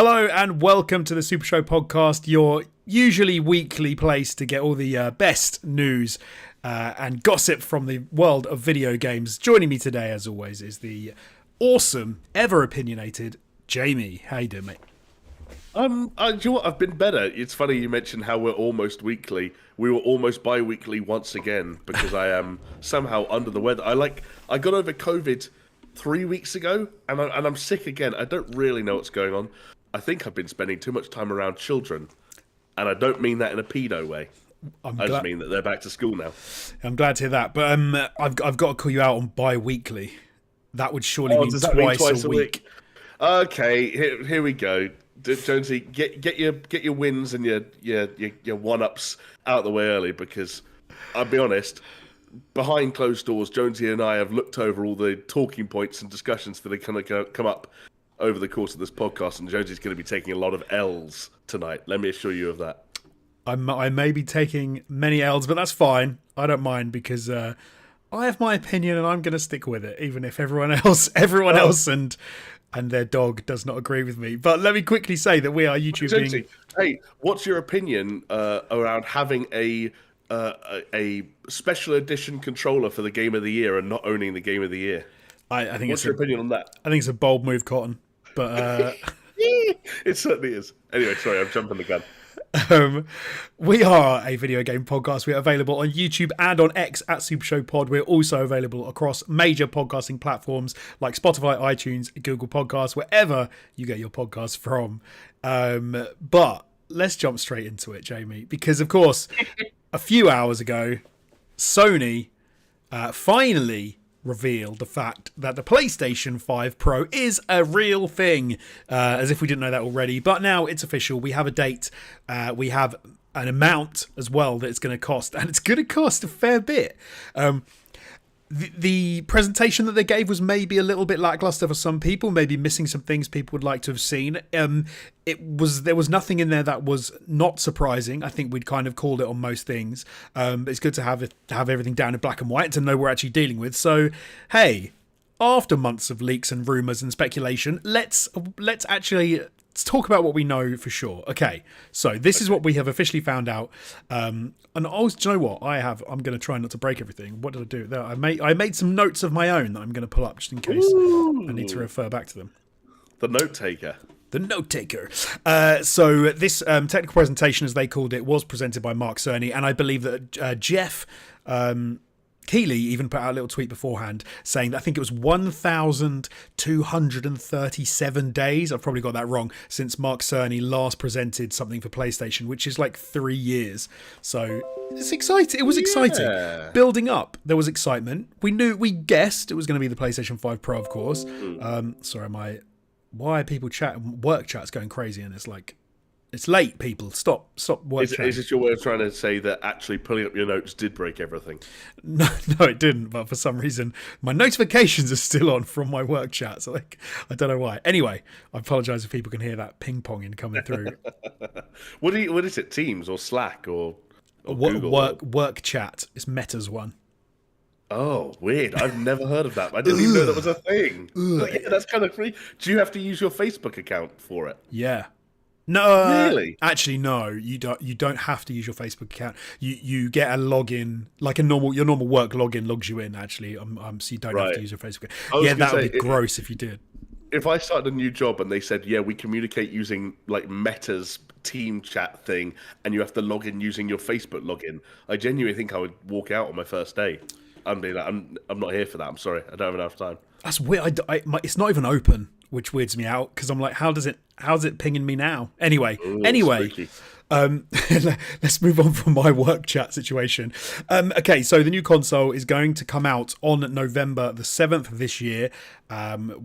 Hello and welcome to the SuperShow podcast, your usually weekly place to get all the best news and gossip from the world of video games. Joining me today, as always, is the awesome, ever opinionated Jamie. How you doing, mate? Do you know what? I've been better. It's funny you mentioned how we're almost weekly. We were almost bi-weekly once again because I am somehow under the weather. I got over COVID 3 weeks ago, and I'm sick again. I don't really know what's going on. I think I've been spending too much time around children, and I don't mean that in a pedo way. I just mean that they're back to school now. I'm glad to hear that, but I've got to call you out on bi-weekly. That would surely mean twice a week. Okay, here we go. Jonesy, get your wins and your one-ups out of the way early, because I'll be honest, behind closed doors, Jonesy and I have looked over all the talking points and discussions that are going to come up over the course of this podcast, and Jonesy's going to be taking a lot of L's tonight. Let me assure you of that. I may be taking many L's, but that's fine. I don't mind, because I have my opinion and I'm going to stick with it, even if everyone else and their dog does not agree with me. But let me quickly say that we are YouTubing. Jonesy, hey, what's your opinion around having a special edition controller for the Game of the Year and not owning the Game of the Year? I think what's your opinion on that? I think it's a bold move, Cotton. But it certainly is. Anyway, sorry, I'm jumping the gun. We are a video game podcast. We're available on YouTube and on X at SuperShow Pod. We're also available across major podcasting platforms like Spotify, iTunes, Google Podcasts, wherever you get your podcasts from. But let's jump straight into it, Jamie, because of course, a few hours ago, Sony finally revealed the fact that the PlayStation 5 Pro is a real thing, as if we didn't know that already. But now it's official. We have a date. We have an amount as well that it's going to cost, and it's going to cost a fair bit. The presentation that they gave was maybe a little bit lackluster for some people, maybe missing some things people would like to have seen. There was nothing in there that was not surprising. I think we'd kind of called it on most things. It's good to have everything down in black and white to know what we're actually dealing with. So, hey, after months of leaks and rumors and speculation, let's talk about what we know for sure. Okay, so this is what we have officially found out. And do you know what? I'm going to try not to break everything. What did I do? I made some notes of my own that I'm going to pull up just in case I need to refer back to them. The note taker. The note taker. So this technical presentation, as they called it, was presented by Mark Cerny, and I believe that Jeff Keighley even put out a little tweet beforehand saying that I think it was 1,237 days, I've probably got that wrong, since Mark Cerny last presented something for PlayStation, which is like 3 years. So it's exciting. It was exciting. Building up. There was excitement. We guessed it was going to be the PlayStation 5 Pro, of course. Why are people work chats going crazy? And it's late, people. Stop work chat. Is it your way of trying to say that actually pulling up your notes did break everything? No, it didn't. But for some reason, my notifications are still on from my work chat. So I don't know why. Anyway, I apologise if people can hear that ping-ponging coming through. What is it? Teams or Slack or Google? Work chat. It's Meta's one. Oh, weird. I've never heard of that. I didn't even know that was a thing. Yeah, that's kind of free. Do you have to use your Facebook account for it? Yeah. No, really? Actually, no. You don't have to use your Facebook account. You get a login, like your normal work login logs you in. Actually, so you don't have to use your Facebook account. Yeah, that would be gross if you did. If I started a new job and they said, "Yeah, we communicate using like Meta's team chat thing, and you have to log in using your Facebook login," I genuinely think I would walk out on my first day. I'm not here for that. I'm sorry, I don't have enough time. That's weird. It's not even open, which weirds me out because I'm like, how's it pinging me now? Anyway, let's move on from my work chat situation. Okay, so the new console is going to come out on November the 7th of this year.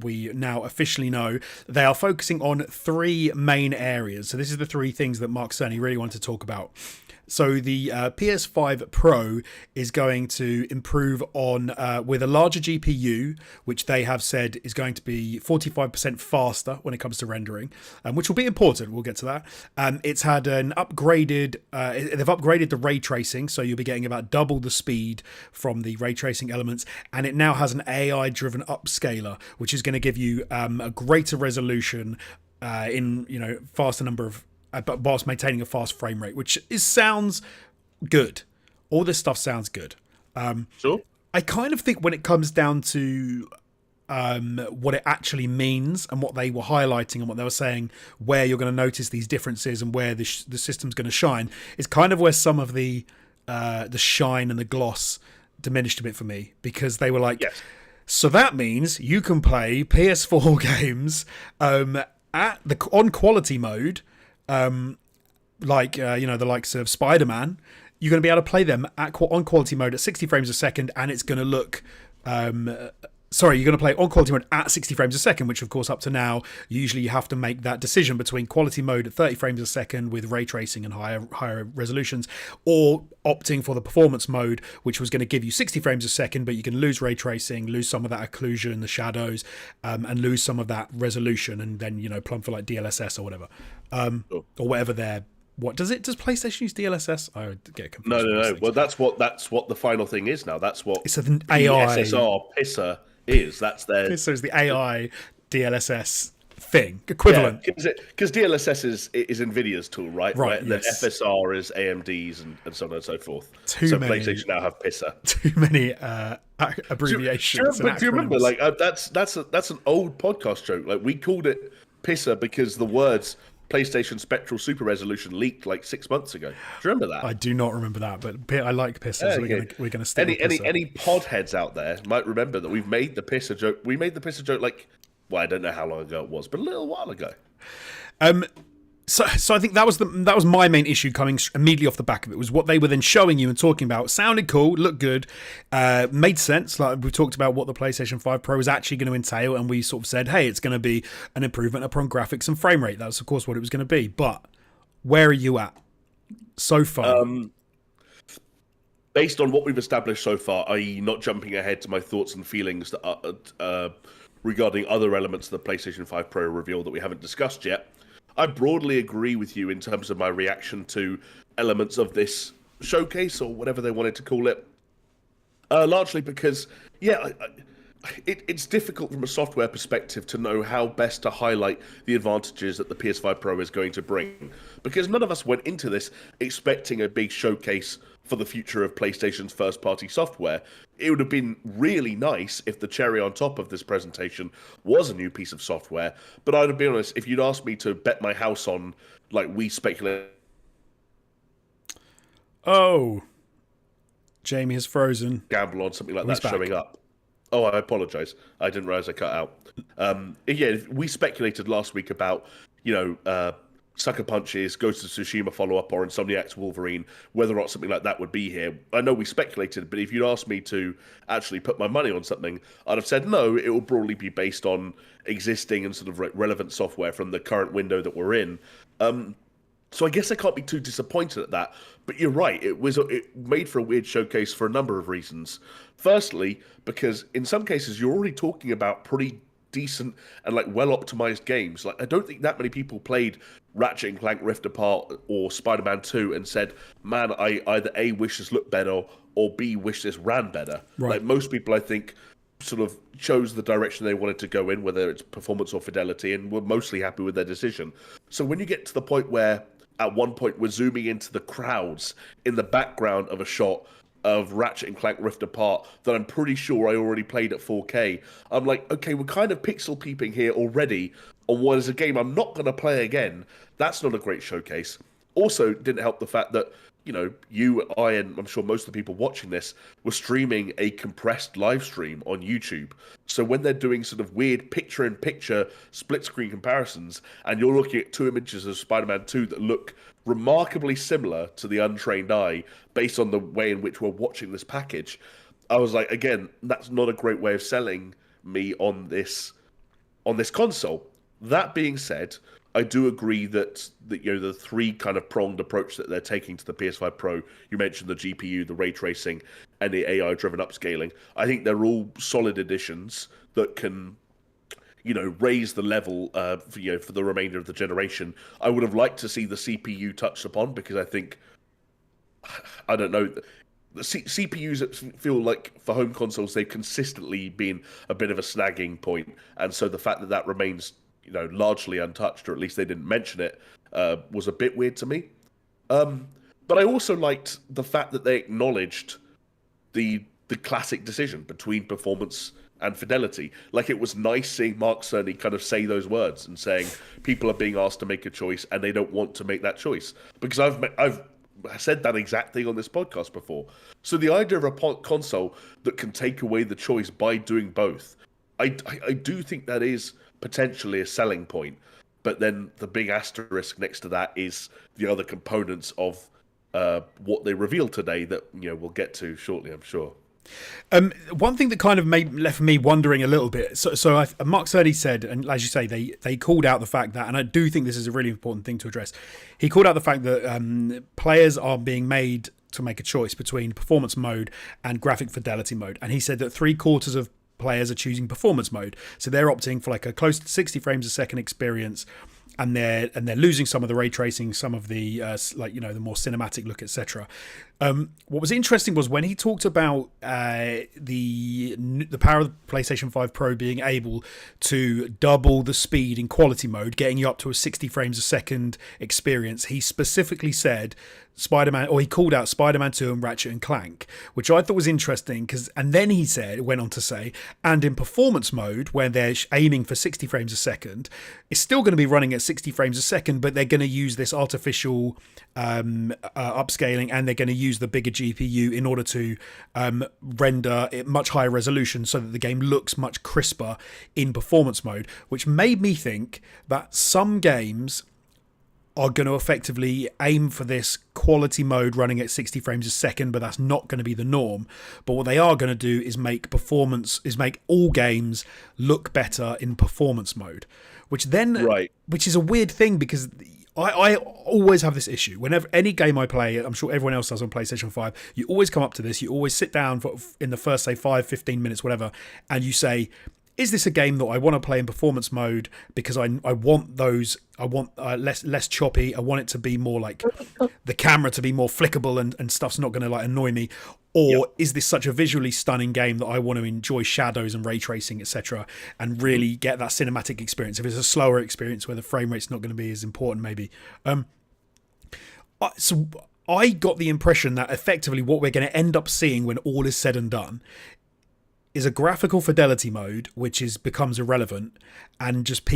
We now officially know they are focusing on 3 main areas. So this is the 3 things that Mark Cerny really wanted to talk about. So the PS5 Pro is going to improve on with a larger GPU, which they have said is going to be 45% faster when it comes to rendering, which will be important. We'll get to that. It's had an upgraded, they've upgraded the ray tracing, so you'll be getting about double the speed from the ray tracing elements, and it now has an AI-driven upscaler, which is going to give you a greater resolution, in faster number of, but whilst maintaining a fast frame rate, which sounds good. All this stuff sounds good. Sure. I kind of think when it comes down to what it actually means and what they were highlighting and what they were saying, where you're going to notice these differences and where the system's going to shine, is kind of where some of the shine and the gloss diminished a bit for me, because they were like, yes. So that means you can play PS4 games on quality mode, the likes of Spider-Man. You're going to be able to play them on quality mode at 60 frames a second, and it's going to look. You're going to play on quality mode at 60 frames a second, which, of course, up to now, usually you have to make that decision between quality mode at 30 frames a second with ray tracing and higher resolutions, or opting for the performance mode, which was going to give you 60 frames a second, but you can lose ray tracing, lose some of that occlusion, the shadows, and lose some of that resolution, and then, plumb for like DLSS or whatever, or whatever they're. What does PlayStation use DLSS? I get confused. No. Well, that's what the final thing is now. That's what it's an AI SSR pisser is. That's their pisser is the AI DLSS thing equivalent. Because DLSS is Nvidia's tool, right? Right. The Yes. FSR is AMD's and so on and so forth. Too many, PlayStation now have pisser. Too many abbreviations. Do you remember? Like that's an old podcast joke. Like we called it pisser because the words PlayStation Spectral Super Resolution leaked like 6 months ago. Do you remember that? I do not remember that, but I like pisser, so we're going to stick with pisser. Any pod heads out there might remember that we've made the pisser joke. We made the pisser joke I don't know how long ago it was, but a little while ago. So I think that was my main issue coming immediately off the back of it, was what they were then showing you and talking about. Sounded cool, looked good, made sense. Like we talked about what the PlayStation 5 Pro is actually going to entail, and we sort of said, hey, it's going to be an improvement upon graphics and frame rate. That's of course what it was going to be. But where are you at so far? Based on what we've established so far, i.e. not jumping ahead to my thoughts and feelings that are, regarding other elements of the PlayStation 5 Pro reveal that we haven't discussed yet, I broadly agree with you in terms of my reaction to elements of this showcase, or whatever they wanted to call it. Largely because, it's difficult from a software perspective to know how best to highlight the advantages that the PS5 Pro is going to bring. Because none of us went into this expecting a big showcase for the future of PlayStation's first-party software. It would have been really nice if the cherry on top of this presentation was a new piece of software. But I'd be honest, if you'd asked me to bet my house on, we speculate... Oh. Jamie has frozen. Gamble on something like that showing up. Oh, I apologise. I didn't realise I cut out. We speculated last week about, Sucker Punch's Ghost of Tsushima follow-up or Insomniac's Wolverine, whether or not something like that would be here. I know we speculated, but if you'd asked me to actually put my money on something, I'd have said no, it will broadly be based on existing and sort of relevant software from the current window that we're in. So I guess I can't be too disappointed at that. But you're right, it made for a weird showcase for a number of reasons. Firstly, because in some cases you're already talking about pretty decent and well-optimized games. I don't think that many people played Ratchet and Clank Rift Apart or Spider-Man 2 and said, man, I either A, wish this looked better, or B, wish this ran better. Right. Most people, I think, sort of chose the direction they wanted to go in, whether it's performance or fidelity, and were mostly happy with their decision. So when you get to the point where, at one point, we're zooming into the crowds in the background of a shot of Ratchet and Clank Rift Apart that I'm pretty sure I already played at 4K. I'm like, okay, we're kind of pixel peeping here already on what is a game I'm not going to play again. That's not a great showcase. Also, didn't help the fact that, you, I, and I'm sure most of the people watching this were streaming a compressed live stream on YouTube. So when they're doing sort of weird picture-in-picture split-screen comparisons, and you're looking at two images of Spider-Man 2 that look remarkably similar to the untrained eye based on the way in which we're watching this package, I was like, again, that's not a great way of selling me on this console. That being said, I do agree that the three kind of pronged approach that they're taking to the PS5 Pro, you mentioned the GPU, the ray tracing, and the AI-driven upscaling. I think they're all solid additions that can, raise the level, for the remainder of the generation. I would have liked to see the CPU touched upon, because I think, I don't know, the CPUs feel like for home consoles they've consistently been a bit of a snagging point, and so the fact that remains largely untouched, or at least they didn't mention it, was a bit weird to me. But I also liked the fact that they acknowledged the classic decision between performance and fidelity. Like, it was nice seeing Mark Cerny kind of say those words and saying people are being asked to make a choice and they don't want to make that choice. Because I've said that exact thing on this podcast before. So the idea of a console that can take away the choice by doing both, I do think that is potentially a selling point. But then the big asterisk next to that is the other components of what they revealed today that we'll get to shortly, I'm sure. One thing that kind of left me wondering a little bit. So Mark Cerny said, and as you say, they called out the fact that, and I do think this is a really important thing to address. He called out the fact that players are being made to make a choice between performance mode and graphic fidelity mode, and he said that 3/4 of players are choosing performance mode, so they're opting for like a close to 60 frames a second experience. And they're losing some of the ray tracing, some of the the more cinematic look, etc. What was interesting was when he talked about the power of the PlayStation 5 Pro being able to double the speed in quality mode, getting you up to a 60 frames a second experience. He specifically said Spider-Man, or he called out Spider-Man 2 and Ratchet and Clank, which I thought was interesting and then he went on to say, and in performance mode, where they're aiming for 60 frames a second, it's still going to be running at 60 frames a second, but they're going to use this artificial upscaling, and they're going to use the bigger GPU in order to render it much higher resolution so that the game looks much crisper in performance mode, which made me think that some games are going to effectively aim for this quality mode running at 60 frames a second, but that's not going to be the norm. But what they are going to do is make all games look better in performance mode, which is a weird thing, because I always have this issue. Whenever any game I play, I'm sure everyone else does on PlayStation 5, you always come up to this, you always sit down in the first, say, 5-15 minutes, whatever, and you say, is this a game that I want to play in performance mode because I want less choppy, I want it to be more like the camera to be more flickable and stuff's not going to like annoy me, or is this such a visually stunning game that I want to enjoy shadows and ray tracing, etc., and really get that cinematic experience? If it's a slower experience where the frame rate's not going to be as important, maybe. So I got the impression that effectively what we're going to end up seeing when all is said and done is a graphical fidelity mode which becomes irrelevant, and just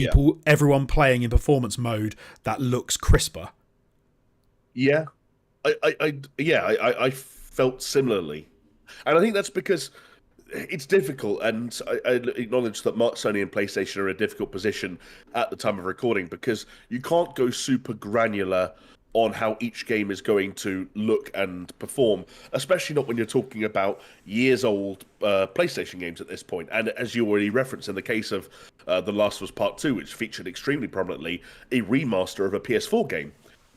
everyone playing in performance mode that looks crisper. Yeah, I felt similarly, and I think that's because it's difficult, and I acknowledge that Mark Cerny and PlayStation are in a difficult position at the time of recording, because you can't go super granular on how each game is going to look and perform, especially not when you're talking about years-old PlayStation games at this point. And as you already referenced, in the case of The Last of Us Part 2, which featured extremely prominently a remaster of a PS4 game.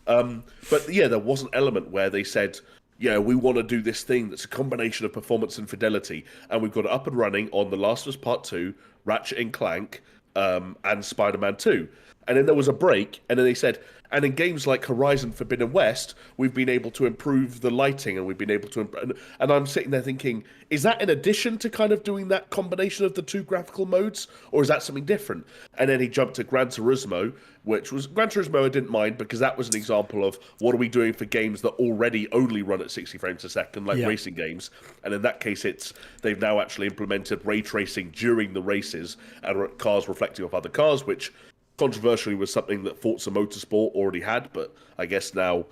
But yeah, there was an element where they said, we want to do this thing that's a combination of performance and fidelity, and we've got it up and running on The Last of Us Part 2, Ratchet and Clank, and Spider-Man 2. And then there was a break, and then they said, and in games like Horizon Forbidden West, we've been able to improve the lighting, and we've been able to... And I'm sitting there thinking, is that in addition to kind of doing that combination of the two graphical modes, or is that something different? And then he jumped to Gran Turismo, which was... Gran Turismo I didn't mind, because that was an example of what are we doing for games that already only run at 60 frames a second, like racing games. And in that case, they've now actually implemented ray tracing during the races, and cars reflecting off other cars, which... controversially was something that Forza Motorsport already had, but I guess now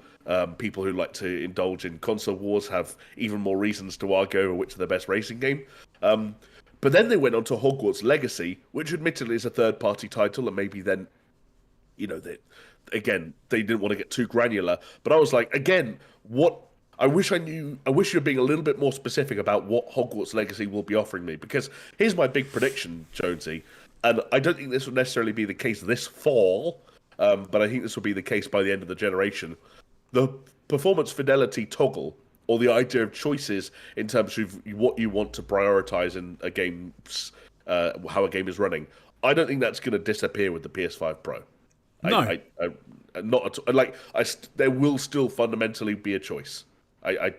people who like to indulge in console wars have even more reasons to argue over which is the best racing game. But then they went on to Hogwarts Legacy, which admittedly is a third-party title, and maybe then, they didn't want to get too granular. But I was like, again, I wish you're being a little bit more specific about what Hogwarts Legacy will be offering me, because here's my big prediction, Jonesy. And I don't think this will necessarily be the case this fall, but I think this will be the case by the end of the generation. The performance fidelity toggle, or the idea of choices in terms of what you want to prioritize in a game's, how a game is running, I don't think that's going to disappear with the PS5 Pro. No. Not at all. There will still fundamentally be a choice. I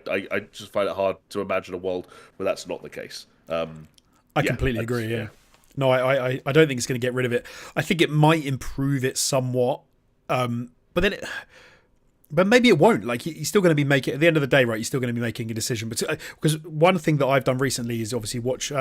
just find it hard to imagine a world where that's not the case. I completely agree, yeah. No, I don't think it's going to get rid of it. I think it might improve it somewhat, but then but maybe it won't. Like, you're still going to be making, at the end of the day, right, you're still going to be making a decision. But because one thing that I've done recently is obviously watch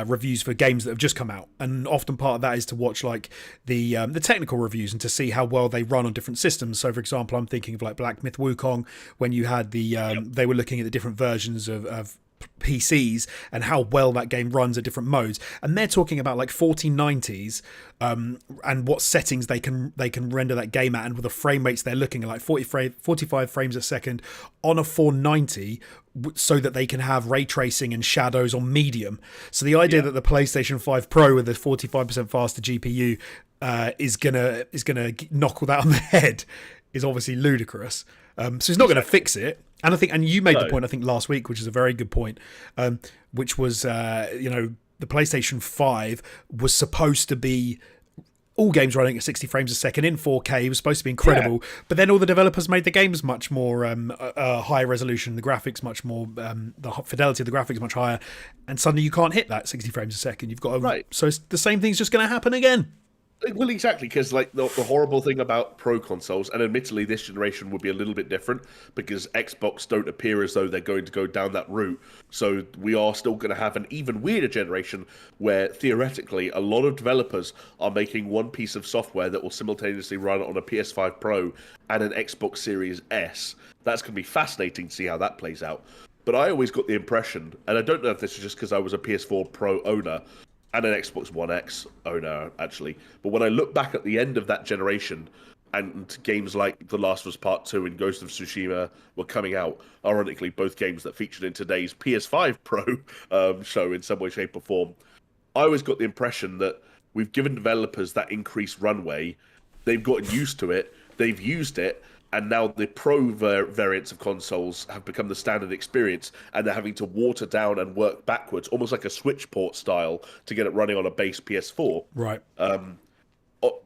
reviews for games that have just come out, and often part of that is to watch like the technical reviews and to see how well they run on different systems. So, for example, I'm thinking of like Black Myth Wukong, when you had the they were looking at the different versions of PCs and how well that game runs at different modes, and they're talking about like 1490s and what settings they can render that game at, and with the frame rates they're looking at like 45 frames a second on a 490, so that they can have ray tracing and shadows on medium. So the idea that the PlayStation 5 Pro with a 45% faster GPU is gonna knock all that on the head is obviously ludicrous. So it's not going to fix it. And I think, and you made the point, I think, last week, which is a very good point, which was, the PlayStation 5 was supposed to be all games running at 60 frames a second in 4K. It was supposed to be incredible. Yeah. But then all the developers made the games much more high resolution, the graphics much more, the fidelity of the graphics much higher. And suddenly you can't hit that 60 frames a second. You've got to, right. So the same thing's just going to happen again. Well, exactly, because like the horrible thing about Pro consoles, and admittedly this generation would be a little bit different because Xbox don't appear as though they're going to go down that route. So we are still going to have an even weirder generation where theoretically a lot of developers are making one piece of software that will simultaneously run on a PS5 Pro and an Xbox Series S. That's going to be fascinating to see how that plays out. But I always got the impression, and I don't know if this is just because I was a PS4 Pro owner and an Xbox One X owner, actually. But when I look back at the end of that generation, and games like The Last of Us Part 2 and Ghost of Tsushima were coming out, ironically, both games that featured in today's PS5 Pro show in some way, shape, or form, I always got the impression that we've given developers that increased runway, they've gotten used to it, they've used it, and now the Pro variants of consoles have become the standard experience, and they're having to water down and work backwards, almost like a Switch port style, to get it running on a base PS4. Right.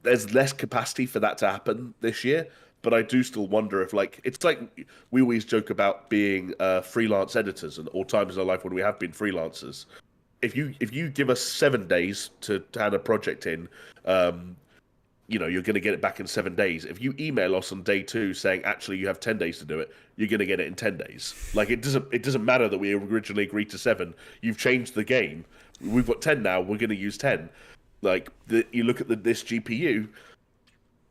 There's less capacity for that to happen this year, but I do still wonder if, like, it's like we always joke about being freelance editors, or times in our life when we have been freelancers. If you give us 7 days to hand a project in, you're going to get it back in 7 days. If you email us on day 2 saying, actually, you have 10 days to do it, you're going to get it in 10 days. Like, it doesn't matter that we originally agreed to 7. You've changed the game. We've got 10 now. We're going to use 10. Like, you look at this GPU,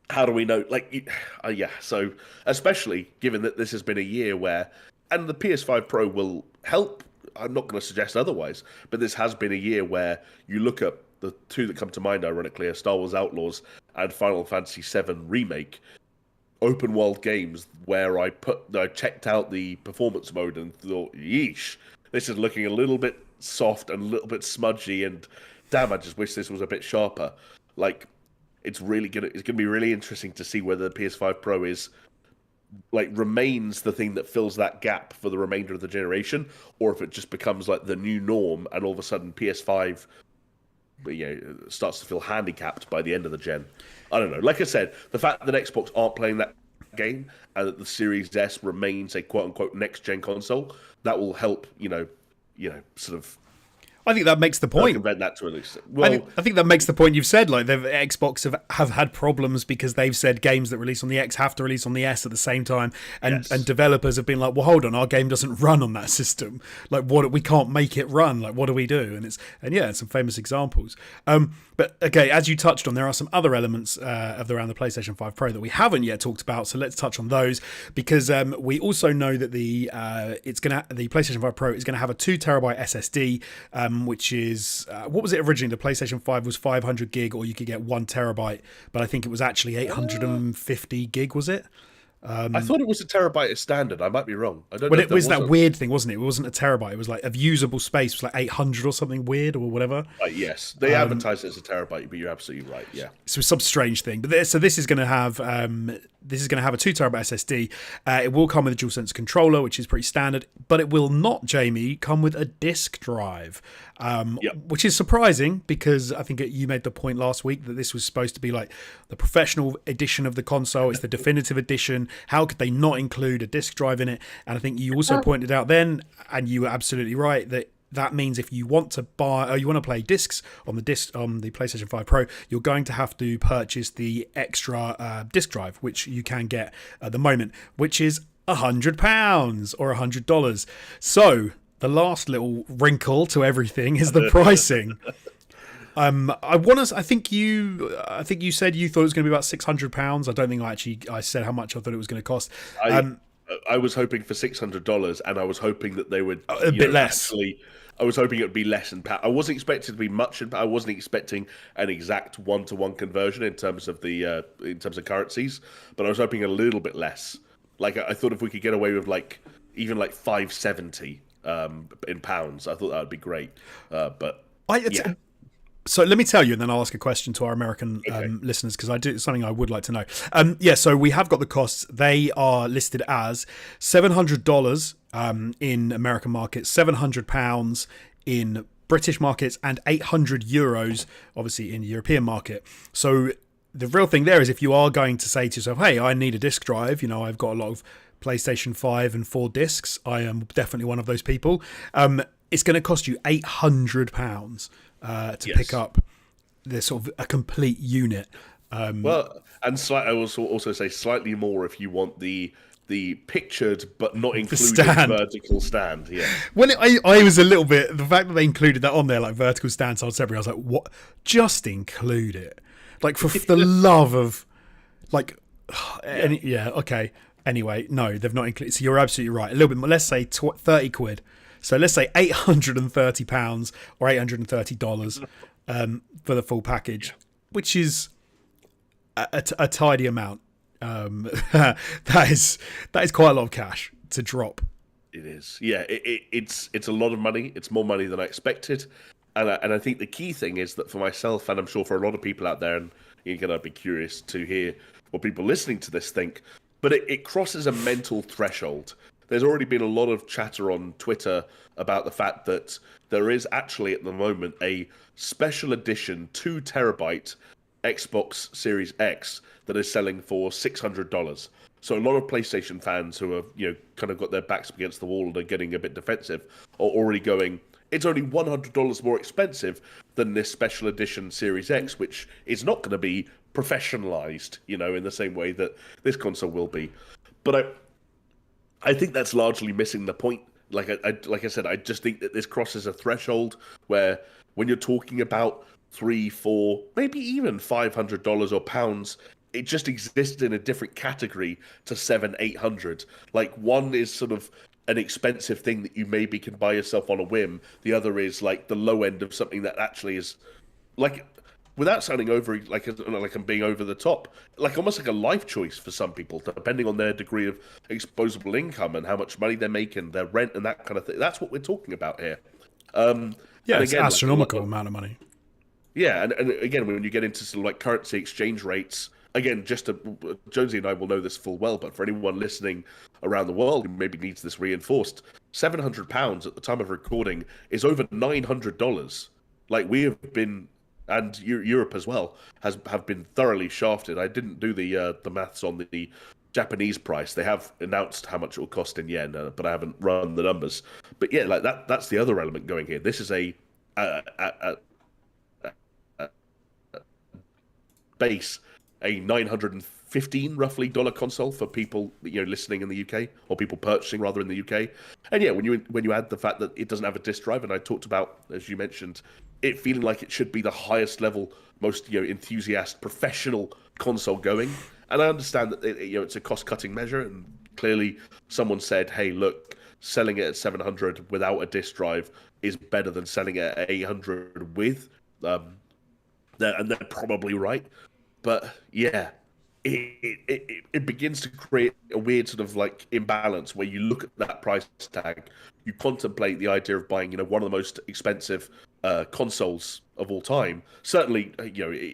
how do we know? Like, so especially given that this has been a year where, and the PS5 Pro will help, I'm not going to suggest otherwise, but this has been a year where you look at the two that come to mind, ironically, are Star Wars Outlaws and Final Fantasy VII Remake, open world games where I checked out the performance mode and thought, yeesh, this is looking a little bit soft and a little bit smudgy, and damn, I just wish this was a bit sharper. Like, it's gonna be really interesting to see whether the PS5 Pro remains the thing that fills that gap for the remainder of the generation, or if it just becomes like the new norm and all of a sudden PS5 starts to feel handicapped by the end of the gen. I don't know. Like I said, the fact that Xbox aren't playing that game and that the Series S remains a quote-unquote next-gen console, that will help, sort of... I think that makes the point. Circumvent that to at least. Well, I think that makes the point you've said. Like, Xbox have had problems because they've said games that release on the X have to release on the S at the same time, and developers have been like, well, hold on, our game doesn't run on that system. Like, we can't make it run. Like, what do we do? And some famous examples. But okay, as you touched on, there are some other elements around the PlayStation 5 Pro that we haven't yet talked about. So let's touch on those, because we also know that the PlayStation 5 Pro is going to have a 2 terabyte SSD. Which is what was it originally? The PlayStation 5 was 500 gig, or you could get 1 terabyte, but I think it was actually 850 gig, was it? I thought it was a terabyte as standard. I might be wrong. I don't know. But it was that weird thing, wasn't it? It wasn't a terabyte. It was like of usable space was like 800 or something weird or whatever. Yes, they advertised it as a terabyte, but you're absolutely right. Yeah, so some strange thing. But this is going to have a 2 terabyte SSD. It will come with a DualSense controller, which is pretty standard, but it will not, Jamie, come with a disk drive, which is surprising because I think you made the point last week that this was supposed to be like the professional edition of the console. It's the definitive edition. How could they not include a disk drive in it? And I think you also pointed out then, and you were absolutely right, that that means if you want to buy, or you want to play discs on the PlayStation 5 Pro, you're going to have to purchase the extra disc drive, which you can get at the moment, which is £100 or $100. So the last little wrinkle to everything is the pricing. I think you said you thought it was going to be about £600. I don't think I said how much I thought it was going to cost. I was hoping for $600, and I was hoping that they would a bit less. I was hoping it would be less in pounds. I wasn't expecting it to be much. I wasn't expecting an exact 1-to-1 conversion in terms of currencies, but I was hoping a little bit less. Like, I thought if we could get away with even 570 in pounds, I thought that would be great. Yeah. So let me tell you, and then I'll ask a question to our American listeners, because it's something I would like to know. So we have got the costs. They are listed as $700 in American markets, £700 in British markets, and €800, obviously, in the European market. So the real thing there is, if you are going to say to yourself, hey, I need a disc drive, I've got a lot of PlayStation 5 and 4 discs. I am definitely one of those people. It's going to cost you £800 to pick up this sort of a complete unit. And I will also say slightly more if you want the pictured but not included vertical stand. Yeah. When I was a little bit, the fact that they included that on there, like vertical stand sold separately, I was like, what? Just include it, like for the love of, like, okay. Anyway, no, they've not included. So you're absolutely right. A little bit more. Let's say 30 quid. So let's say £830 or $830 for the full package, which is a tidy amount. That is quite a lot of cash to drop. It is. Yeah, it's a lot of money. It's more money than I expected. And I think the key thing is that for myself, and I'm sure for a lot of people out there, and you're going to be curious to hear what people listening to this think, but it crosses a mental threshold. There's already been a lot of chatter on Twitter about the fact that there is actually at the moment a special edition 2 terabyte Xbox Series X that is selling for $600. So a lot of PlayStation fans who have kind of got their backs against the wall and are getting a bit defensive are already going, it's only $100 more expensive than this special edition Series X, which is not going to be professionalized, in the same way that this console will be. But I think that's largely missing the point. Like I said, I just think that this crosses a threshold where when you're talking about $300, $400, maybe even $500 or pounds, it just exists in a different category to $700, $800. Like, one is sort of an expensive thing that you maybe can buy yourself on a whim. The other is like the low end of something that actually is, like, without sounding over like I'm being over the top, like almost like a life choice for some people, depending on their degree of exposable income and how much money they're making, their rent and that kind of thing. That's what we're talking about here. It's an astronomical amount of money. Yeah, and again, when you get into sort of like currency exchange rates, again, Jonesy and I will know this full well, but for anyone listening around the world who maybe needs this reinforced, £700 at the time of recording is over $900. Like, we have been, and Europe as well, have been thoroughly shafted. I didn't do the maths on the Japanese price. They have announced how much it will cost in yen, but I haven't run the numbers. But yeah, like that's the other element going here. This is a base, a $915 roughly console for people listening in the UK, or people purchasing rather in the UK. And yeah, when you add the fact that it doesn't have a disc drive, and I talked about, as you mentioned, it feeling like it should be the highest level, most enthusiast, professional console going. And I understand that it's a cost cutting measure, and clearly someone said, hey, look, selling it at $700 without a disc drive is better than selling it at $800 with. And they're probably right. But yeah, it begins to create a weird sort of like imbalance where you look at that price tag, you contemplate the idea of buying, one of the most expensive consoles of all time. Certainly,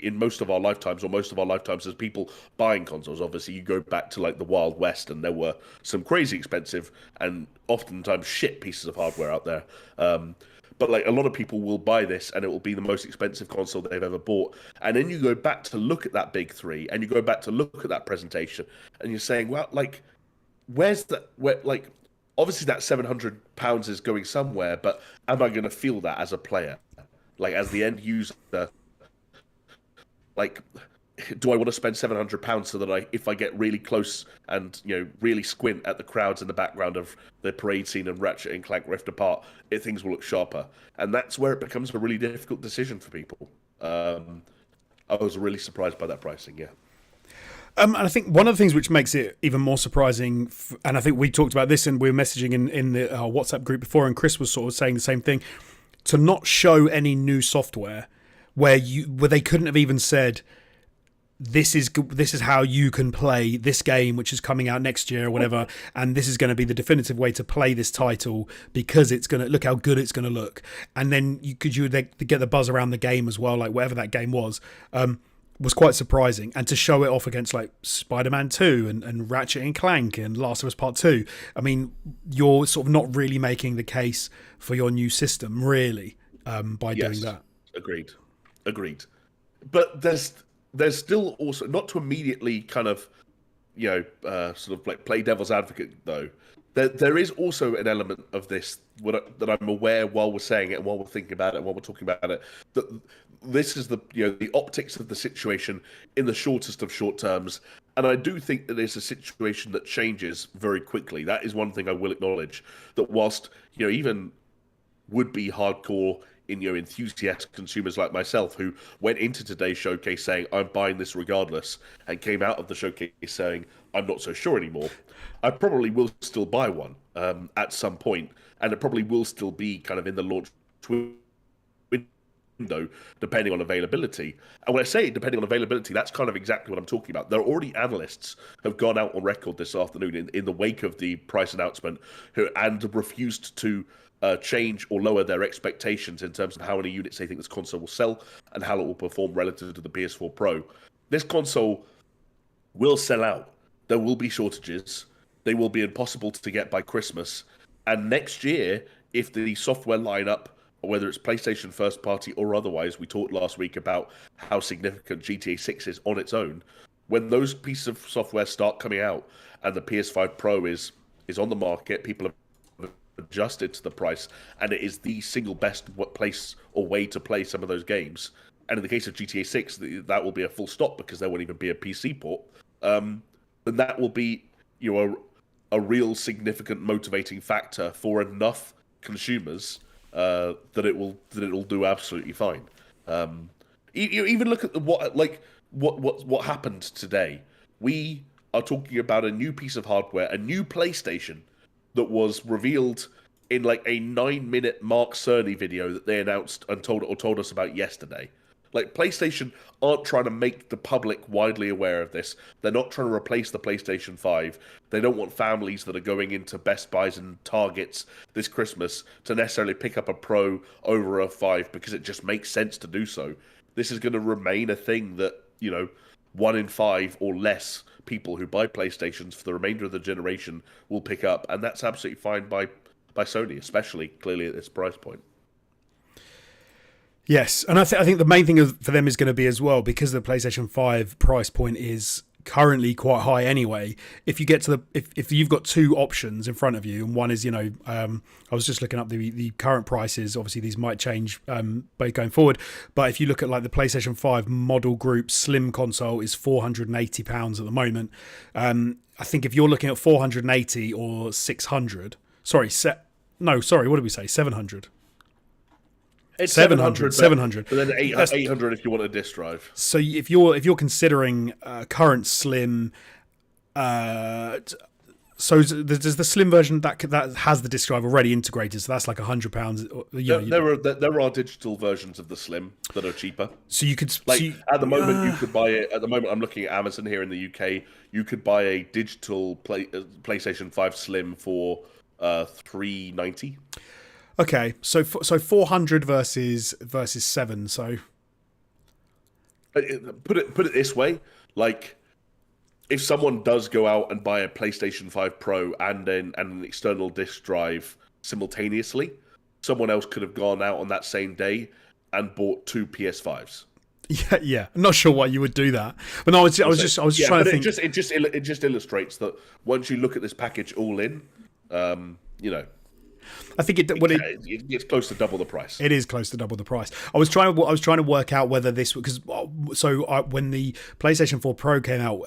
in most of our lifetimes, as people buying consoles, obviously you go back to like the Wild West, and there were some crazy expensive and oftentimes shit pieces of hardware out there. But like, a lot of people will buy this and it will be the most expensive console they've ever bought. And then you go back to look at that big three, and you go back to look at that presentation, and you're saying, well, like, where's that? Where, like, obviously that £700 is going somewhere, but am I going to feel that as a player? Like, as the end user, like, do I want to spend £700 so that if I get really close and really squint at the crowds in the background of the parade scene and Ratchet and Clank Rift Apart, things will look sharper, and that's where it becomes a really difficult decision for people. I was really surprised by that pricing. Yeah. And I think one of the things which makes it even more surprising, and I think we talked about this and we were messaging in the WhatsApp group before, and Chris was sort of saying the same thing, to not show any new software where they couldn't have even said, this is how you can play this game, which is coming out next year or whatever, and this is going to be the definitive way to play this title because it's going to look how good it's going to look. And then you get the buzz around the game as well, like whatever that game was quite surprising. And to show it off against like Spider-Man 2 and Ratchet and Clank and Last of Us Part 2, I mean, you're sort of not really making the case for your new system, really, by doing that. Agreed. But there's still also, not to immediately kind of, sort of like play devil's advocate, though, there is also an element of this that I'm aware while we're saying it and while we're thinking about it and while we're talking about it, that this is the optics of the situation in the shortest of short terms. And I do think that it's a situation that changes very quickly. That is one thing I will acknowledge, that whilst, even would-be hardcore enthusiast consumers like myself who went into today's showcase saying I'm buying this regardless and came out of the showcase saying I'm not so sure anymore, I probably will still buy one at some point, and it probably will still be kind of in the launch window depending on availability. And when I say depending on availability, that's kind of exactly what I'm talking about. There are already analysts have gone out on record this afternoon in the wake of the price announcement and refused to change or lower their expectations in terms of how many units they think this console will sell and how it will perform relative to the PS4 Pro. This console will sell out. There will be shortages. They will be impossible to get by Christmas. And next year, if the software lineup, whether it's PlayStation first party or otherwise, we talked last week about how significant GTA 6 is on its own. When those pieces of software start coming out and the PS5 Pro is on the market, people have adjusted to the price, and it is the single best place or way to play some of those games. And in the case of GTA 6, that will be a full stop because there won't even be a PC port. Then that will be a real significant motivating factor for enough consumers that it will do absolutely fine. You even look at what happened today. We are talking about a new piece of hardware, a new PlayStation that was revealed in like a 9-minute Mark Cerny video that they announced and told us about yesterday. Like, PlayStation aren't trying to make the public widely aware of this. They're not trying to replace the PlayStation 5. They don't want families that are going into Best Buys and Targets this Christmas to necessarily pick up a Pro over a 5 because it just makes sense to do so. This is going to remain a thing that, 1 in 5 or less people who buy PlayStations for the remainder of the generation will pick up, and that's absolutely fine by Sony, especially clearly at this price point. Yes, and I think the main thing for them is going to be as well, because the PlayStation 5 price point is currently quite high anyway. If you get to if you've got two options in front of you, and one is I was just looking up the current prices. Obviously, these might change going forward. But if you look at like the PlayStation 5 model group Slim console is £480 at the moment. I think if you're looking at 480 or 600, what did we say? 700. It's 700. But then 800 if you want a disc drive. So if you're considering current Slim, so there's the Slim version that has the disc drive already integrated. So that's like £100. There are digital versions of the Slim that are cheaper. So you could at the moment you could buy it. At the moment, I'm looking at Amazon here in the UK. You could buy a digital PlayStation 5 Slim for $390. Okay, so 400 versus 7. So put it this way: like, if someone does go out and buy a PlayStation 5 Pro and an external disc drive simultaneously, someone else could have gone out on that same day and bought two PS5s. Yeah. I'm not sure why you would do that, but no, I was just trying to think. It just illustrates that once you look at this package all in, you know, I think it's close to double the price. it is close to double the price. I was trying to work out whether this, because when the PlayStation 4 Pro came out,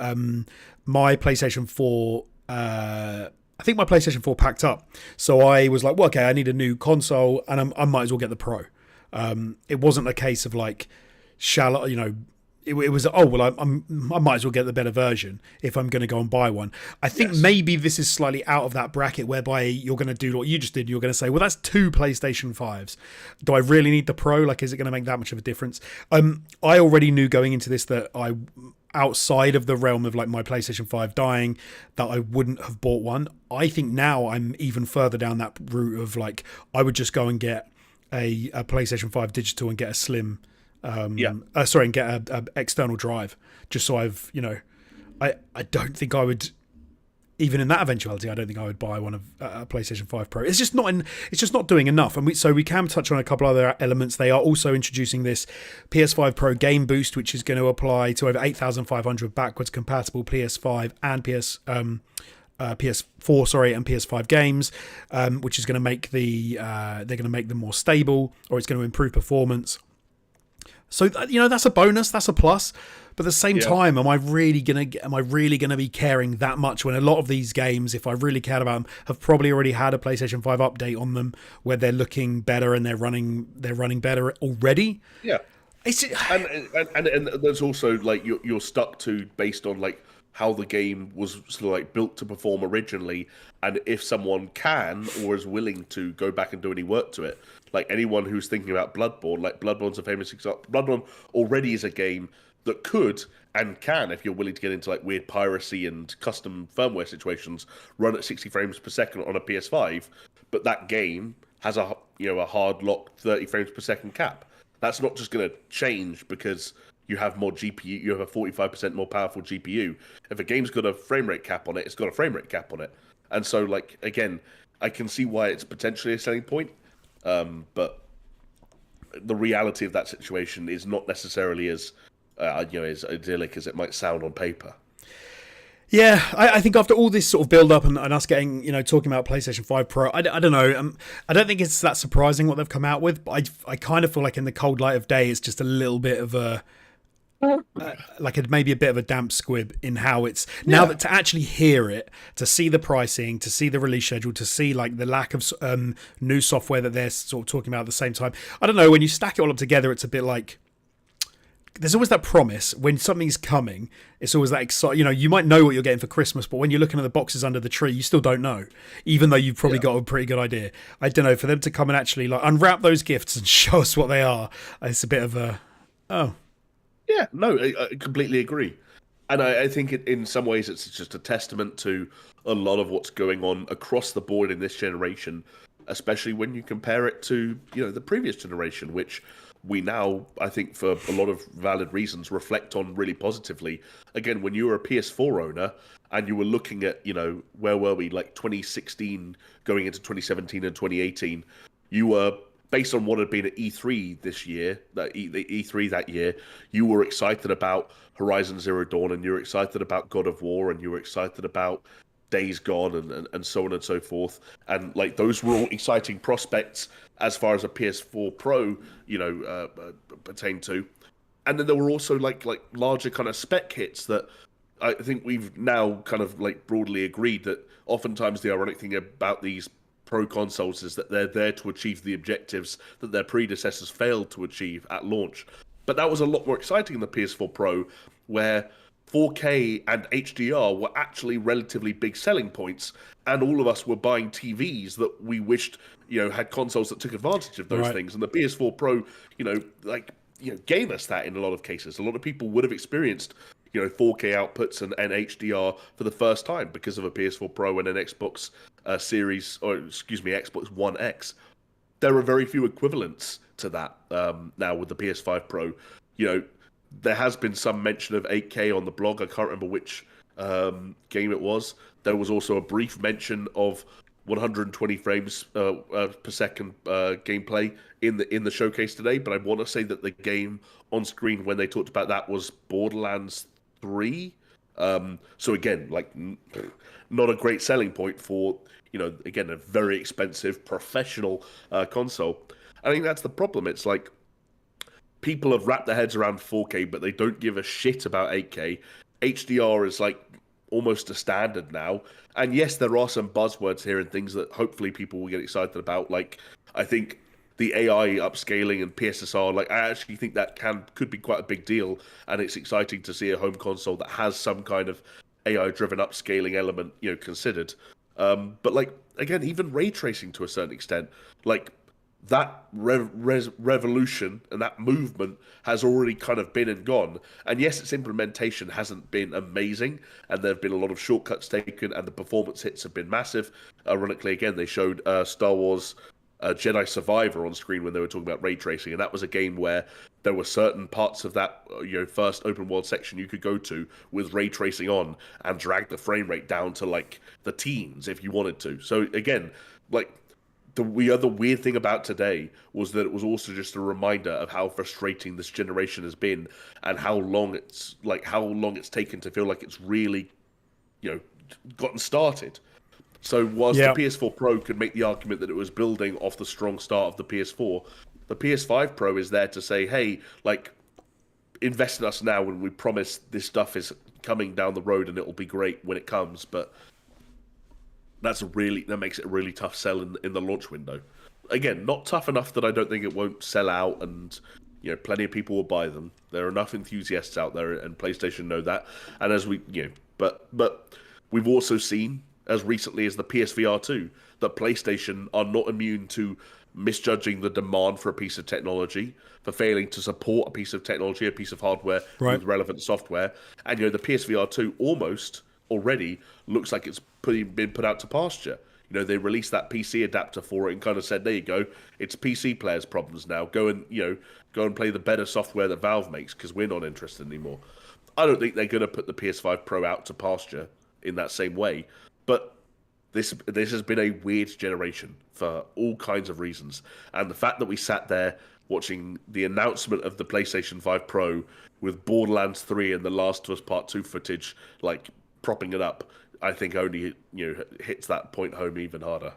my PlayStation 4, I think my PlayStation 4 packed up. So I was like, well, okay, I need a new console, and I might as well get the Pro. It wasn't a case of like, it was, oh, well, I might as well get the better version if I'm going to go and buy one. I think maybe this is slightly out of that bracket whereby you're going to do what you just did. You're going to say, well, that's 2 PlayStation 5s. Do I really need the Pro? Like, is it going to make that much of a difference? I already knew going into this that outside of the realm of like my PlayStation 5 dying, that I wouldn't have bought one. I think now I'm even further down that route of like, I would just go and get a PlayStation 5 digital and get a slim and get a external drive, just so I've, I don't think I would, even in that eventuality, I don't think I would buy one of a PlayStation 5 Pro. It's just not doing enough. And we can touch on a couple other elements. They are also introducing this PS5 Pro Game Boost, which is going to apply to over 8,500 backwards compatible PS5 and PS4, and PS5 games, which is going to make they're going to make them more stable, or it's going to improve performance. So that's a bonus, that's a plus. But at the same time, am I really gonna be caring that much when a lot of these games, if I really cared about them, have probably already had a PlayStation 5 update on them where they're looking better and they're running better already? Yeah, and there's also like you're stuck to based on like how the game was sort of like built to perform originally, and if someone can or is willing to go back and do any work to it. Like anyone who's thinking about Bloodborne, like Bloodborne's a famous example. Bloodborne already is a game that could and can, if you're willing to get into like weird piracy and custom firmware situations, run at 60 frames per second on a PS5. But that game has a hard locked 30 frames per second cap. That's not just going to change because you have more GPU. You have a 45% more powerful GPU. If a game's got a frame rate cap on it, it's got a frame rate cap on it. And so, like again, I can see why it's potentially a selling point. But the reality of that situation is not necessarily as as idyllic as it might sound on paper. Yeah, I think after all this sort of build up and us getting, talking about PlayStation 5 Pro, I don't know. I don't think it's that surprising what they've come out with, but I kind of feel like in the cold light of day, it's just a little bit of a maybe a bit of a damp squib in how it's now that to actually hear it, to see the pricing, to see the release schedule, to see like the lack of new software that they're sort of talking about at the same time. I don't know, when you stack it all up together, it's a bit like there's always that promise when something's coming. It's always that exciting. You might know what you're getting for Christmas, but when you're looking at the boxes under the tree, you still don't know, even though you've probably got a pretty good idea. I don't know, for them to come and actually like unwrap those gifts and show us what they are, it's a bit of a Yeah, no, I completely agree. And I think in some ways it's just a testament to a lot of what's going on across the board in this generation, especially when you compare it to, the previous generation, which we now, I think for a lot of valid reasons, reflect on really positively. Again, when you were a PS4 owner and you were looking at, where were we, like 2016 going into 2017 and 2018, you were based on what had been at E3 this year, the E3 that year, you were excited about Horizon Zero Dawn, and you were excited about God of War, and you were excited about Days Gone, and so on and so forth. And like those were all exciting prospects as far as a PS4 Pro, pertained to. And then there were also like larger kind of spec hits that I think we've now kind of like broadly agreed that oftentimes the ironic thing about these Pro consoles is that they're there to achieve the objectives that their predecessors failed to achieve at launch. But that was a lot more exciting in the PS4 Pro, where 4K and HDR were actually relatively big selling points, and all of us were buying TVs that we wished, had consoles that took advantage of those things. And the PS4 Pro, gave us that in a lot of cases. A lot of people would have experienced 4K outputs and HDR for the first time because of a PS4 Pro and an Xbox Xbox One X. There are very few equivalents to that now with the PS5 Pro. There has been some mention of 8K on the blog. I can't remember which game it was. There was also a brief mention of 120 frames per second gameplay in the showcase today. But I want to say that the game on screen when they talked about that was Borderlands 3, So again, like not a great selling point for, again, a very expensive professional console. I think that's the problem. It's like people have wrapped their heads around 4K, but they don't give a shit about 8K. HDR is like almost a standard now. And yes, there are some buzzwords here and things that hopefully people will get excited about. Like, I think the AI upscaling and PSSR, like, I actually think that could be quite a big deal. And it's exciting to see a home console that has some kind of AI-driven upscaling element, considered. But like, again, even ray tracing to a certain extent, like, that revolution and that movement has already kind of been and gone. And yes, its implementation hasn't been amazing, and there have been a lot of shortcuts taken, and the performance hits have been massive. Ironically, again, they showed Star Wars Jedi Survivor on screen when they were talking about ray tracing, and that was a game where there were certain parts of that first open world section you could go to with ray tracing on and drag the frame rate down to like the teens if you wanted to. So again, like, the other weird thing about today was that it was also just a reminder of how frustrating this generation has been, and how long it's taken to feel like it's really, gotten started. So whilst the PS4 Pro could make the argument that it was building off the strong start of the PS4, the PS5 Pro is there to say, hey, like, invest in us now, and we promise this stuff is coming down the road and it will be great when it comes. But that makes it a really tough sell in the launch window. Again, not tough enough that I don't think it won't sell out, and plenty of people will buy them. There are enough enthusiasts out there, and PlayStation know that. And as but we've also seen as recently as the PSVR 2 that PlayStation are not immune to misjudging the demand for a piece of technology, for failing to support a piece of technology, a piece of hardware with relevant software. And the PSVR 2 almost already looks like it's been put out to pasture. They released that PC adapter for it and kind of said, there you go, it's PC players' problems now. Go and play the better software that Valve makes, because we're not interested anymore. I don't think they're going to put the PS5 Pro out to pasture in that same way. But this has been a weird generation for all kinds of reasons. And the fact that we sat there watching the announcement of the PlayStation 5 Pro with Borderlands 3 and The Last of Us Part 2 footage, like, propping it up, I think only hits that point home even harder.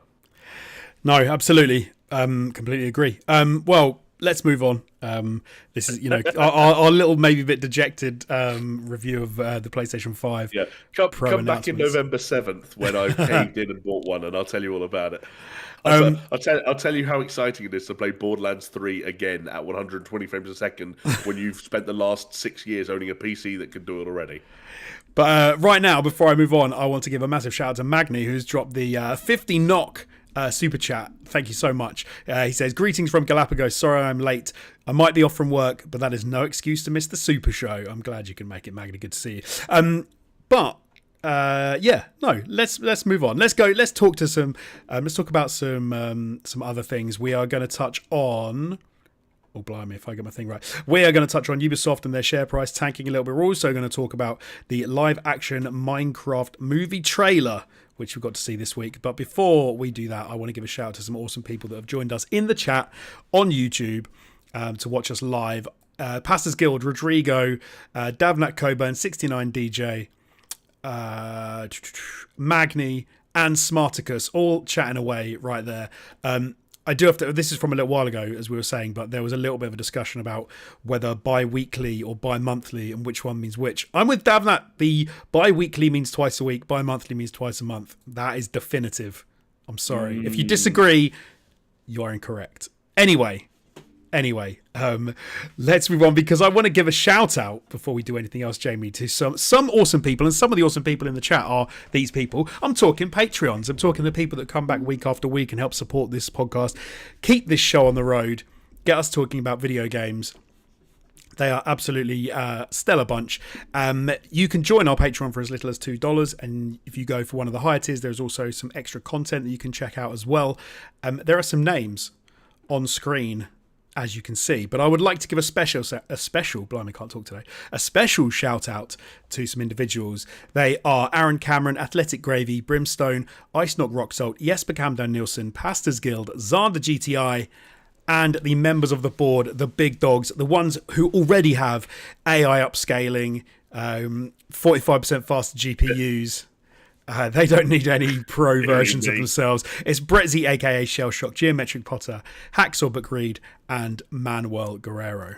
No, absolutely, completely agree. Well, let's move on. This is our little maybe a bit dejected review of the PlayStation 5. Yeah, come back in November 7th when I've caved in and bought one, and I'll tell you all about it. I'll tell you how exciting it is to play Borderlands 3 again at 120 frames a second when you've spent the last 6 years owning a PC that could do it already. But right now, before I move on, I want to give a massive shout out to Magni, who's dropped the 50 knock super chat. Thank you so much. He says, greetings from Galapagos. Sorry I'm late. I might be off from work, but that is no excuse to miss the Super Show. I'm glad you can make it, Magni. Good to see you. Let's move on. Let's talk to let's talk about some other things. We are going to touch on, oh blimey, if I get my thing right, we are going to touch on Ubisoft and their share price tanking a little bit. We're also going to talk about the live action Minecraft movie trailer, which we've got to see this week. But before we do that, I want to give a shout out to some awesome people that have joined us in the chat on YouTube to watch us live. Pastors Guild, Rodrigo, Davnat Coburn, 69DJ, Magni, and Smarticus, all chatting away right there. I do have to, this is from a little while ago, as we were saying, but there was a little bit of a discussion about whether bi-weekly or bi-monthly and which one means which. I'm with Davnat. The bi-weekly means twice a week, bi-monthly means twice a month. That is definitive. I'm sorry. If you disagree, you are incorrect. Anyway, let's move on, because I want to give a shout out before we do anything else, Jamie, to some awesome people, and some of the awesome people in the chat are these people. I'm talking Patreons. I'm talking the people that come back week after week and help support this podcast, keep this show on the road, get us talking about video games. They are absolutely stellar bunch. You can join our Patreon for as little as $2, and if you go for one of the higher tiers, there's also some extra content that you can check out as well. There are some names on screen, as you can see, but I would like to give a special shout out to some individuals. They are Aaron Cameron, Athletic Gravy, Brimstone, Ice Knock Rock Salt, Jesper Camden Nielsen, Pastors Guild, Zander GTI, and the members of the board, the big dogs, the ones who already have AI upscaling, 45% faster GPUs. They don't need any pro versions of themselves. It's Brett Z, aka Shellshock, Geometric Potter, Hacksaw McReed, and Manuel Guerrero.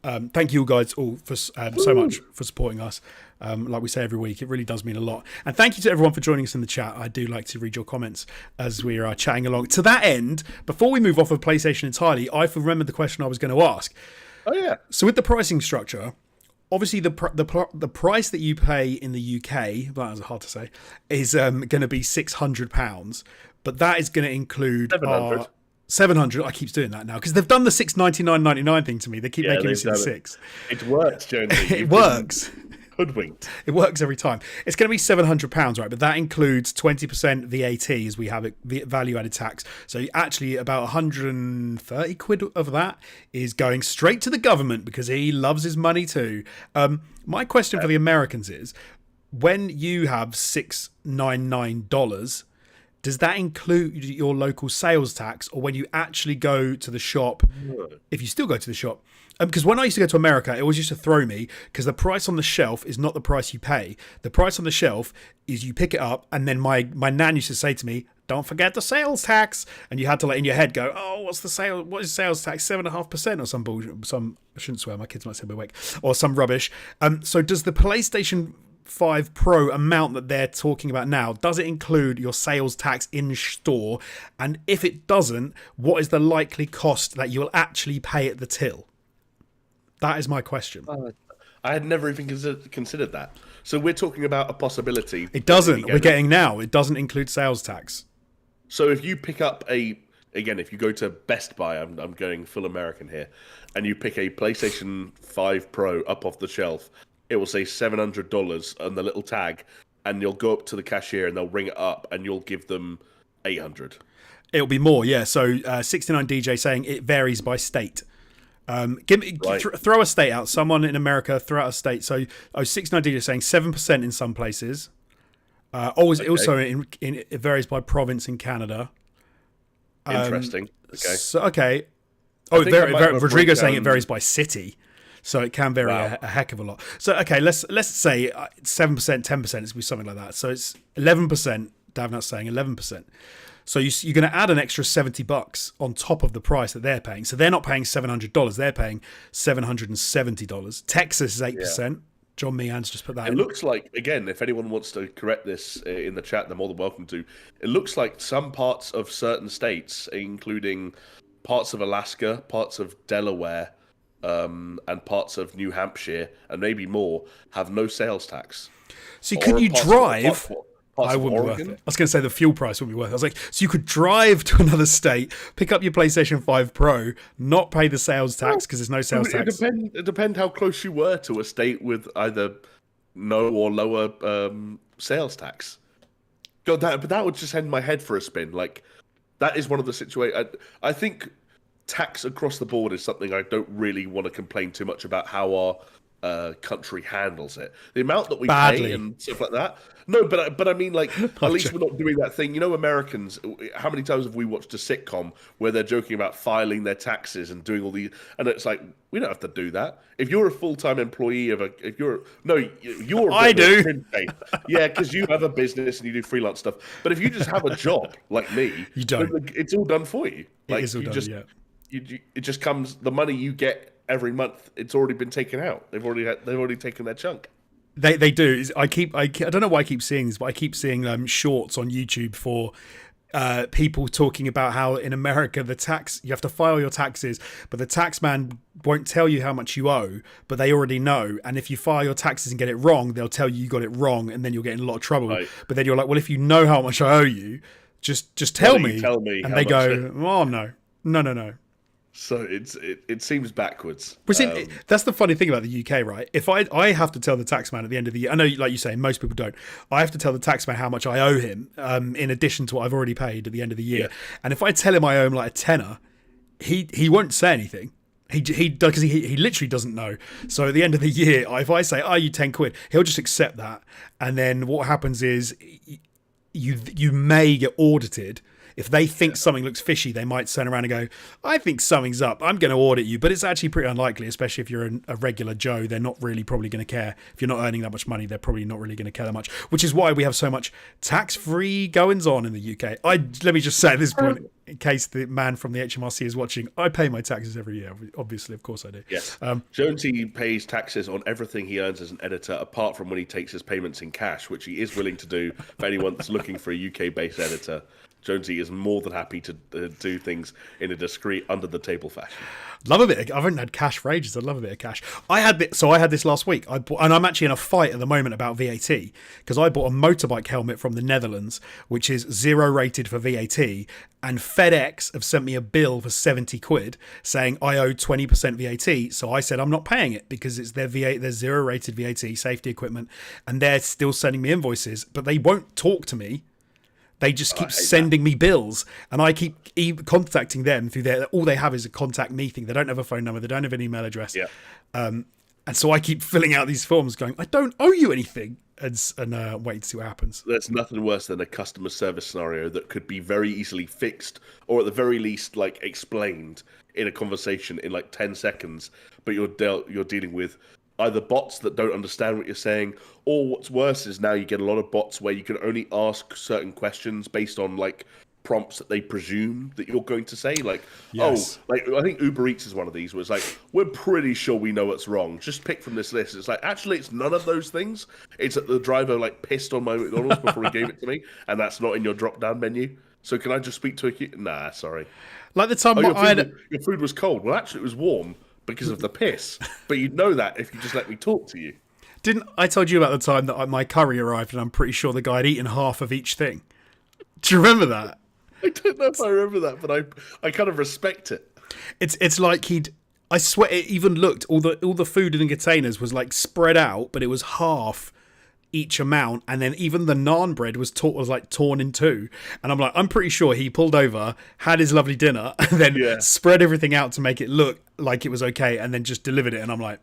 Thank you guys all for so much for supporting us. Like we say every week, it really does mean a lot. And thank you to everyone for joining us in the chat. I do like to read your comments as we are chatting along. To that end, before we move off of PlayStation entirely, I've remembered the question I was going to ask. Oh yeah. So with the pricing structure, obviously the price that you pay in the UK, that was hard to say, is going to be £600, but that is going to include 700. 700. I keep doing that now because they've done the $699.99 thing to me. They keep making me see the six. It works, Jonesy. It works. Hoodwinked. It works every time. It's going to be £700, right? But that includes 20% VAT as we have it, value added tax. So actually about 130 quid of that is going straight to the government because he loves his money too. My question for the Americans is, when you have $699, does that include your local sales tax, or when you actually go to the shop, if you still go to the shop? Because when I used to go to America, it always used to throw me because the price on the shelf is not the price you pay. The price on the shelf is you pick it up, and then my nan used to say to me, "Don't forget the sales tax," and you had to in your head go, "Oh, what is sales tax? 7.5% or some bullshit? I shouldn't swear. My kids might say we're awake, or some rubbish." So does the PlayStation 5 Pro amount that they're talking about now, does it include your sales tax in store? And if it doesn't, what is the likely cost that you will actually pay at the till? That is my question. I had never even considered that. So we're talking about a possibility. It doesn't. We're getting now. It doesn't include sales tax. So if you pick up if you go to Best Buy, I'm going full American here, and you pick a PlayStation 5 Pro up off the shelf, it will say $700 on the little tag, and you'll go up to the cashier and they'll ring it up, and you'll give them $800. It'll be more, yeah. So 69DJ saying it varies by state. Throw a state out. Someone in America throw out a state. So 69DJ is saying 7% in some places. Also it varies by province in Canada. Interesting. Okay. So, okay. Rodrigo's saying it varies by city. So it can vary a heck of a lot. So okay, let's say 7%, 10%. It's going to be something like that. So it's 11%. Davnat's saying 11%. So you're going to add an extra $70 on top of the price that they're paying. So they're not paying $700. They're paying $770. Texas is 8%. Yeah. John Meehan's just put that in. It looks like, again, if anyone wants to correct this in the chat, they're more than welcome to. It looks like some parts of certain states, including parts of Alaska, parts of Delaware, and parts of New Hampshire, and maybe more, have no sales tax. So can you drive? I wouldn't be worth it. I was going to say the fuel price wouldn't be worth it. I was like, so you could drive to another state, pick up your PlayStation 5 Pro, not pay the sales tax because there's no sales tax. It depends how close you were to a state with either no or lower sales tax. God, but that would just send my head for a spin. Like, that is one of the situations. I think tax across the board is something I don't really want to complain too much about how our country handles it. The amount that we pay and stuff like that. No, but I mean, like, at least we're not doing that thing. You know, Americans, how many times have we watched a sitcom where they're joking about filing their taxes and doing all these, and it's like, we don't have to do that. If you're a full-time employee you're I do. Yeah, because you have a business and you do freelance stuff. But if you just have a job like me, you don't. It's all done for you. It is all done, yeah. It just comes, the money you get every month, it's already been taken out. They've already taken their chunk. They do. I don't know why I keep seeing this, but I keep seeing shorts on YouTube for people talking about how in America you have to file your taxes, but the tax man won't tell you how much you owe, but they already know. And if you file your taxes and get it wrong, they'll tell you got it wrong, and then you'll get in a lot of trouble. Right. But then you're like, well, if you know how much I owe you, just tell me. And they go, oh no. So it seems backwards. That's the funny thing about the UK, right? If I have to tell the taxman at the end of the year, I know, like you say, most people don't. I have to tell the taxman how much I owe him, in addition to what I've already paid at the end of the year. Yeah. And if I tell him I owe him like a tenner, he won't say anything. He because he literally doesn't know. So at the end of the year, if I say, "Oh, you 10 quid," he'll just accept that. And then what happens is you may get audited. If they think something looks fishy, they might turn around and go, I think something's up. I'm going to audit you. But it's actually pretty unlikely, especially if you're a regular Joe. They're not really probably going to care. If you're not earning that much money, they're probably not really going to care that much, which is why we have so much tax-free goings on in the UK. Let me just say at this point, in case the man from the HMRC is watching, I pay my taxes every year. Obviously, of course I do. Yes. Jonesy pays taxes on everything he earns as an editor, apart from when he takes his payments in cash, which he is willing to do for anyone that's looking for a UK-based editor. Jonesy is more than happy to do things in a discreet, under-the-table fashion. Love a bit. I haven't had cash for ages. I love a bit of cash. I had this last week. And I'm actually in a fight at the moment about VAT because I bought a motorbike helmet from the Netherlands, which is 0 rated for VAT, and FedEx have sent me a bill for 70 quid saying I owe 20% VAT. So I said I'm not paying it because it's their 0 rated VAT, safety equipment, and they're still sending me invoices, but they won't talk to me. They just keep sending me bills, and I keep contacting them through all they have is a contact me thing. They don't have a phone number. They don't have an email address. Yeah. And so I keep filling out these forms going, I don't owe you anything, and wait to see what happens. There's nothing worse than a customer service scenario that could be very easily fixed, or at the very least, like, explained in a conversation in like 10 seconds, but you're dealing with either bots that don't understand what you're saying, or what's worse is now you get a lot of bots where you can only ask certain questions based on like prompts that they presume that you're going to say. Like, yes. like I think Uber Eats is one of these where it's like, we're pretty sure we know what's wrong. Just pick from this list. It's like, actually, it's none of those things. It's that the driver like pissed on my McDonald's before he gave it to me, and that's not in your drop-down menu. So can I just speak to a... Nah, sorry. Like the time your food was cold. Well, actually, it was warm because of the piss. But you'd know that if you just let me talk to you. Didn't I told you about the time that my curry arrived and I'm pretty sure the guy had eaten half of each thing? Do you remember that? I don't know if I remember that, but I kind of respect it. It's like I swear it even looked, all the food in the containers was like spread out, but it was half each amount, and then even the naan bread was like torn in two, and I'm pretty sure he pulled over, had his lovely dinner, and then spread everything out to make it look like it was okay, and then just delivered it, and I'm like,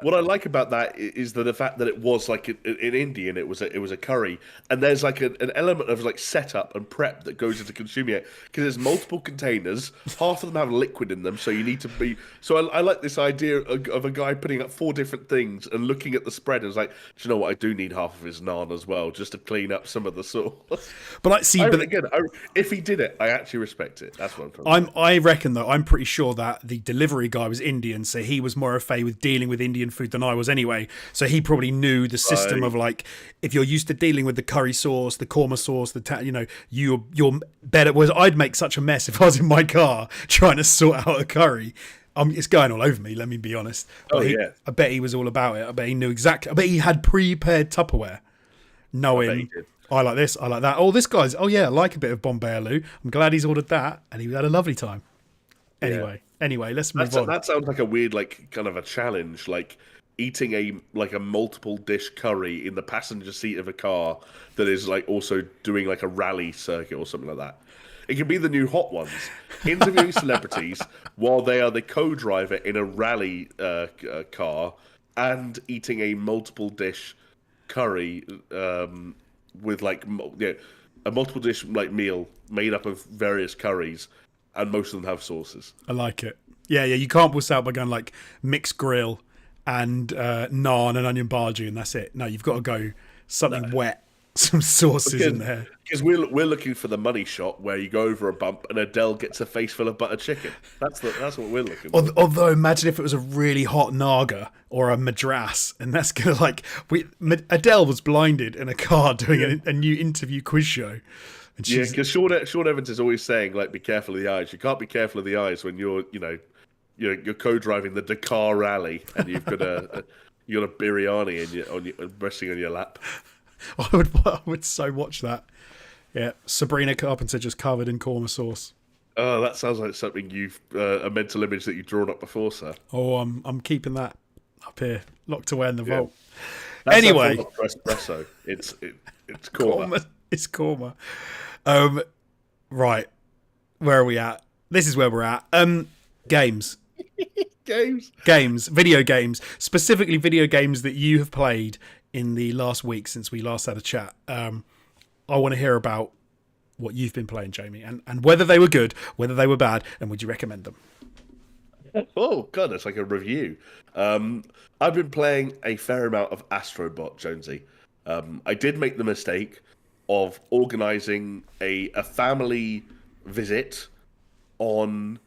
what I like about that is the fact that it was like in Indian, it was a curry, and there's like an element of like setup and prep that goes into consuming it because there's multiple containers, half of them have liquid in them, so you need to be. So I like this idea of a guy putting up 4 different things and looking at the spread and it's like, do you know what? I do need half of his naan as well, just to clean up some of the sauce. But if he did it, I actually respect it. That's what I'm trying. I reckon though, I'm pretty sure that the delivery guy was Indian, so he was more au fait with dealing with Indian food than I was anyway. So he probably knew the system of like, if you're used to dealing with the curry sauce, the korma sauce, you're better. Whereas I'd make such a mess if I was in my car trying to sort out a curry. It's going all over me, let me be honest. But I bet he was all about it. I bet he knew exactly. I bet he had prepared Tupperware, knowing I like this, I like that. Oh, this guy's. Oh yeah, I like a bit of Bombay aloo. I'm glad he's ordered that, and he had a lovely time. Anyway, let's move on. That sounds like a weird, like, kind of a challenge, like eating a multiple dish curry in the passenger seat of a car that is like also doing like a rally circuit or something like that. It could be the new Hot Ones, interviewing celebrities while they are the co-driver in a rally car and eating a multiple dish curry with like a multiple dish like meal made up of various curries. And most of them have sauces. I like it. Yeah. You can't pull out by going like mixed grill and naan and onion bhaji and that's it. No, you've got to go something wet, some sauces in there. Because we're looking for the money shot where you go over a bump and Adele gets a face full of buttered chicken. That's what we're looking for. Although imagine if it was a really hot Naga or a Madras, and that's gonna like Adele was blinded in a car doing a new interview quiz show. Yeah, because Sean Evans is always saying, like, be careful of the eyes. You can't be careful of the eyes when you're co-driving the Dakar Rally and you've got a biryani resting on your lap. I would so watch that. Yeah, Sabrina Carpenter just covered in korma sauce. Oh, that sounds like something you've a mental image that you've drawn up before, sir. Oh, I'm keeping that up here, locked away in the vault. That's anyway, espresso. It's korma. It's korma. Right, where are we at? This is where we're at. Games. Video games, specifically video games that you have played in the last week since we last had a chat. I want to hear about what you've been playing, Jamie, and whether they were good, whether they were bad, and would you recommend them? Oh god, it's like a review. I've been playing a fair amount of Astro Bot, Jonesy. I did make the mistake of organising a family visit on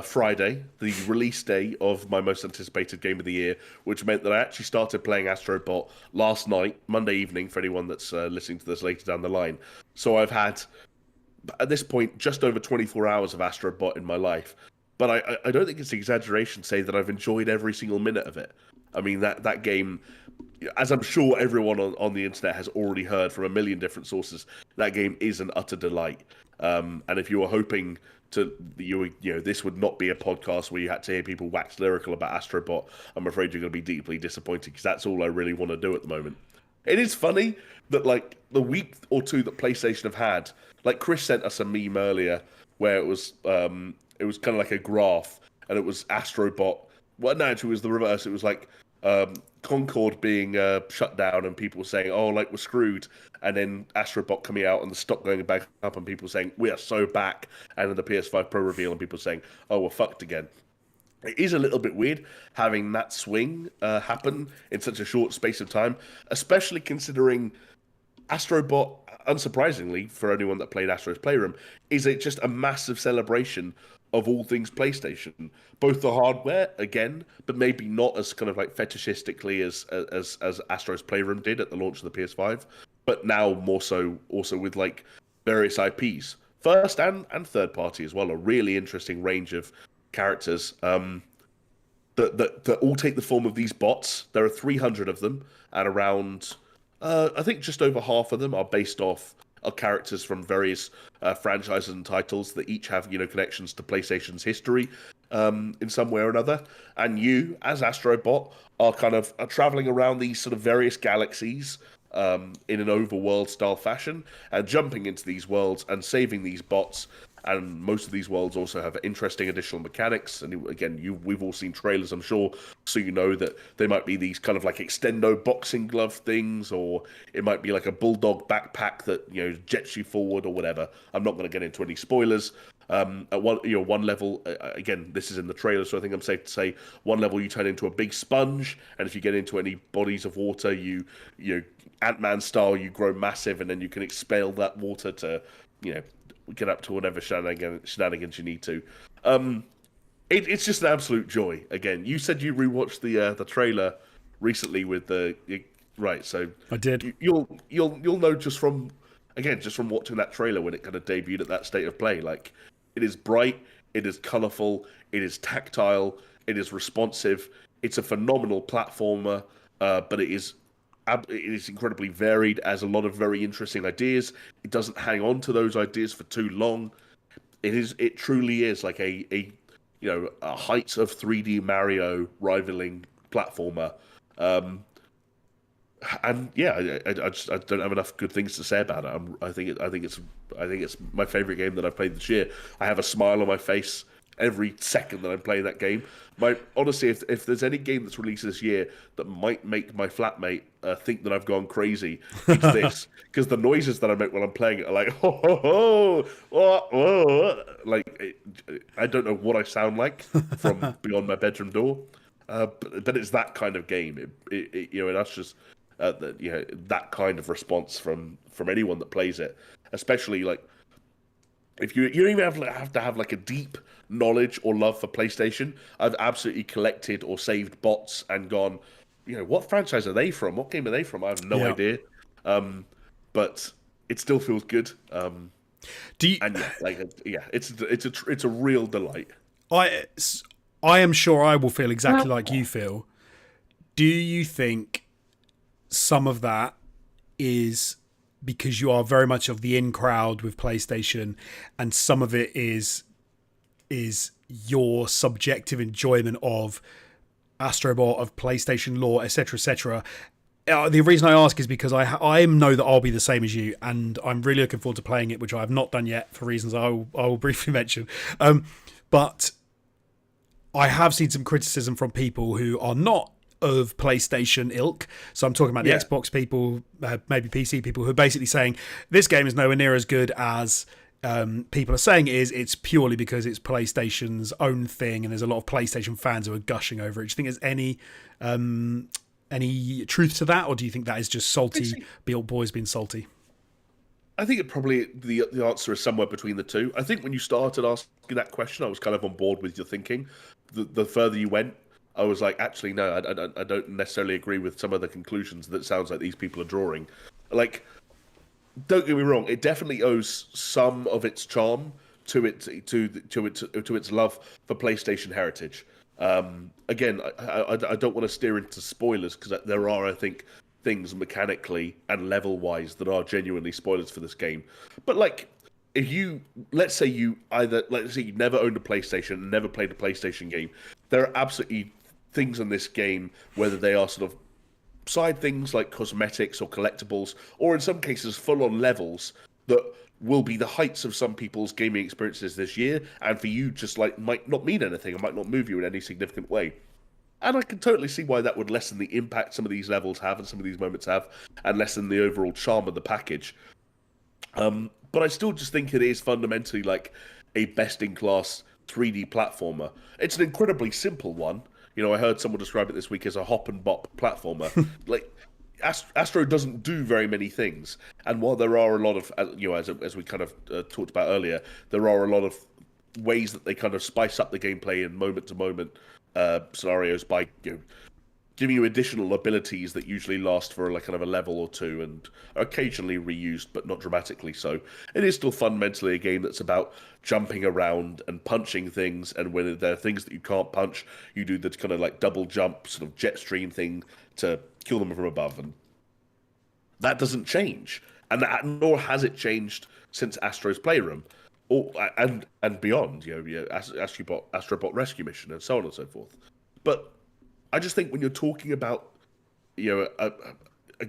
Friday, the release day of my most anticipated game of the year, which meant that I actually started playing Astro Bot last night, Monday evening, for anyone that's listening to this later down the line. So I've had, at this point, just over 24 hours of Astro Bot in my life. But I don't think it's an exaggeration to say that I've enjoyed every single minute of it. I mean, that game, as I'm sure everyone on the internet has already heard from a million different sources, that game is an utter delight. And if you were hoping this would not be a podcast where you had to hear people wax lyrical about Astro Bot, I'm afraid you're going to be deeply disappointed, because that's all I really want to do at the moment. It is funny that, like, the week or two that PlayStation have had, like, Chris sent us a meme earlier where it was kind of like a graph, and it was Astro Bot. Well, no, actually, it was the reverse. It was like Concord being shut down, and people saying, "Oh, like, we're screwed," and then Astro Bot coming out and the stock going back up, and people saying, "We are so back," and then the PS5 Pro reveal, and people saying, "Oh, we're fucked again." It is a little bit weird having that swing happen in such a short space of time, especially considering Astro Bot, unsurprisingly for anyone that played Astro's Playroom, is it just a massive celebration of all things PlayStation, both the hardware again, but maybe not as kind of like fetishistically as Astro's Playroom did at the launch of the PS5, but now more so also with like various IPs, first and third party as well, a really interesting range of characters that all take the form of these bots. There are 300 of them, and around I think just over half of them are based off of characters from various franchises and titles that each have, connections to PlayStation's history in some way or another. And you, as Astro Bot, are traveling around these sort of various galaxies in an overworld style fashion, and jumping into these worlds and saving these bots. And most of these worlds also have interesting additional mechanics. And again, we've all seen trailers, I'm sure, so you know that they might be these kind of like extendo boxing glove things, or it might be like a bulldog backpack that jets you forward or whatever. I'm not going to get into any spoilers. At one level, again, this is in the trailer, so I think I'm safe to say, one level you turn into a big sponge, and if you get into any bodies of water, you Ant-Man style, you grow massive, and then you can expel that water to get up to whatever shenanigans you need to. It's just an absolute joy. Again, you said you rewatched the trailer recently with right. So I did. You'll know just from watching that trailer when it kind of debuted at that state of play. Like, it is bright, it is colourful, it is tactile, it is responsive. It's a phenomenal platformer, but it is incredibly varied, has a lot of very interesting ideas. It doesn't hang on to those ideas for too long. It truly is like a heights of 3D Mario rivaling platformer. And yeah, I don't have enough good things to say about it. I think it's my favorite game that I've played this year. I have a smile on my face every second that I'm playing that game. Honestly, if there's any game that's released this year that might make my flatmate think that I've gone crazy, it's this. Because the noises that I make when I'm playing it are like, ho, ho, ho, oh, oh. Like, I don't know what I sound like from beyond my bedroom door, but it's that kind of game. That's just that kind of response from anyone that plays it, especially like, if you don't even have to have like a deep knowledge or love for PlayStation. I've absolutely collected or saved bots and gone, what franchise are they from? What game are they from? I have no idea. But it still feels good. It's a real delight. I am sure I will feel exactly like you feel. Do you think some of that is because you are very much of the in crowd with PlayStation, and some of it is your subjective enjoyment of Astro Bot, of PlayStation lore, etc., etc.? The reason I ask is because I know that I'll be the same as you, and I'm really looking forward to playing it, which I have not done yet for reasons I will briefly mention. But I have seen some criticism from people who are not of PlayStation ilk. So I'm talking about the Yeah. Xbox people, maybe PC people, who are basically saying this game is nowhere near as good as people are saying it is. It's purely because it's PlayStation's own thing, and there's a lot of PlayStation fans who are gushing over it. Do you think there's any truth to that, or do you think that is just salty old boys being salty? I think it probably the answer is somewhere between the two. I think when you started asking that question, I was kind of on board with your thinking. The further you went, I was like, actually, no, I don't necessarily agree with some of the conclusions that it sounds like these people are drawing. Like, don't get me wrong, it definitely owes some of its charm to its love for PlayStation heritage. Again, I don't want to steer into spoilers because there are, I think, things mechanically and level wise that are genuinely spoilers for this game. But like, if you let's say you never owned a PlayStation and never played a PlayStation game, there are absolutely things in this game, whether they are sort of side things like cosmetics or collectibles, or in some cases full-on levels that will be the heights of some people's gaming experiences this year, and for you just like might not mean anything, it might not move you in any significant way. And I can totally see why that would lessen the impact some of these levels have and some of these moments have, and lessen the overall charm of the package. But I still just think it is fundamentally like a best-in-class 3D platformer. It's an incredibly simple one. You know, I heard someone describe it this week as a hop and bop platformer. Like, Astro doesn't do very many things, and while there are a lot of, as we kind of talked about earlier, there are a lot of ways that they kind of spice up the gameplay in moment-to-moment scenarios by giving you additional abilities that usually last for like kind of a level or two and are occasionally reused, but not dramatically so. It is still fundamentally a game that's about jumping around and punching things, and when there are things that you can't punch, you do the kind of like double jump sort of jet stream thing to kill them from above, and that doesn't change, and nor has it changed since Astro's Playroom, or and beyond. Astro Bot Rescue Mission, and so on and so forth. But I just think when you're talking about a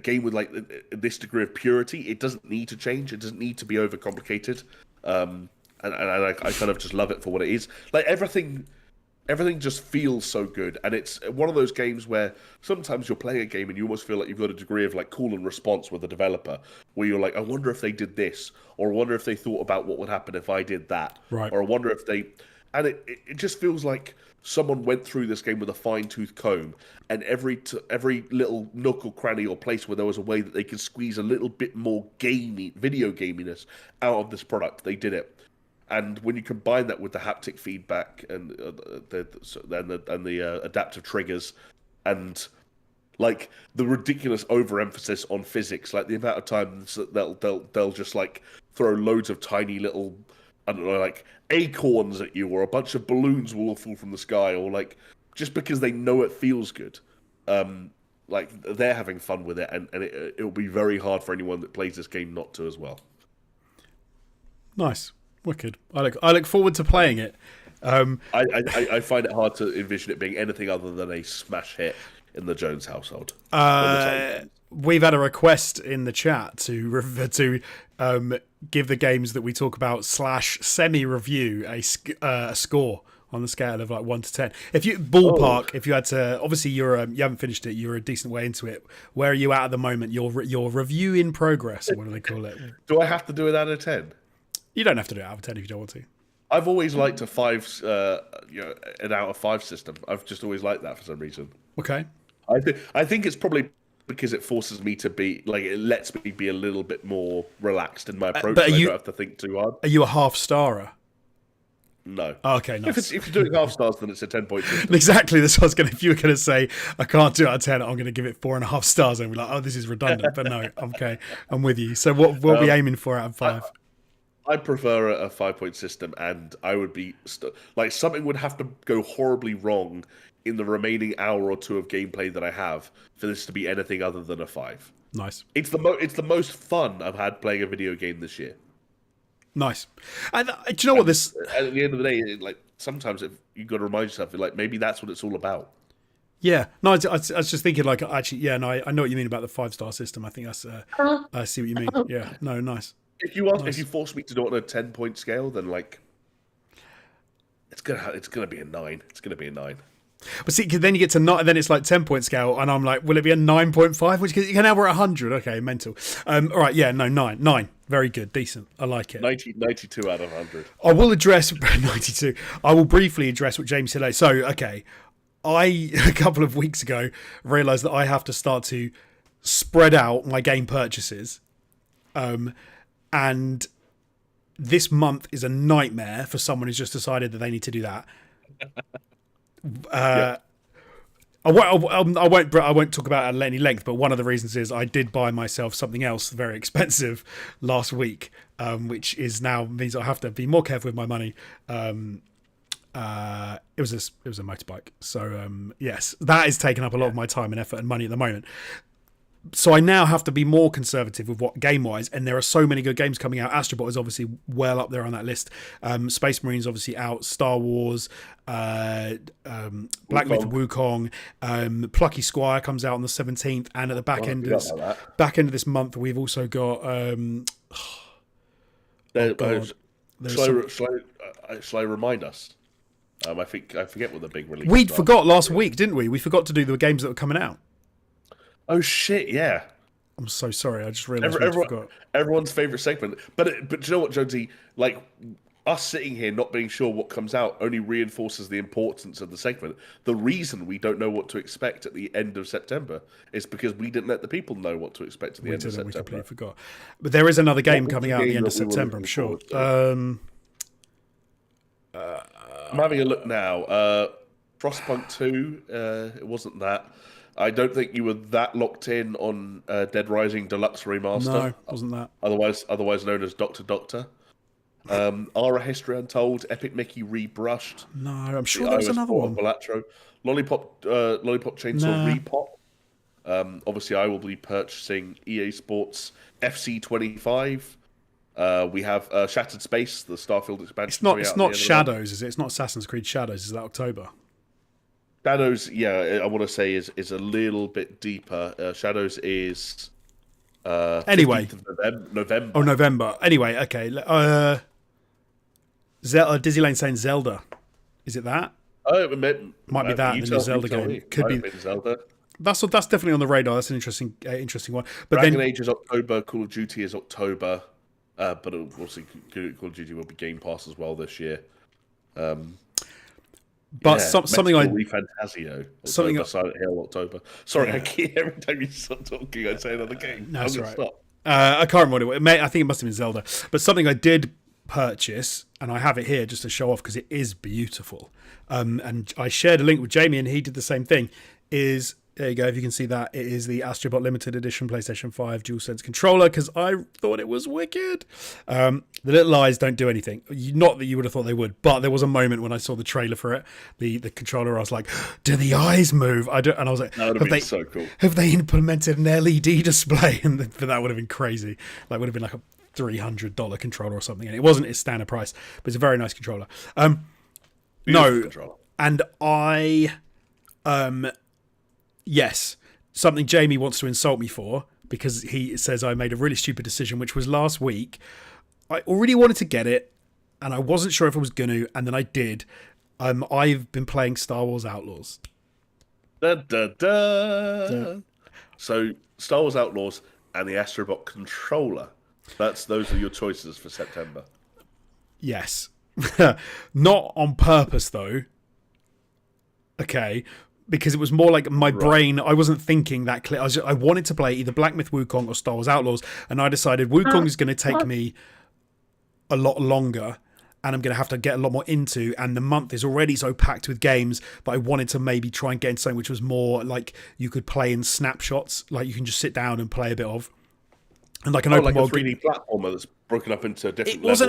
game with like this degree of purity, it doesn't need to change. It doesn't need to be overcomplicated. And I kind of just love it for what it is. Like everything just feels so good, and it's one of those games where sometimes you're playing a game and you almost feel like you've got a degree of like call and response with the developer, where you're like, I wonder if they did this, or I wonder if they thought about what would happen if I did that, right? Or I wonder if they, and it just feels like someone went through this game with a fine-tooth comb, and every little nook or cranny or place where there was a way that they could squeeze a little bit more video gaminess out of this product, they did it. And when you combine that with the haptic feedback and the adaptive triggers, and like the ridiculous overemphasis on physics, like the amount of times that they'll just like throw loads of tiny little, I don't know, like acorns at you, or a bunch of balloons will fall from the sky, or like just because they know it feels good, like they're having fun with it, and it'll be very hard for anyone that plays this game not to as well. Nice. Wicked. I look forward to playing it. I find it hard to envision it being anything other than a smash hit in the Jones household. We've had a request in the chat to give the games that we talk about / semi-review a score on the scale of like 1 to 10. If you ballpark, if you had to, obviously you haven't finished it. You're a decent way into it. Where are you at the moment? Your review in progress, or what do they call it? Do I have to do it out of 10? You don't have to do it out of 10 if you don't want to. I've always liked a 5, an out of 5 system. I've just always liked that for some reason. Okay. I think it's probably because it forces me to be like, it lets me be a little bit more relaxed in my approach. I don't have to think too hard. Are you a half starer? No. Oh, okay, nice. If you're doing half stars, then it's a 10-point system. Exactly. This was if you were going to say I can't do it out of 10, I'm going to give it 4.5 stars, and be like, oh, this is redundant. But no, okay, I'm with you. So what are we aiming for out of 5? I prefer a 5-point system, and I would be like, something would have to go horribly wrong in the remaining hour or two of gameplay that I have for this to be anything other than a 5. Nice. It's the most fun I've had playing a video game this year. Nice. And do you know what this? At the end of the day, like sometimes you've got to remind yourself, like maybe that's what it's all about. Yeah. No, I was just thinking, like, actually, yeah. No, I know what you mean about the 5-star system. I think that's. I see what you mean. Yeah. No, nice. If you force me to do it on a 10-point scale, then like it's gonna be a 9. It's gonna be a 9. But see, then you get to nine, then it's like 10-point scale, and I'm like, will it be a 9.5? Which now we're at 100. Okay, mental. All right, yeah, no, nine. Very good, decent. I like it. 92 out of 100. I will address 92. I will briefly address what James said. So, okay, I a couple of weeks ago realised that I have to start to spread out my game purchases, and this month is a nightmare for someone who's just decided that they need to do that. Yeah. I won't talk about it at any length, but one of the reasons is I did buy myself something else very expensive last week, which is now means I have to be more careful with my money. It was a motorbike, so yes, that is taking up a lot of my time and effort and money at the moment. So I now have to be more conservative with what game-wise, and there are so many good games coming out. Astro Bot is obviously well up there on that list. Space Marine is obviously out. Star Wars, Black Myth Wukong, Plucky Squire comes out on the 17th, and at the back end of this month, we've also got. Shall I remind us? I forget what the big release. We forgot last week, didn't we? We forgot to do the games that were coming out. Oh shit! Yeah, I'm so sorry. I just realised we forgot. Everyone's favorite segment, but do you know what, Jonesy? Like us sitting here not being sure what comes out only reinforces the importance of the segment. The reason we don't know what to expect at the end of September is because we didn't let the people know what to expect at the end of September. We completely forgot. But there is another game coming out at the end of September, I'm sure. I'm having a look now. Frostpunk 2. It wasn't that. I don't think you were that locked in on Dead Rising Deluxe Remaster. No, wasn't that. Otherwise known as Doctor. Ara History Untold, Epic Mickey Rebrushed. No, I'm sure there was another one. Balatro, Lollipop Chainsaw Repop. Obviously, I will be purchasing EA Sports FC 25. We have Shattered Space, the Starfield expansion. It's not Shadows, is it? It's not Assassin's Creed Shadows. Is that October? Shadows, yeah, I want to say is a little bit deeper. Shadows is anyway November. Oh, November. Anyway, okay. Dizzy Lane saying Zelda. Is it that? Oh, might be that in the new Zelda game. Could be Zelda. That's definitely on the radar. That's an interesting one. But Dragon Age is October. Call of Duty is October. But obviously, Call of Duty will be Game Pass as well this year. But something I Fantasio, October, Silent Hill, October. Sorry, I keep, every time you start talking, I say another game. No, that's right. Stop. I can't remember what it was. I think it must have been Zelda. But something I did purchase, and I have it here just to show off because it is beautiful. And I shared a link with Jamie, and he did the same thing. There you go, if you can see that, it is the Astro Bot Limited Edition PlayStation 5 DualSense controller, because I thought it was wicked. The little eyes don't do anything. Not that you would have thought they would, but there was a moment when I saw the trailer for it, the controller, I was like, do the eyes move? And I was like, that would have been so cool. Have they implemented an LED display? And that would have been crazy. That would have been like a $300 controller or something. And it wasn't its standard price, but it's a very nice controller. Controller. And I... yes, something Jamie wants to insult me for, because he says I made a really stupid decision, which was last week. I already wanted to get it, and I wasn't sure if I was going to, and then I did. I've been playing Star Wars Outlaws. Da, da, da. So, Star Wars Outlaws and the Astro Bot controller. Those are your choices for September. Yes. Not on purpose, though. Okay. Because it was more like my brain, I wasn't thinking that clear. I wanted to play either Black Myth Wukong or Star Wars Outlaws, and I decided Wukong is going to take me a lot longer, and I'm going to have to get a lot more into, and the month is already so packed with games that I wanted to maybe try and get into something which was more like you could play in snapshots, like you can just sit down and play a bit of. And like an open world, a 3D platformer that's broken up into different levels. It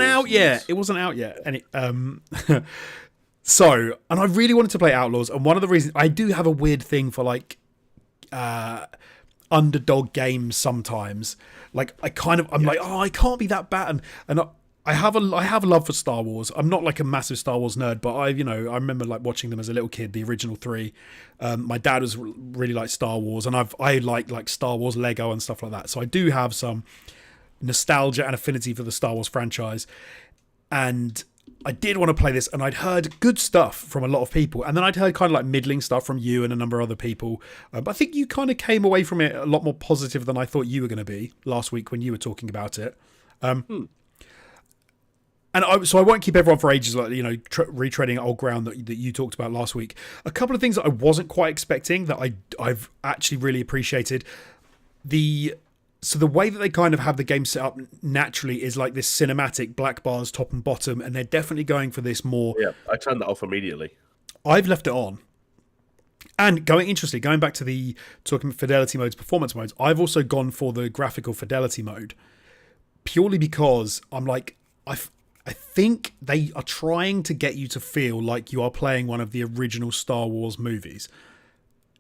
wasn't out yet. And it, so, and I really wanted to play Outlaws, and one of the reasons I do have a weird thing for like underdog games sometimes. Like I'm like, oh, I can't be that bad, and I have a love for Star Wars. I'm not like a massive Star Wars nerd, but I remember like watching them as a little kid, the original 3. My dad was really like Star Wars, and I like Star Wars Lego and stuff like that. So I do have some nostalgia and affinity for the Star Wars franchise, and I did want to play this, and I'd heard good stuff from a lot of people, and then I'd heard kind of like middling stuff from you and a number of other people. But I think you kind of came away from it a lot more positive than I thought you were going to be last week when you were talking about it. So I won't keep everyone for ages, like, you know, retreading old ground that you talked about last week. A couple of things that I wasn't quite expecting that I've actually really appreciated. So the way that they kind of have the game set up naturally is like this cinematic black bars top and bottom, and they're definitely going for this more. Yeah, I turned that off immediately. I've left it on. And going back to the talking fidelity modes, performance modes, I've also gone for the graphical fidelity mode purely because I'm like, I think they are trying to get you to feel like you are playing one of the original Star Wars movies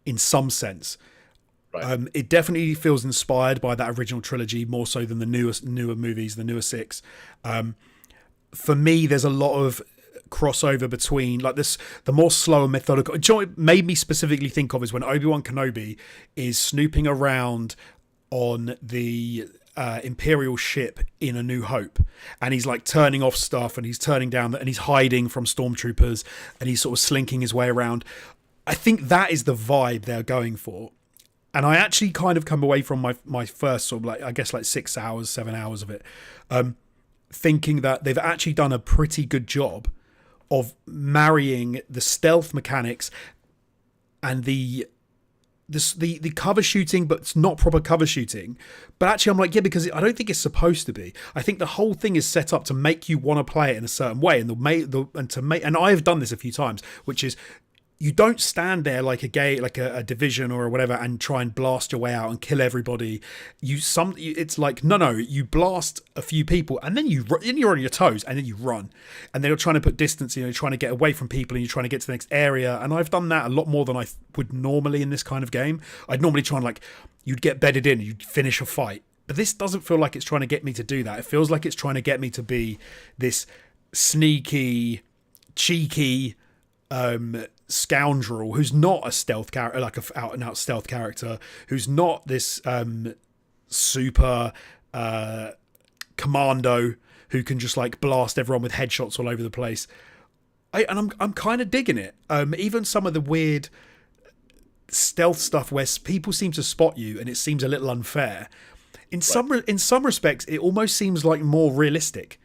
in some sense. Right. It definitely feels inspired by that original trilogy more so than the newer movies, the newer 6. For me, there's a lot of crossover between like this, the more slow and methodical. You know what it made me specifically think of is when Obi-Wan Kenobi is snooping around on the Imperial ship in A New Hope, and he's like turning off stuff, and he's turning down, and he's hiding from stormtroopers, and he's sort of slinking his way around. I think that is the vibe they're going for. And I actually kind of come away from my first sort of like, I guess like 6 hours, 7 hours of it, thinking that they've actually done a pretty good job of marrying the stealth mechanics and the cover shooting, but it's not proper cover shooting. But actually I'm like, yeah, because I don't think it's supposed to be. I think the whole thing is set up to make you want to play it in a certain way, and I have done this a few times, which is, you don't stand there like a division or whatever and try and blast your way out and kill everybody. It's like, no, you blast a few people and then you're on your toes and then you run. And then you're trying to put distance, you know, you're trying to get away from people and you're trying to get to the next area. And I've done that a lot more than I would normally in this kind of game. I'd normally try and like, you'd get bedded in, you'd finish a fight. But this doesn't feel like it's trying to get me to do that. It feels like it's trying to get me to be this sneaky, cheeky, scoundrel who's not a stealth character, like a out and out stealth character, who's not this super commando who can just like blast everyone with headshots all over the place. I'm kind of digging it. Even some of the weird stealth stuff where people seem to spot you and it seems a little unfair. In some respects, it almost seems like more realistic.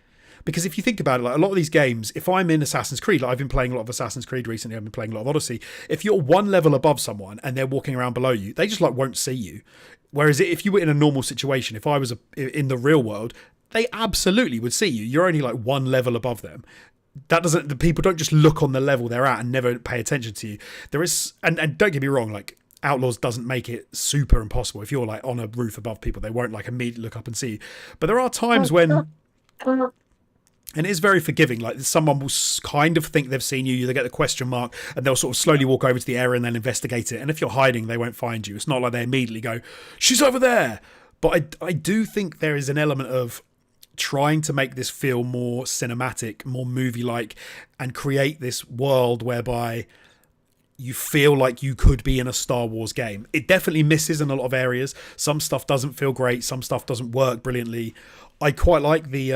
Because if you think about it, like a lot of these games, if I'm in Assassin's Creed, like I've been playing a lot of Assassin's Creed recently, I've been playing a lot of Odyssey. If you're one level above someone and they're walking around below you, they just like won't see you. Whereas if you were in a normal situation, if I was in the real world, they absolutely would see you. You're only like one level above them. The people don't just look on the level they're at and never pay attention to you. There is, and don't get me wrong, like Outlaws doesn't make it super impossible. If you're like on a roof above people, they won't like immediately look up and see you. But there are times when, and it is very forgiving. Like someone will kind of think they've seen you. They get the question mark and they'll sort of slowly walk over to the area and then investigate it. And if you're hiding, they won't find you. It's not like they immediately go, she's over there. But I do think there is an element of trying to make this feel more cinematic, more movie-like, and create this world whereby you feel like you could be in a Star Wars game. It definitely misses in a lot of areas. Some stuff doesn't feel great. Some stuff doesn't work brilliantly. I quite like the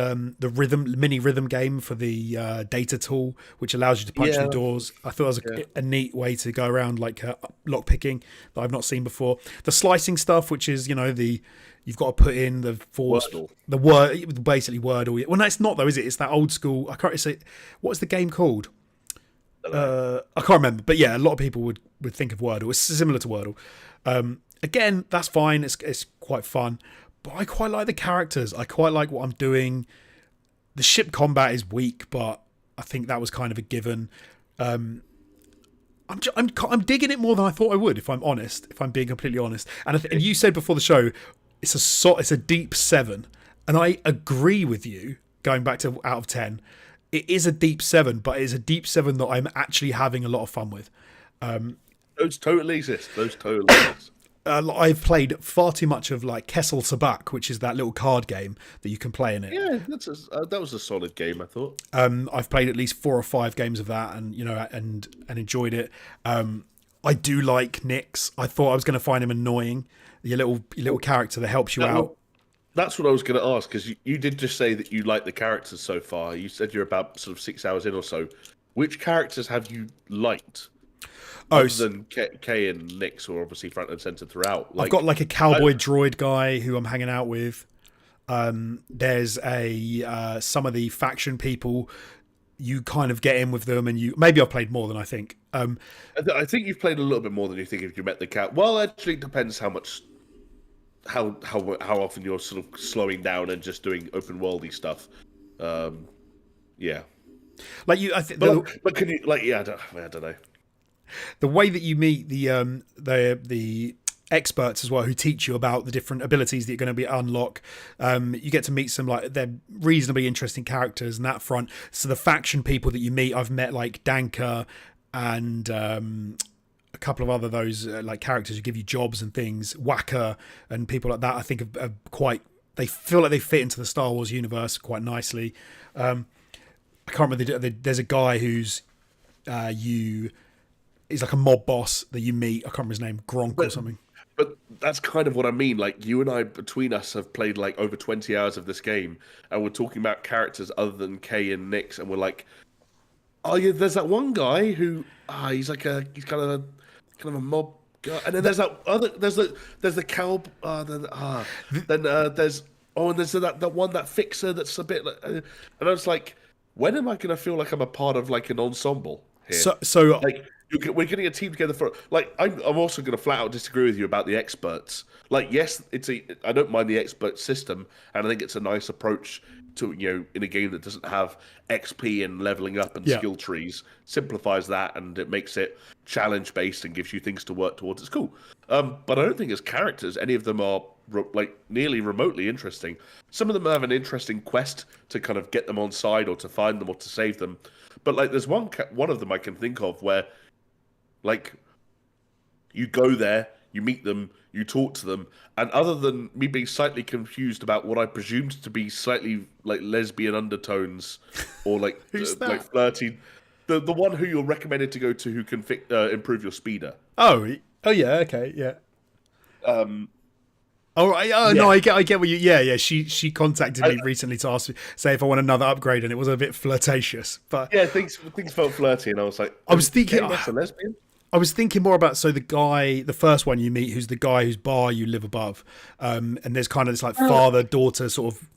mini rhythm game for the data tool, which allows you to punch through doors. I thought it was a neat way to go around like lock picking that I've not seen before. The slicing stuff, which is, you know, you've got to put in the word, basically Wordle. Well, no, it's not though, is it? It's that old school. I can't say what's the game called. I can't remember, but yeah, a lot of people would think of Wordle. It's similar to Wordle. Again, that's fine. It's quite fun. But I quite like the characters. I quite like what I'm doing. The ship combat is weak, but I think that was kind of a given. I'm digging it more than I thought I would, if I'm honest. If I'm being completely honest, and you said before the show, it's a deep 7, and I agree with you. Going back to out of 10, it is a deep 7, but it is a deep 7 that I'm actually having a lot of fun with. Those totally exist. I've played far too much of like Kessel Sabak, which is that little card game that you can play in it. Yeah, that was a solid game, I thought. I've played at least 4 or 5 games of that, and you know, and enjoyed it. I do like Nyx. I thought I was going to find him annoying. Your little character that helps you out. That's what I was going to ask, because you did just say that you like the characters so far. You said you're about sort of 6 hours in or so. Which characters have you liked, Oh, other than Kay and Nyx, who are obviously front and center throughout? I've got like a I, cowboy droid guy who I'm hanging out with. There's some of the faction people. You kind of get in with them, and maybe I've played more than I think. I think you've played a little bit more than you think if you met the cat. Well, actually, it depends how often you're sort of slowing down and just doing open worldy stuff. Yeah. Like you, I think, But can you I don't know. the way that you meet the experts as well, who teach you about the different abilities that you're going to be unlock. You get to meet some they're reasonably interesting characters in that front. So the faction people that you meet, I've met like Danker and a couple of other those like characters who give you jobs and things, Whacker and people like that. I think are quite. They feel like they fit into the Star Wars universe quite nicely. I can't remember. There's a guy who's he's like a mob boss that you meet. I can't remember his name, Gronk or something. But that's kind of what I mean. Like, you and I, between us, have played like over 20 hours of this game, and we're talking about characters other than Kay and Nyx, and we're like, oh yeah, there's that one guy who he's kind of a mob guy, and then there's the cow, then there's and there's that one, that fixer that's a bit, and I was like, when am I gonna feel like I'm a part of like an ensemble here? So like, we're getting a team together for like. I'm also going to flat out disagree with you about the experts. Like, yes, I don't mind the expert system, and I think it's a nice approach to, in a game that doesn't have XP and leveling up and skill trees. Simplifies that, and it makes it challenge based and gives you things to work towards. It's cool. But I don't think as characters any of them are like nearly remotely interesting. Some of them have an interesting quest to kind of get them on side, or to find them, or to save them. But like, there's one of them I can think of where, like, you go there, you meet them, you talk to them, and other than me being slightly confused about what I presumed to be slightly like lesbian undertones, or like like flirty, the one who you're recommended to go to who can improve your speeder. Oh yeah, okay, yeah. Oh right. Oh no, I get what you. Yeah. She contacted me recently to say if I want another upgrade, and it was a bit flirtatious. But yeah, things felt flirty, and I was like, I was thinking that's a lesbian. I was thinking more about the first one you meet, who's the guy whose bar you live above, and there's kind of this like father-daughter sort of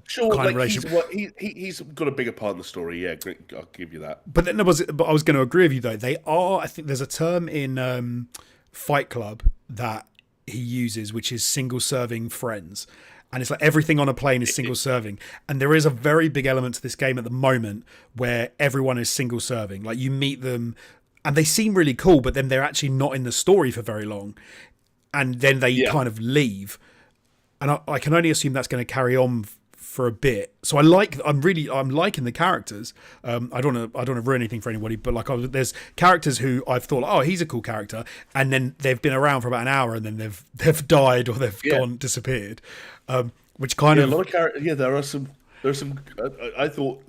kind of relationship. He's got a bigger part in the story. Yeah, I'll give you that. But then I was going to agree with you though. They are. I think there's a term in Fight Club that he uses, which is single-serving friends. And it's like everything on a plane is single-serving. And there is a very big element to this game at the moment where everyone is single-serving. Like, you meet them and they seem really cool, but then they're actually not in the story for very long. And then they kind of leave. And I can only assume that's going to carry on for a bit. So I'm liking the characters. I don't want to ruin anything for anybody, but like there's characters who I've thought, oh, he's a cool character, and then they've been around for about an hour, and then they've died or they've disappeared. Which kind of a lot of characters. Yeah, there are some. I thought.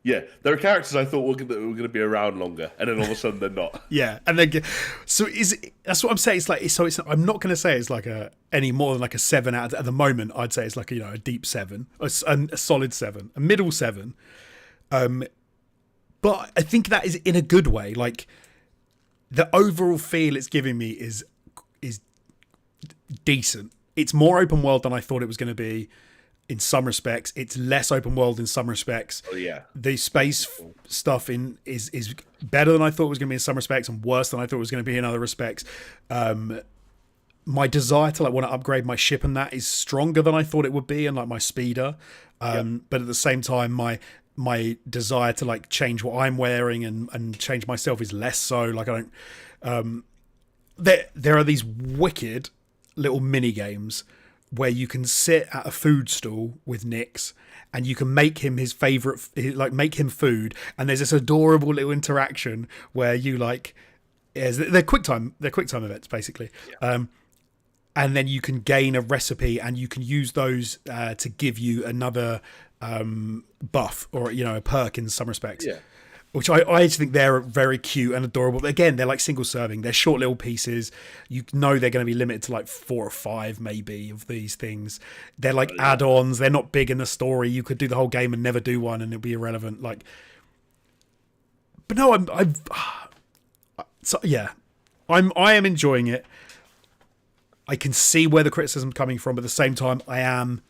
Yeah, there are characters I thought were going to be around longer, and then all of a sudden they're not. Yeah, and then that's what I'm saying. It's like I'm not going to say it's like any more than like a 7 at the moment. I'd say it's like a deep 7, a solid 7, a middle 7. But I think that is in a good way. Like, the overall feel it's giving me is decent. It's more open world than I thought it was going to be. In some respects, it's less open world in some respects. Oh yeah, the space stuff is better than I thought it was going to be in some respects, and worse than I thought it was going to be in other respects. My desire to want to upgrade my ship and that is stronger than I thought it would be, and like my speeder. But at the same time, my desire to change what I'm wearing and change myself is less so. Like, I don't. There are these wicked little mini games where you can sit at a food stall with Nyx and you can make him his favorite, make him food. And there's this adorable little interaction where you they're QuickTime events basically. Yeah. And then you can gain a recipe and you can use those to give you another buff or, a perk in some respects. Yeah. which I actually think they're very cute and adorable. But again, they're like single serving. They're short little pieces. You know they're going to be limited to like 4 or 5 maybe of these things. They're like add-ons. They're not big in the story. You could do the whole game and never do one, and it'd be irrelevant. Like, but no, I am enjoying it. I can see where the criticism's coming from, but at the same time, I'm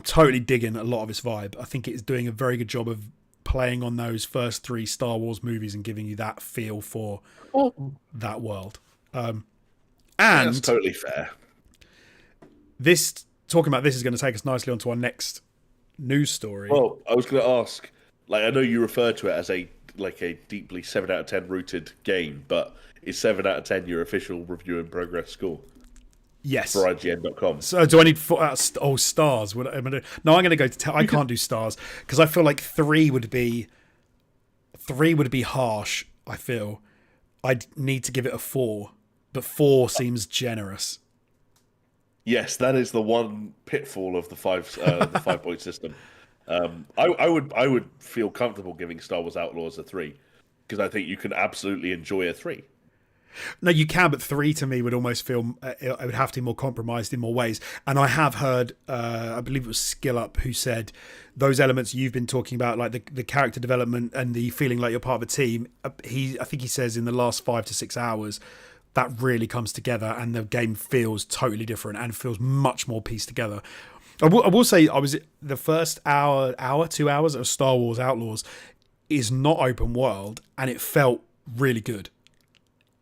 totally digging a lot of its vibe. I think it's doing a very good job of playing on those first 3 Star Wars movies and giving you that feel for that world. And that's totally fair. Talking about this is going to take us nicely onto our next news story. Well, I was going to ask, like, I know you refer to it as a deeply 7 out of 10 rooted game, but is 7 out of 10 your official review and progress score? Yes. For IGN.com. So do I need 4 stars? No, I'm going to go to 10. I can't do stars because I feel like 3 would be harsh. I feel I'd need to give it a 4, but 4 seems generous. Yes, that is the one pitfall of the 5-point system. I would feel comfortable giving Star Wars Outlaws a 3 because I think you can absolutely enjoy a 3. No, you can, but 3 to me would almost feel it would have to be more compromised in more ways. And I have heard, I believe it was Skill Up who said those elements you've been talking about, like the character development and the feeling like you're part of a team. I think he says in the last 5 to 6 hours that really comes together, and the game feels totally different and feels much more pieced together. I will say I was the first 2 hours of Star Wars Outlaws is not open world, and it felt really good.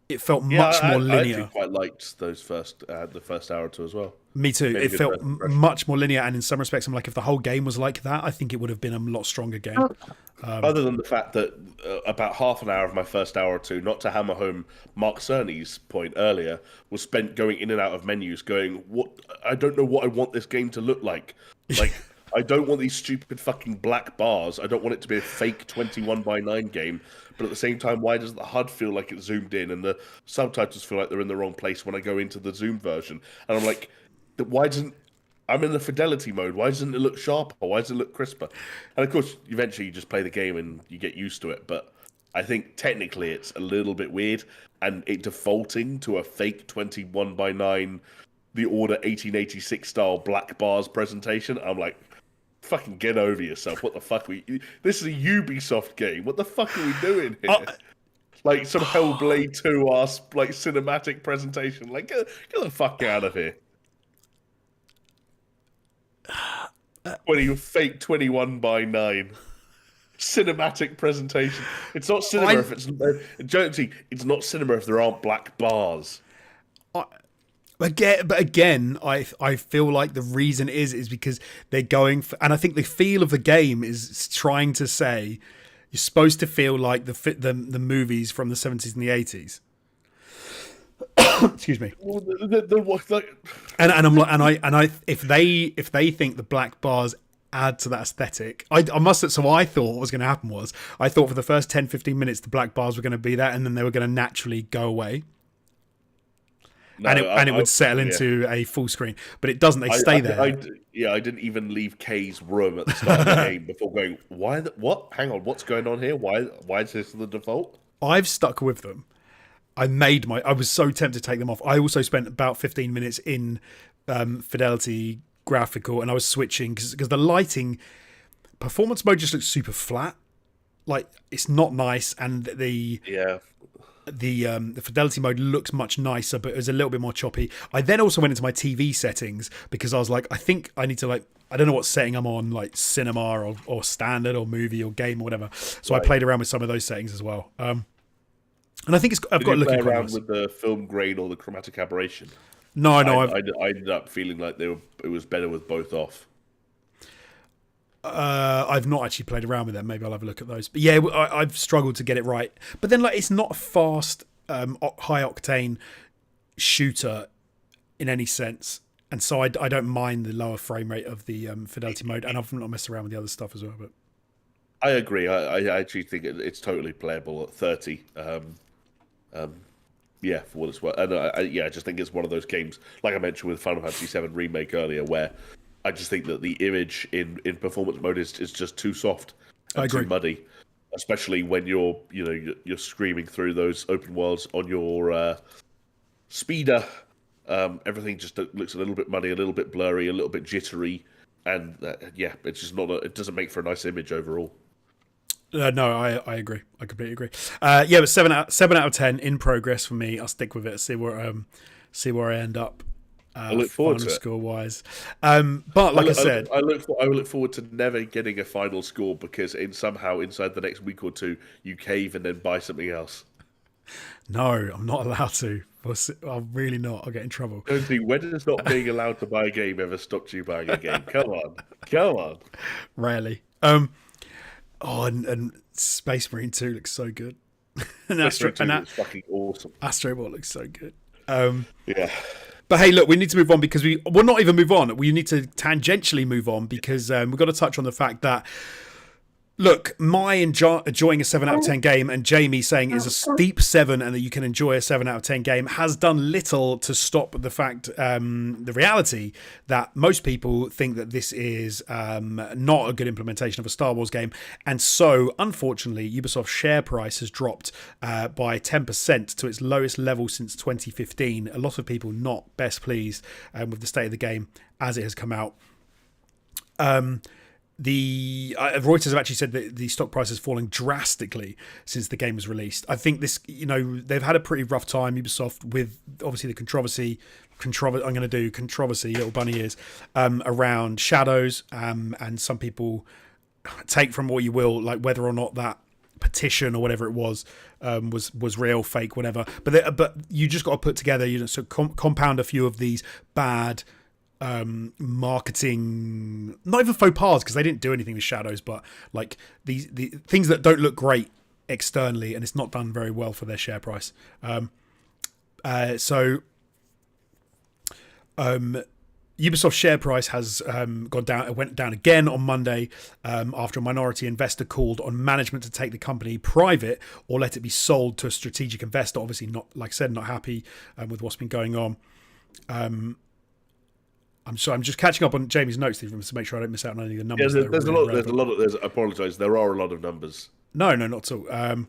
It felt much more linear. I actually quite liked those the first hour or two as well. Me too. It felt much more linear, and in some respects, I'm like, if the whole game was like that, I think it would have been a lot stronger game. Other than the fact that about half an hour of my first hour or two, not to hammer home Mark Cerny's point earlier, was spent going in and out of menus, going, "What? I don't know what I want this game to look like. Like, I don't want these stupid fucking black bars. I don't want it to be a fake 21:9 game." But at the same time, why does the HUD feel like it's zoomed in and the subtitles feel like they're in the wrong place when I go into the zoom version? And I'm like, I'm in the fidelity mode. Why doesn't it look sharper? Why does it look crisper? And of course, eventually you just play the game and you get used to it. But I think technically it's a little bit weird. And it defaulting to a fake 21:9, the Order 1886 style black bars presentation, I'm like, fucking get over yourself. What the fuck? This is a Ubisoft game. What the fuck are we doing here? Like some Hellblade 2 ass like cinematic presentation. Like get the fuck out of here. When you fake 21:9 cinematic presentation. It's not cinema if it's Jonesy. It's not cinema if there aren't black bars. But again, I feel like the reason is because they're going for, and I think the feel of the game is trying to say you're supposed to feel like the movies from the 70s and the 80s. Excuse me. And if they think the black bars add to that aesthetic, I must have, so I thought what was going to happen was I thought for the first 10-15 minutes the black bars were going to be there, and then they were going to naturally go away. No, and it would settle into a full screen, but it doesn't. They stay there. I didn't even leave Kay's room at the start of the game before going, why? What? Hang on, what's going on here? Why is this the default? I've stuck with them. I was so tempted to take them off. I also spent about 15 minutes in fidelity graphical, and I was switching because the lighting performance mode just looks super flat. Like it's not nice, and the fidelity mode looks much nicer, but it was a little bit more choppy. I then also went into my TV settings because I was like, I think I need to I don't know what setting I'm on, like cinema or standard or movie or game or whatever. So I played around with some of those settings as well. And I think I've got looking around with the film grain or the chromatic aberration. No, I ended up feeling like it was better with both off. I've not actually played around with them. Maybe I'll have a look at those. But yeah, I've struggled to get it right. But then, it's not a fast, high octane shooter in any sense, and so I don't mind the lower frame rate of the fidelity mode, and I've not messed around with the other stuff as well. But I agree. I actually think it's totally playable at 30. Yeah, for what it's worth. And I just think it's one of those games, like I mentioned with Final Fantasy VII Remake earlier, where I just think that the image in performance mode is just too soft and too muddy. especially when you're screaming through those open worlds on your speeder. Everything just looks a little bit muddy, a little bit blurry, a little bit jittery, and yeah, it's just not. It doesn't make for a nice image overall. No, I agree. I completely agree. Yeah, but 7 out of 10 in progress for me. I'll stick with it. See where I end up. I look forward to it. Score wise. But like I said, I look forward to never getting a final score because somehow inside the next week or two you cave and then buy something else. No, I'm not allowed to. I'm really not. I'll get in trouble. Jonesy, when has not being allowed to buy a game ever stopped you buying a game? Come on. Rarely. And Space Marine 2 looks so good. And looks fucking awesome. Astro Bot looks so good. Yeah. But hey, look, we need to move on because we'll not even move on. We need to tangentially move on because we've got to touch on the fact that, look, my enjoying a 7 out of 10 game and Jamie saying is a steep 7 and that you can enjoy a 7 out of 10 game has done little to stop the fact, the reality that most people think that this is not a good implementation of a Star Wars game. And so, unfortunately, Ubisoft's share price has dropped by 10% to its lowest level since 2015. A lot of people not best pleased with the state of the game as it has come out. Reuters have actually said that the stock price has fallen drastically since the game was released. I think this, they've had a pretty rough time, Ubisoft, with obviously the controversy, little bunny ears, around Shadows, and some people take from what you will, like whether or not that petition or whatever it was real, fake, whatever. But you just got to put together, compound a few of these bad marketing, not even faux pas because they didn't do anything with Shadows, but like the things that don't look great externally, and it's not done very well for their share price. Ubisoft's share price has gone down. It went down again on Monday after a minority investor called on management to take the company private or let it be sold to a strategic investor. Obviously, not, like I said, not happy with what's been going on. I'm just catching up on Jamie's notes to make sure I don't miss out on any of the numbers. Yeah, there's a lot. I apologise. There are a lot of numbers. No, not at all.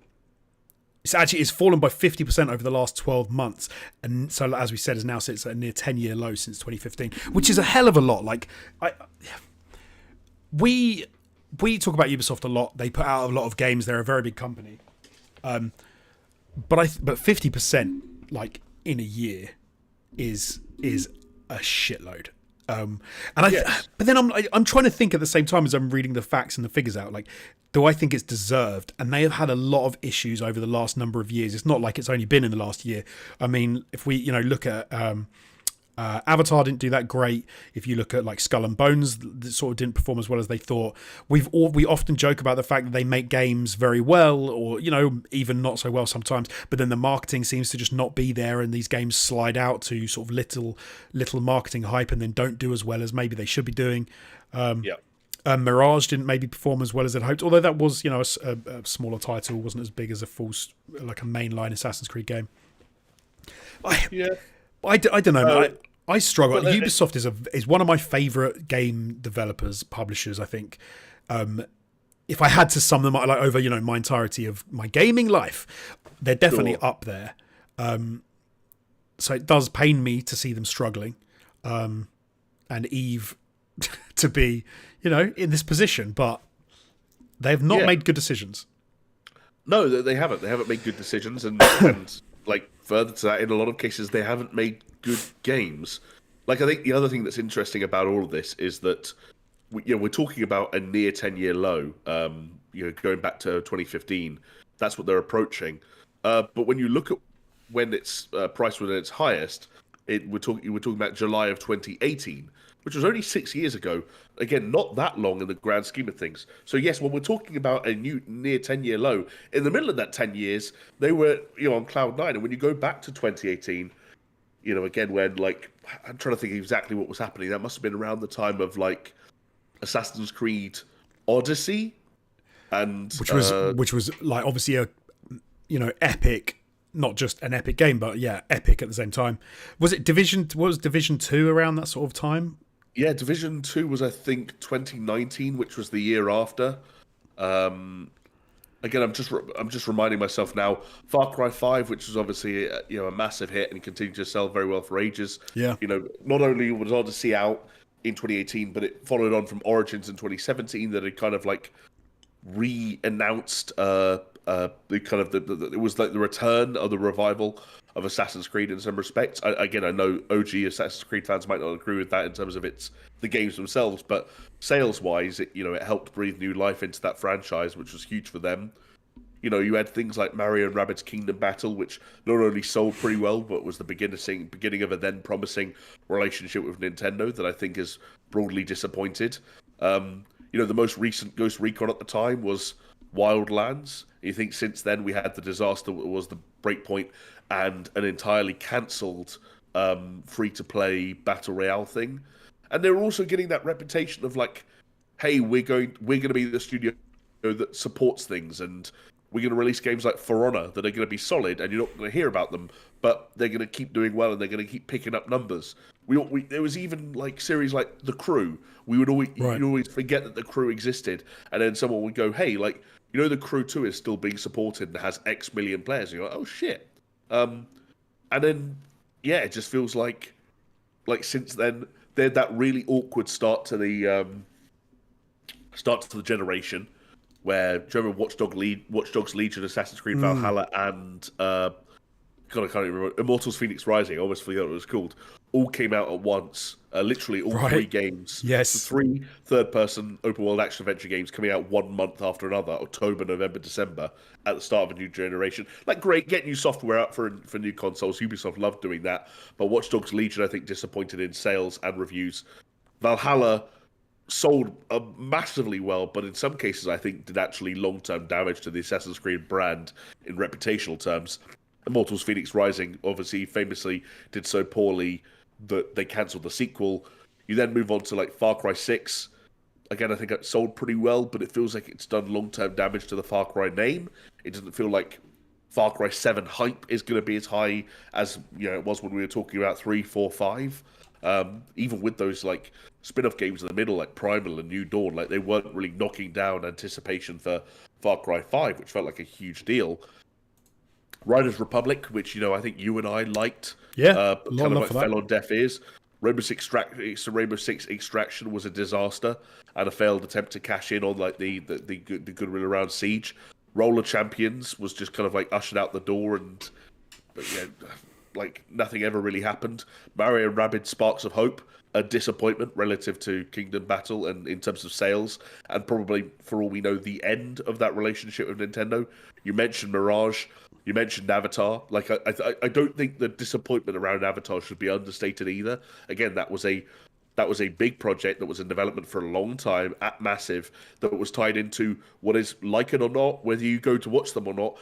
It's fallen by 50% over the last 12 months, and so as we said, now sits at a near 10-year low since 2015, which is a hell of a lot. Like, we talk about Ubisoft a lot. They put out a lot of games. They're a very big company, but 50% like in a year is a shitload. But then I'm trying to think at the same time as I'm reading the facts and the figures out, like, do I think it's deserved? And they have had a lot of issues over the last number of years. It's not like it's only been in the last year. I mean, if we look at Avatar, didn't do that great. If you look at like Skull and Bones, that sort of didn't perform as well as they thought. We often joke about the fact that they make games very well, or even not so well sometimes. But then the marketing seems to just not be there, and these games slide out to sort of little marketing hype, and then don't do as well as maybe they should be doing. Mirage didn't maybe perform as well as it hoped, although that was a smaller title, wasn't as big as a full like a mainline Assassin's Creed game. I don't know. I struggle. Ubisoft is one of my favourite game developers, publishers. I think if I had to sum them up, like over my entirety of my gaming life, they're definitely up there. So it does pain me to see them struggling, and Eve to be in this position, but they've not made good decisions. No, they haven't. They haven't made good decisions, and like further to that, in a lot of cases, they haven't made good games. Like, I think the other thing that's interesting about all of this is that we're talking about a near 10-year low. Going back to 2015, that's what they're approaching. But when you look at when its price was at its highest, we're talking about July of 2018, which was only 6 years ago. Again, not that long in the grand scheme of things. So yes, when we're talking about a new near 10-year low, in the middle of that 10 years, they were on cloud 9. And when you go back to 2018, again, when like I'm trying to think exactly what was happening. That must have been around the time of like Assassin's Creed Odyssey, and which was like obviously a epic. Not just an epic game, but epic at the same time. Was it Division? Was Division 2 around that sort of time? Yeah, Division 2 was, I think, 2019, which was the year after. again, I'm just reminding myself now. Far Cry 5, which was obviously a massive hit and continued to sell very well for ages. Yeah. Not only was Odyssey out in 2018, but it followed on from Origins in 2017 that had kind of like re-announced the kind of it was like the return or the revival of Assassin's Creed in some respects. Again, I know OG Assassin's Creed fans might not agree with that in terms of the games themselves, but sales-wise, it helped breathe new life into that franchise, which was huge for them. You had things like Mario and Rabbids Kingdom Battle, which not only sold pretty well, but was the beginning of a then promising relationship with Nintendo that I think is broadly disappointed. The most recent Ghost Recon at the time was Wildlands. You think since then we had the disaster that was the Breakpoint and an entirely cancelled free-to-play battle royale thing, and they were also getting that reputation of like, hey, we're going to be the studio that supports things, and we're going to release games like For Honor that are going to be solid, and you're not going to hear about them, but they're going to keep doing well, and they're going to keep picking up numbers. There was even like series like The Crew. You'd always forget that The Crew existed, and then someone would go, hey, like, The Crew 2 is still being supported and has X million players. And you're like, oh shit. And then it just feels like since then they had that really awkward start to the generation where, do you remember Watch Dogs Legion, Assassin's Creed Valhalla, and God, I can't even remember, Immortals Phoenix Rising, I almost forgot what it was called, all came out at once. Literally all three games. Yes. 3 third-person open-world action-adventure games coming out 1 month after another, October, November, December, at the start of a new generation. Like, great, get new software out for new consoles. Ubisoft loved doing that. But Watch Dogs Legion, I think, disappointed in sales and reviews. Valhalla sold massively well, but in some cases, I think, did actually long-term damage to the Assassin's Creed brand in reputational terms. Immortals Phoenix Rising, obviously, famously did so poorly that they cancelled the sequel. You then move on to like Far Cry 6. Again, I think it sold pretty well, but it feels like it's done long-term damage to the Far Cry name. It doesn't feel like Far Cry 7 hype is going to be as high as it was when we were talking about 3, 4, 5. Even with those like spin-off games in the middle, like Primal and New Dawn, like they weren't really knocking down anticipation for Far Cry 5, which felt like a huge deal. Riders Republic, which I think you and I liked, kind of like fell on deaf ears. Rainbow Six Extraction was a disaster and a failed attempt to cash in on like the goodwill around Siege. Roller Champions was just kind of like ushered out the door, and like nothing ever really happened. Mario and Rabbids Sparks of Hope, a disappointment relative to Kingdom Battle and in terms of sales, and probably for all we know the end of that relationship with Nintendo. You mentioned Mirage. You mentioned Avatar. Like, I don't think the disappointment around Avatar should be understated either. Again, that was a big project that was in development for a long time at Massive, that was tied into what is, like it or not, whether you go to watch them or not,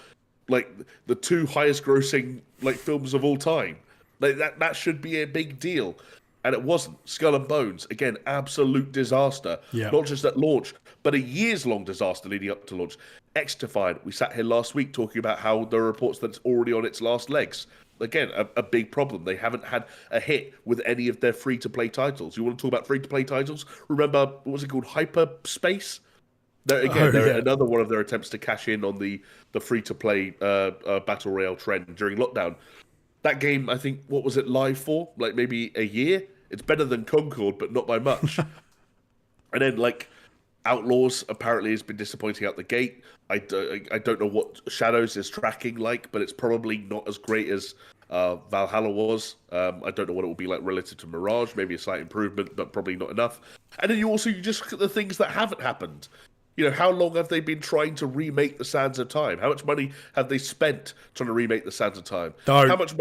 like the 2 highest grossing like films of all time. Like that should be a big deal. And it wasn't. Skull and Bones, again, absolute disaster. Yeah. Not just at launch, but a years-long disaster leading up to launch. X-Defiant, we sat here last week talking about how there are reports that it's already on its last legs. Again, a big problem. They haven't had a hit with any of their free-to-play titles. You want to talk about free-to-play titles? Remember, what was it called? Hyperspace? They're another one of their attempts to cash in on the free-to-play Battle Royale trend during lockdown. That game, I think, what was it live for? Like maybe a year? It's better than Concord, but not by much. And then, like, Outlaws apparently has been disappointing out the gate. I don't know what Shadows is tracking like, but it's probably not as great as Valhalla was. I don't know what it will be like relative to Mirage. Maybe a slight improvement, but probably not enough. And then you just look at the things that haven't happened. How long have they been trying to remake The Sands of Time? How much money have they spent trying to remake The Sands of Time? How much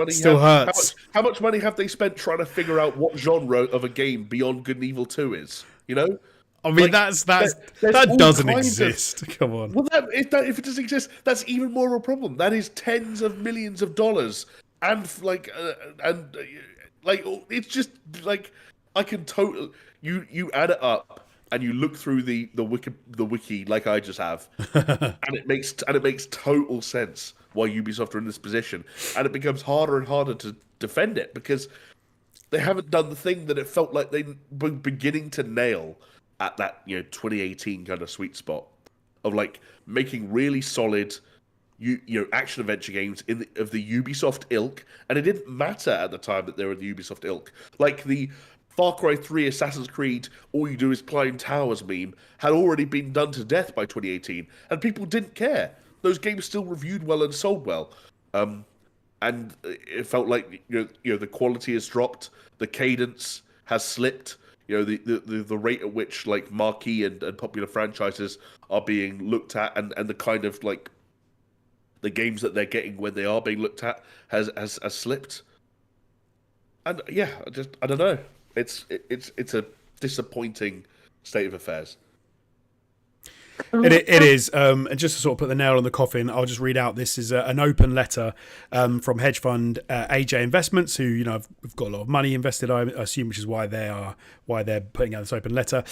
money have they spent trying to figure out what genre of a game Beyond Good and Evil 2 is? I mean, that doesn't exist. Come on. Well, if it doesn't exist, that's even more of a problem. That is tens of millions of dollars, and it's just like I can totally you add it up. And you look through the wiki like I just have, and it makes total sense why Ubisoft are in this position, and it becomes harder and harder to defend it because they haven't done the thing that it felt like they were beginning to nail at that 2018 kind of sweet spot. of like making really solid, action adventure games of the Ubisoft ilk, and it didn't matter at the time that they were the Ubisoft ilk. Like the Far Cry 3 Assassin's Creed, all you do is climb towers meme had already been done to death by 2018, and people didn't care. Those games still reviewed well and sold well. And it felt like the quality has dropped, the cadence has slipped. The rate at which like marquee and popular franchises are being looked at, and the kind of like the games that they're getting when they are being looked at has slipped. And yeah, I don't know. It's a disappointing state of affairs. It is, and just to sort of put the nail on the coffin, I'll just read out. This is an open letter from hedge fund AJ Investments, who have got a lot of money invested, I assume, which is why they're putting out this open letter.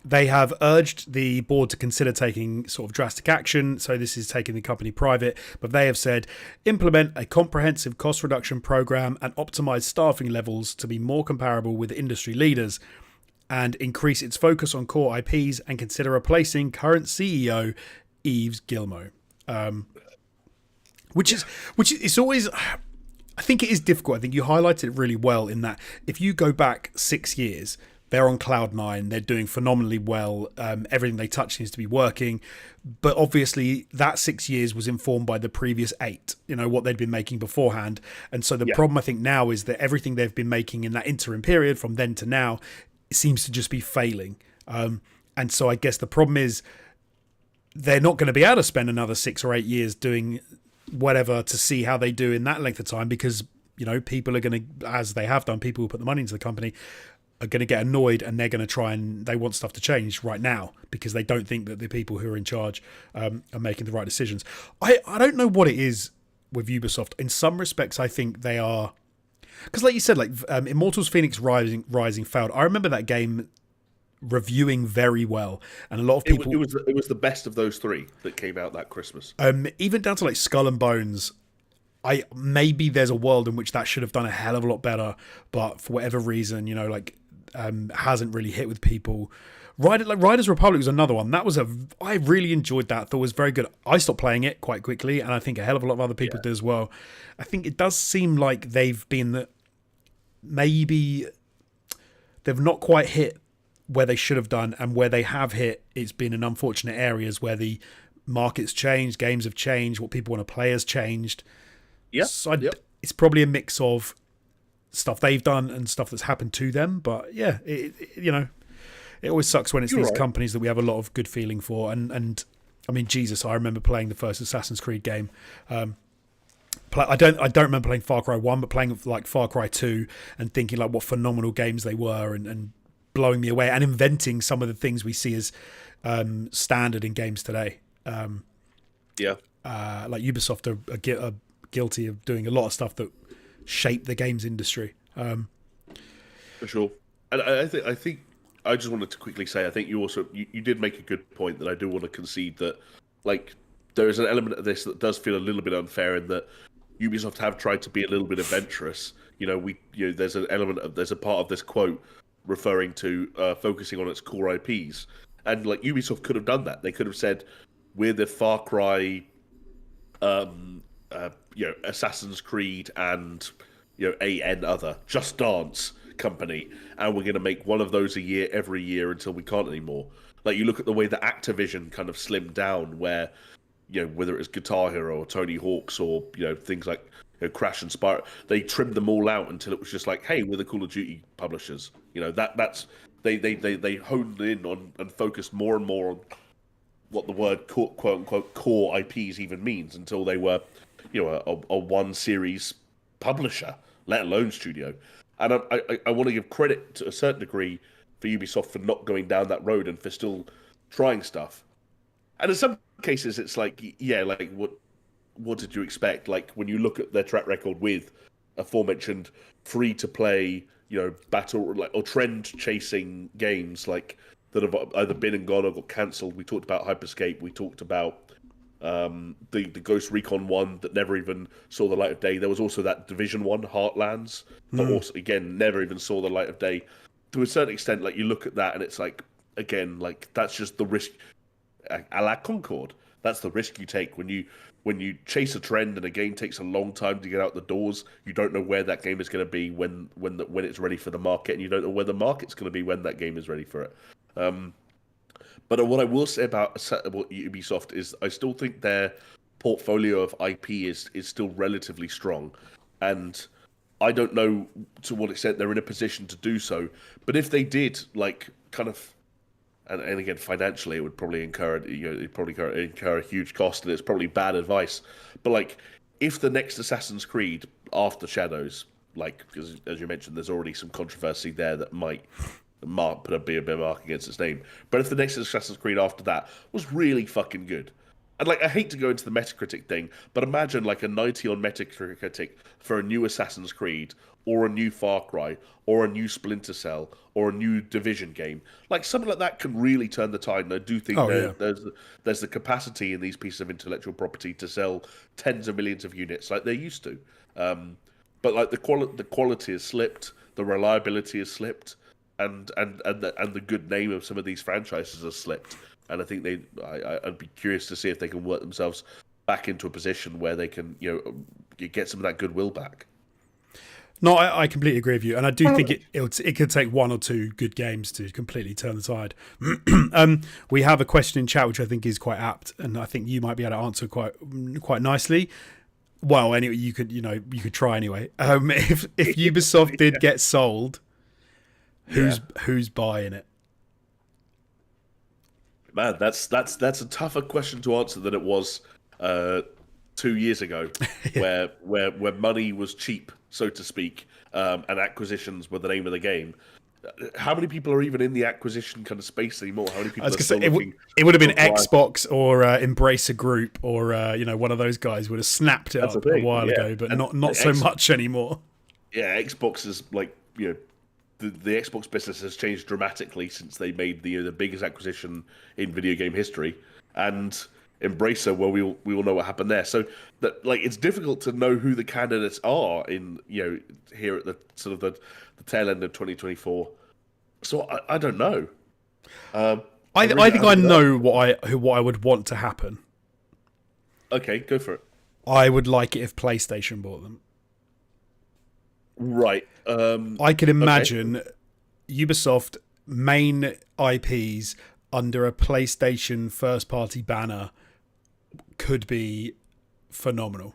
They have urged the board to consider taking sort of drastic action. So this is taking the company private, but they have said implement a comprehensive cost reduction program and optimize staffing levels to be more comparable with industry leaders, and increase its focus on core IPs and consider replacing current CEO Yves Guillemot. Which is it's always, I think it is difficult. I think you highlighted it really well in that if you go back 6 years, they're on cloud nine, they're doing phenomenally well. Everything they touch seems to be working, but obviously that 6 years was informed by the previous 8. What they'd been making beforehand, and so the problem I think now is that everything they've been making in that interim period from then to now seems to just be failing. And so I guess the problem is they're not going to be able to spend another 6 or 8 years doing whatever to see how they do in that length of time, because people are going to, as they have done, people who put the money into the company are going to get annoyed, and they're going to try and they want stuff to change right now because they don't think that the people who are in charge are making the right decisions. I don't know what it is with Ubisoft. In some respects, I think they are, because like you said, like Immortals Phoenix Rising failed. I remember that game reviewing very well, and a lot of people. It was the best of those 3 that came out that Christmas. Even down to like Skull and Bones. Maybe there's a world in which that should have done a hell of a lot better, but for whatever reason, hasn't really hit with people. Riders Republic was another one. I really enjoyed that. Thought it was very good. I stopped playing it quite quickly, and I think a hell of a lot of other people did as well. I think it does seem like they've been maybe they've not quite hit where they should have done, and where they have hit, it's been in unfortunate areas where the market's changed, games have changed, what people want to play has changed. It's probably a mix of stuff they've done and stuff that's happened to them. But yeah, it always sucks when it's these companies that we have a lot of good feeling for. And I mean, Jesus, I remember playing the first Assassin's Creed game. I don't remember playing Far Cry 1, but playing like Far Cry 2 and thinking like what phenomenal games they were, and blowing me away and inventing some of the things we see as standard in games today. Like Ubisoft are guilty of doing a lot of stuff that shaped the games industry. For sure. And I think I just wanted to quickly say, I think you did make a good point that I do want to concede that, like, there is an element of this that does feel a little bit unfair in that Ubisoft have tried to be a little bit adventurous. There's a part of this quote referring to focusing on its core IPs, and like Ubisoft could have done that. They could have said, we're the Far Cry, Assassin's Creed and other Just Dance company, and we're going to make one of those a year every year until we can't anymore. Like, you look at the way that Activision kind of slimmed down, where whether it was Guitar Hero or Tony Hawk's or things like Crash and Spyro, they trimmed them all out until it was just like, hey, we're the Call of Duty publishers. That's they honed in on and focused more and more on what the word quote unquote core IPs even means, until they were a one series publisher, let alone studio. And I want to give credit to a certain degree for Ubisoft for not going down that road and for still trying stuff. And in some cases, it's like, like what did you expect? Like, when you look at their track record with aforementioned free-to-play, battle or trend-chasing games like that have either been and gone or got cancelled. We talked about Hyperscape. We talked about the Ghost Recon one that never even saw the light of day. There was also that Division 1 Heartlands that also, again, never even saw the light of day. To a certain extent, like, you look at that and it's like, again, like, that's just the risk. a la Concord. That's the risk you take when you chase a trend and a game takes a long time to get out the doors. You don't know where that game is going to be when it's ready for the market, and you don't know where the market's going to be when that game is ready for it. But what I will say about Ubisoft is I still think their portfolio of IP is still relatively strong, and I don't know to what extent they're in a position to do so. But if they did, like, kind of, and again, financially, it would probably incur a huge cost, and it's probably bad advice. But like, if the next Assassin's Creed after Shadows, like, because as you mentioned, there's already some controversy there that might put a bit of mark against its name. But if the next Assassin's Creed after that was really fucking good, and like, I hate to go into the Metacritic thing, but imagine like a 90 on Metacritic for a new Assassin's Creed, or a new Far Cry, or a new Splinter Cell, or a new Division game. Like, something like that can really turn the tide. And I do think there's the capacity in these pieces of intellectual property to sell tens of millions of units like they used to. But like, the quality has slipped, the reliability has slipped, and the good name of some of these franchises has slipped. And I think I'd be curious to see if they can work themselves back into a position where they can, get some of that goodwill back. No, I completely agree with you, and I do think it could take one or two good games to completely turn the tide. We have a question in chat which I think is quite apt, and I think you might be able to answer quite nicely. Well, anyway, you could try anyway. If Ubisoft did get sold, who's buying it? Man, that's a tougher question to answer than it was 2 years ago, where money was cheap, so to speak, and acquisitions were the name of the game. How many people are even in the acquisition kind of space anymore? How many people? It would have been Xbox or Embracer Group or one of those guys would have snapped it up a while ago, but not so much anymore. Yeah, Xbox is like the Xbox business has changed dramatically since they made the biggest acquisition in video game history, and Embracer, well, we all know what happened there. So that, like, it's difficult to know who the candidates are in here at the sort of the tail end of 2024. So I don't know. I think I know what I would want to happen. Okay, go for it. I would like it if PlayStation bought them. Right. I could imagine Ubisoft main IPs under a PlayStation first-party banner could be phenomenal.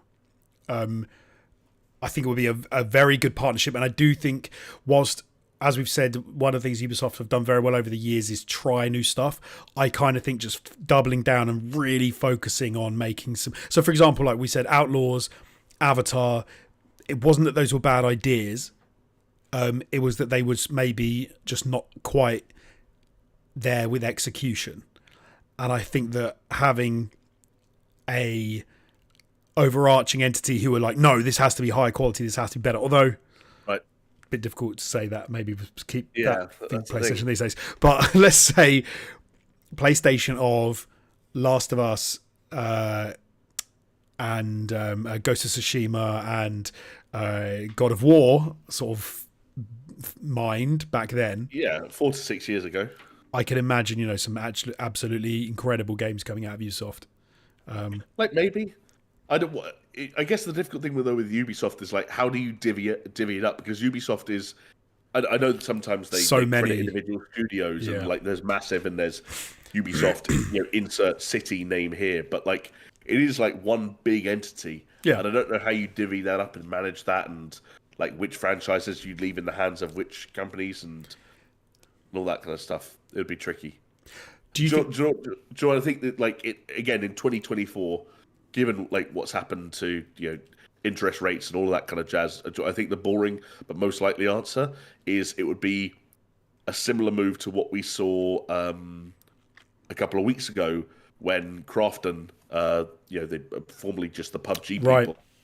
I think it would be a very good partnership, and I do think, whilst, as we've said, one of the things Ubisoft have done very well over the years is try new stuff. I kind of think just doubling down and really focusing on making some... So, for example, like we said, Outlaws, Avatar, it wasn't that those were bad ideas. It was that they was maybe just not quite there with execution. And I think that having a overarching entity who are like, no, this has to be high quality, this has to be better. Although, right, a bit difficult to say that. Maybe keep that PlayStation these days. But let's say PlayStation of Last of Us and Ghost of Tsushima and God of War sort of mind back then. Yeah, 4 to 6 years ago. I can imagine, some absolutely incredible games coming out of Ubisoft. Like, maybe. I guess the difficult thing with Ubisoft is, like, how do you divvy it up? Because Ubisoft is... I know that sometimes they credit individual studios, and like there's massive and there's Ubisoft, insert city name here, but like it is like one big entity. Yeah. And I don't know how you divvy that up and manage that, and like which franchises you'd leave in the hands of which companies and all that kind of stuff. It would be tricky. Do you I think that, like, it again in 2024, given like what's happened to interest rates and all of that kind of jazz, I think the boring but most likely answer is it would be a similar move to what we saw a couple of weeks ago when Krafton, they formerly just the PUBG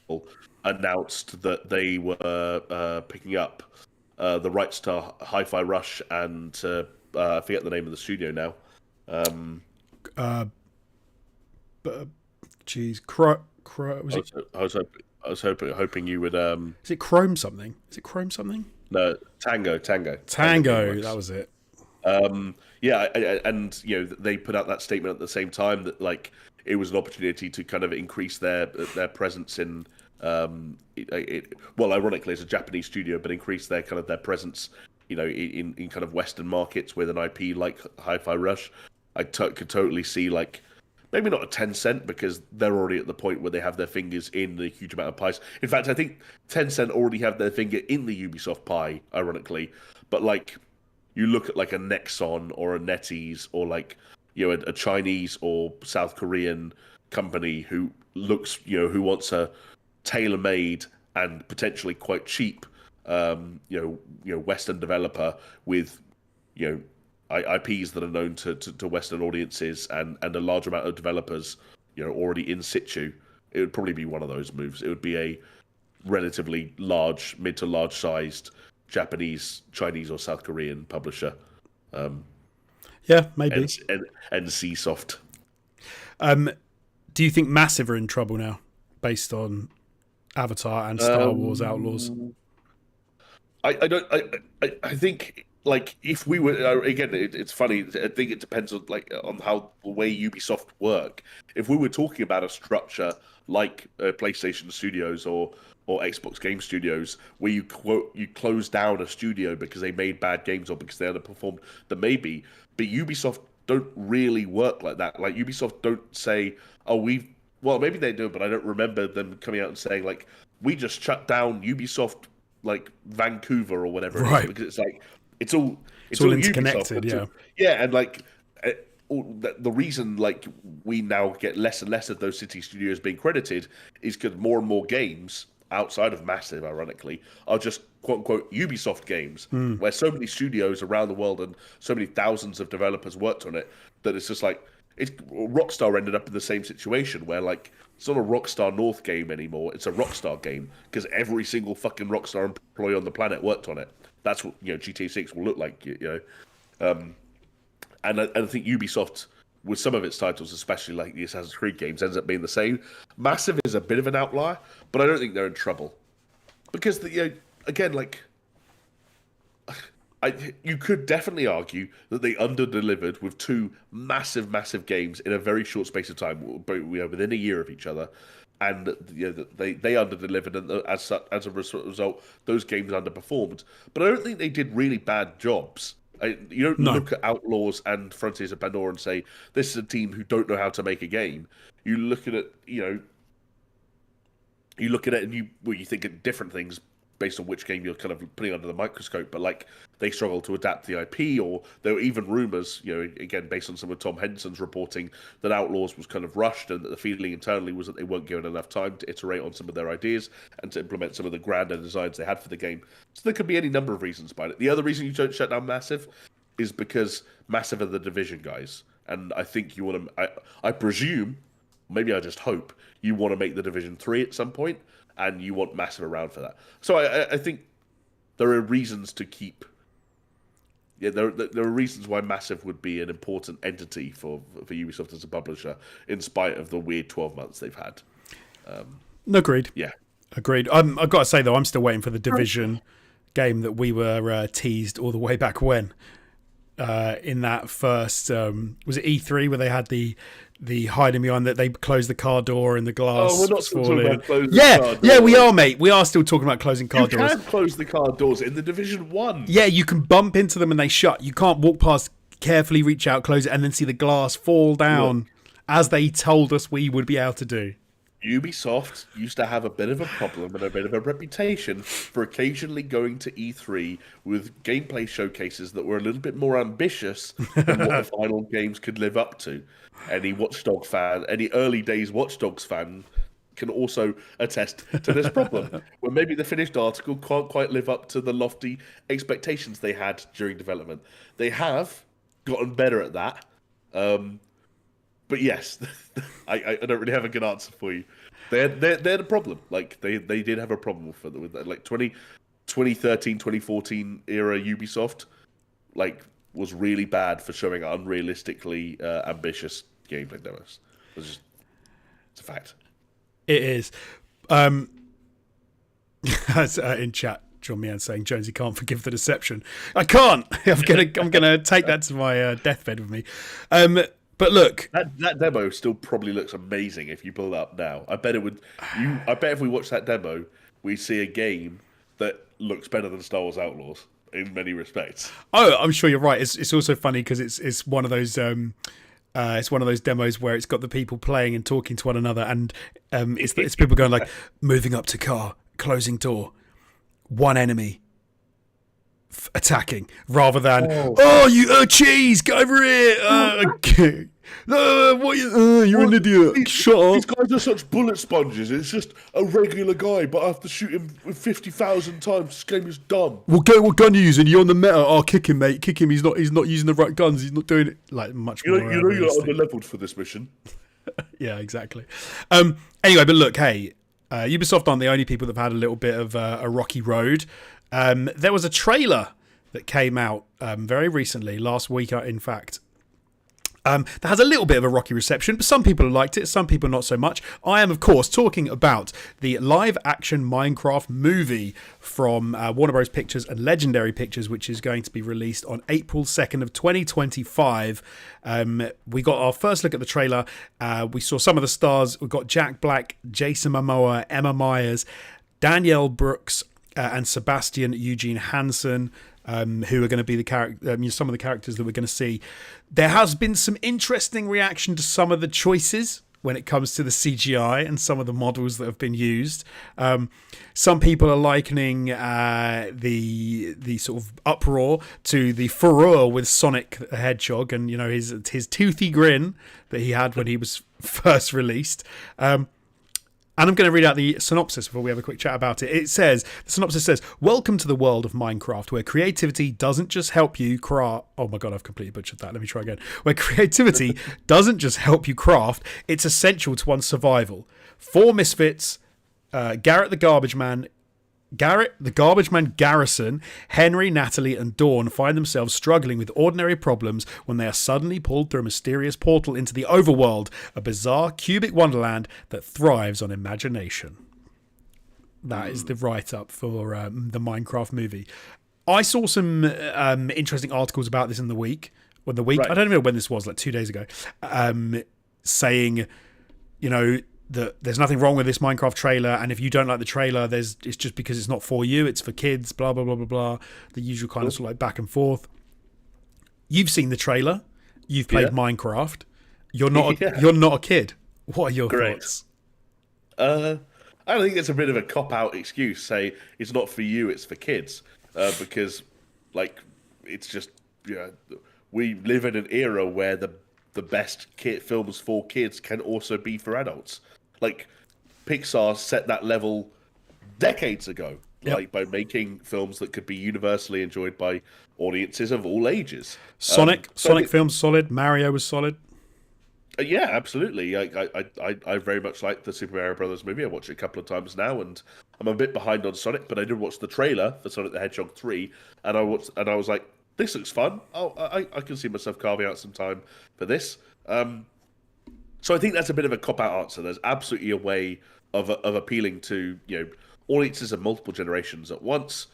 people, announced that they were picking up the rights to Hi-Fi Rush and I forget the name of the studio now. I was hoping you would. Is it Chrome something? No, Tango. That was it. And they put out that statement at the same time that like it was an opportunity to kind of increase their presence in well, ironically, it's a Japanese studio, but increase their presence, in kind of Western markets with an IP like Hi-Fi Rush. Could totally see like maybe not a Tencent because they're already at the point where they have their fingers in the huge amount of pies. In fact, I think Tencent already have their finger in the Ubisoft pie, ironically. But like you look at like a Nexon or a NetEase or like a Chinese or South Korean company who wants a tailor-made and potentially quite cheap Western developer with IPs that are known to Western audiences and a large amount of developers already in situ. It would probably be one of those moves. It would be a relatively large, mid to large sized Japanese, Chinese, or South Korean publisher. Yeah, maybe. And Csoft. Do you think Massive are in trouble now, based on Avatar and Star Wars Outlaws? I think like if we were again, it's funny. I think it depends on on how the way Ubisoft work. If we were talking about a structure like PlayStation Studios or Xbox Game Studios, where you close down a studio because they made bad games or because they underperformed, then maybe. But Ubisoft don't really work like that. Like Ubisoft don't say, "Oh, well, maybe they do," but I don't remember them coming out and saying like, "We just shut down Ubisoft like Vancouver or whatever." Right. It is, because it's all interconnected. Ubisoft. Yeah, and like the reason like we now get less and less of those city studios being credited is because more and more games outside of Massive, ironically, are just quote unquote Ubisoft games, where so many studios around the world and so many thousands of developers worked on it that it's just like Rockstar ended up in the same situation where like it's not a Rockstar North game anymore, it's a Rockstar game because every single fucking Rockstar employee on the planet worked on it. That's what GTA 6 will look like, and I think Ubisoft, with some of its titles, especially like the Assassin's Creed games, ends up being the same. Massive is a bit of an outlier, but I don't think they're in trouble because again, like you could definitely argue that they under-delivered with two massive games in a very short space of time, within a year of each other, and they under-delivered, and as a result, those games underperformed. But I don't think they did really bad jobs. You don't look at Outlaws and Frontiers of Pandora and say this is a team who don't know how to make a game. You look at it, you look at it, and you think of different things based on which game you're kind of putting under the microscope. But like they struggle to adapt the IP, or there were even rumors, again based on some of Tom Henderson's reporting, that Outlaws was kind of rushed, and that the feeling internally was that they weren't given enough time to iterate on some of their ideas and to implement some of the grander designs they had for the game. So there could be any number of reasons behind it. The other reason you don't shut down Massive is because Massive are the Division guys, and I think you want to. I presume, maybe I just hope, you want to make the Division 3 at some point, and you want Massive around for that. So I think there are reasons to keep. Yeah, there are reasons why Massive would be an important entity for Ubisoft as a publisher, in spite of the weird 12 months they've had. Agreed. Yeah. Agreed. I've got to say, though, I'm still waiting for the Division game that we were teased all the way back when. In that first, was it E3 where they had the hiding behind that they closed the car door and the glass? Oh, we're not still talking about closing the car doors. Yeah, we are, mate. We are still talking about closing car doors. You can close the car doors in the Division 1. Yeah, you can bump into them and they shut. You can't walk past, carefully reach out, close it, and then see the glass fall down as they told us we would be able to do. Ubisoft used to have a bit of a problem and a bit of a reputation for occasionally going to E3 with gameplay showcases that were a little bit more ambitious than what the final games could live up to. Any early days Watch Dogs fan can also attest to this problem, where maybe the finished article can't quite live up to the lofty expectations they had during development. They have gotten better at that. But yes, I don't really have a good answer for you. They're the problem. Like they did have a problem with that. Like 2013, 2014 era Ubisoft, like was really bad for showing unrealistically ambitious gameplay demos. It's a fact. It is. In chat, John Meehan saying Jonesy can't forgive the deception. I can't. I'm gonna take that to my deathbed with me. But look, that demo still probably looks amazing if you pull it up now. I bet it would. I bet if we watch that demo, we see a game that looks better than Star Wars Outlaws in many respects. Oh, I'm sure you're right. It's also funny because it's one of those. It's one of those demos where it's got the people playing and talking to one another, and it's people going like, moving up to car, closing door, one enemy, attacking, rather than you cheese, get over here. You're an idiot. Shut up. These guys are such bullet sponges. It's just a regular guy, but I have to shoot him 50,000 times. This game is dumb. What gun are you using? You're on the meta. Oh, kick him, mate. Kick him. He's not using the right guns. He's not doing it like much more. You're under-leveled for this mission. Yeah, exactly. Anyway, but look, hey, Ubisoft aren't the only people that've had a little bit of a rocky road. There was a trailer that came out very recently, last week, in fact. That has a little bit of a rocky reception, but some people liked it, some people not so much. I am, of course, talking about the live-action Minecraft movie from Warner Bros. Pictures and Legendary Pictures, which is going to be released on April 2nd of 2025. We got our first look at the trailer. We saw some of the stars. We've got Jack Black, Jason Momoa, Emma Myers, Danielle Brooks, and Sebastian Eugene Hansen, who are going to be the some of the characters that we're going to see. There has been some interesting reaction to some of the choices when it comes to the CGI and some of the models that have been used. Some people are likening the sort of uproar to the furore with Sonic the Hedgehog and his toothy grin that he had when he was first released. And I'm going to read out the synopsis before we have a quick chat about it. The synopsis says, "Welcome to the world of Minecraft, where creativity doesn't just help you craft." Oh my God, I've completely butchered that. Let me try again. Where creativity doesn't just help you craft, it's essential to one's survival. Four misfits, Garrett the Garbage Man, Garrison, Henry, Natalie, and Dawn find themselves struggling with ordinary problems when they are suddenly pulled through a mysterious portal into the overworld, a bizarre cubic wonderland that thrives on imagination. That is the write-up for the Minecraft movie. I saw some interesting articles about this in the week. Right. I don't know when this was, like 2 days ago, saying, that there's nothing wrong with this Minecraft trailer, and if you don't like the trailer, it's just because it's not for you, it's for kids, blah blah blah blah blah. The usual kind of sort of like back and forth. You've seen the trailer, you've played Minecraft. You're not a kid. What are your thoughts? I think it's a bit of a cop-out excuse. Say it's not for you, it's for kids, because it's just we live in an era where the best films for kids can also be for adults. Like Pixar set that level decades ago, by making films that could be universally enjoyed by audiences of all ages. Sonic films solid. Mario was solid. Yeah, absolutely. I very much like the Super Mario Brothers movie. I watched it a couple of times now, and I'm a bit behind on Sonic, but I did watch the trailer for Sonic the Hedgehog 3, and I was like, this looks fun. Oh, I can see myself carving out some time for this. So I think that's a bit of a cop-out answer. There's absolutely a way of appealing to audiences of multiple generations at once,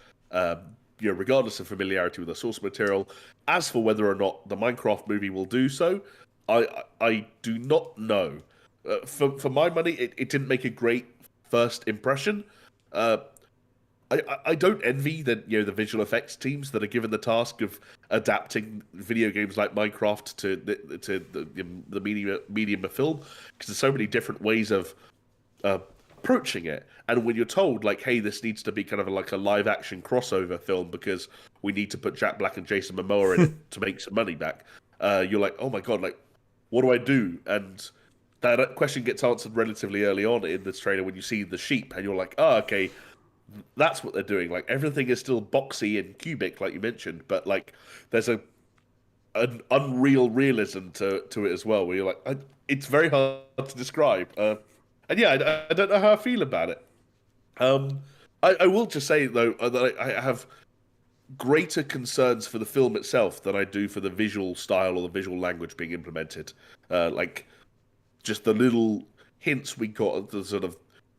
regardless of familiarity with the source material. As for whether or not the Minecraft movie will do so, I do not know. For my money, it didn't make a great first impression. I don't envy the visual effects teams that are given the task of adapting video games like Minecraft to the medium of film, because there's so many different ways of approaching it. And when you're told hey, this needs to be kind of like a live action crossover film because we need to put Jack Black and Jason Momoa in it to make some money back, you're like, oh my God, what do I do? And that question gets answered relatively early on in this trailer when you see the sheep, and you're like, oh, okay. That's what they're doing. Everything is still boxy and cubic, like you mentioned, but there's an unreal realism to it as well. Where you're like, it's very hard to describe. And yeah, I don't know how I feel about it. I will just say though that I have greater concerns for the film itself than I do for the visual style or the visual language being implemented. Just the little hints we got of the sort of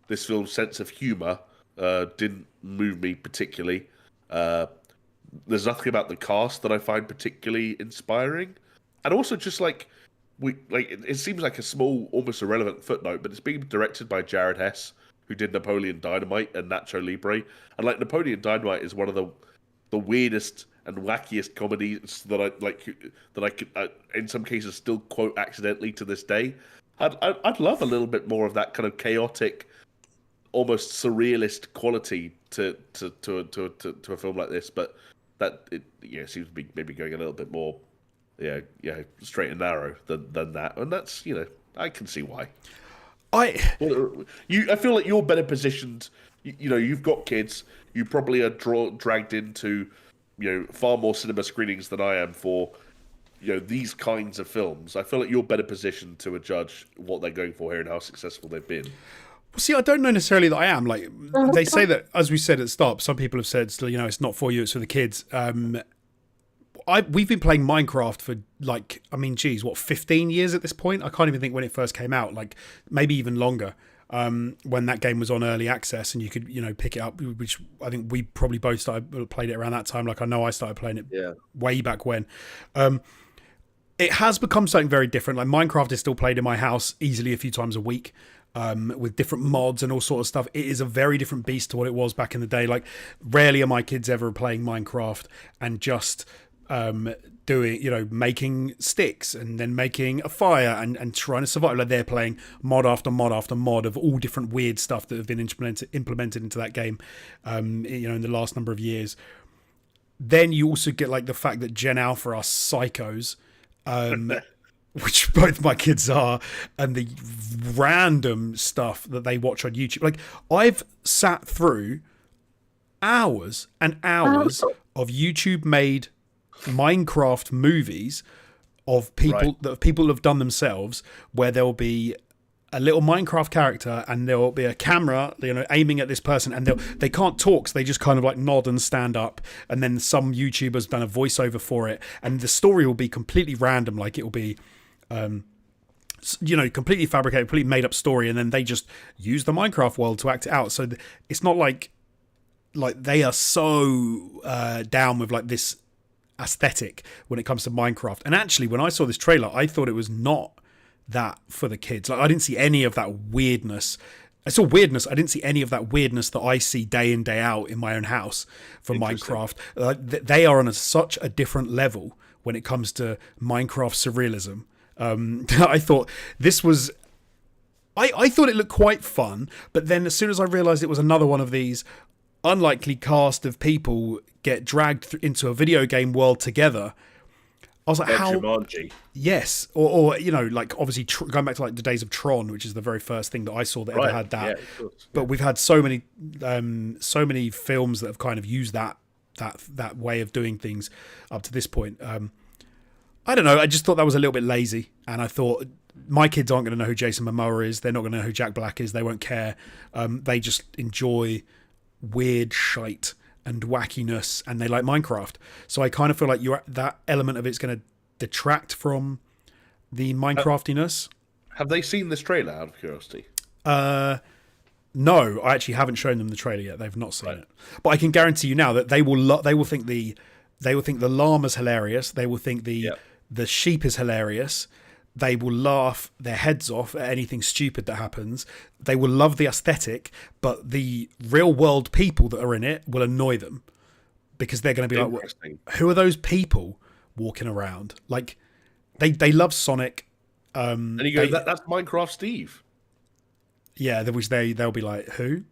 this film's sense of humor didn't move me particularly. There's nothing about the cast that I find particularly inspiring, and also just like it seems like a small, almost irrelevant footnote, but it's being directed by Jared Hess, who did Napoleon Dynamite and Nacho Libre, and like Napoleon Dynamite is one of the weirdest and wackiest comedies that I could in some cases still quote accidentally to this day. I'd love a little bit more of that kind of chaotic, almost surrealist quality to a film like this, but that seems to be maybe going a little bit more straight and narrow than that, and that's I can see why. I feel like you're better positioned. You've got kids. You probably are dragged into far more cinema screenings than I am for these kinds of films. I feel like you're better positioned to judge what they're going for here and how successful they've been. Well, see, I don't know necessarily that I am. Like, they say that, as we said at the start, some people have said, still, it's not for you, it's for the kids. We've been playing Minecraft for 15 years at this point? I can't even think when it first came out. Like, maybe even longer. When that game was on early access and you could, pick it up, which I think we probably both played it around that time. Like, I know I started playing it way back when. It has become something very different. Like, Minecraft is still played in my house easily a few times a week. With different mods and all sort of stuff. It is a very different beast to what it was back in the day. Like, rarely are my kids ever playing Minecraft and just doing, making sticks and then making a fire and trying to survive. Like, they're playing mod after mod after mod of all different weird stuff that have been implemented into that game, in the last number of years. Then you also get like the fact that Gen Alpha are psychos. Which both my kids are, and the random stuff that they watch on YouTube. Like, I've sat through hours and hours of YouTube-made Minecraft movies of people that people have done themselves, where there will be a little Minecraft character and there will be a camera, aiming at this person, and they can't talk, so they just kind of like nod and stand up, and then some YouTuber's done a voiceover for it, and the story will be completely random. Like, it will be completely fabricated, completely made up story, and then they just use the Minecraft world to act it out. So it's not like they are so down with like this aesthetic when it comes to Minecraft. And actually, when I saw this trailer, I thought it was not that for the kids. Like, I didn't see any of that weirdness. I saw weirdness. I didn't see any of that weirdness that I see day in, day out in my own house for Minecraft. They are on such a different level when it comes to Minecraft surrealism. I thought this was... I thought it looked quite fun, but then as soon as I realised it was another one of these unlikely cast of people get dragged into a video game world together, I was like, how? Jumanji. Yes, or like, obviously going back to like the days of Tron, which is the very first thing that I saw that ever had that. Yeah, of course. Yeah. But we've had so many films that have kind of used that way of doing things up to this point. I don't know. I just thought that was a little bit lazy, and I thought my kids aren't going to know who Jason Momoa is. They're not going to know who Jack Black is. They won't care. They just enjoy weird shite and wackiness, and they like Minecraft. So I kind of feel like that element of it's going to detract from the Minecraftiness. Have they seen this trailer, out of curiosity? No, I actually haven't shown them the trailer yet. They've not seen it. But I can guarantee you now that they will think the llama's hilarious. They will think the sheep is hilarious. They will laugh their heads off at anything stupid that happens. They will love the aesthetic, but the real world people that are in it will annoy them, because they're going to be like, who are those people walking around? Like, they love Sonic. And you go, that's Minecraft Steve. Yeah, they'll be like, who?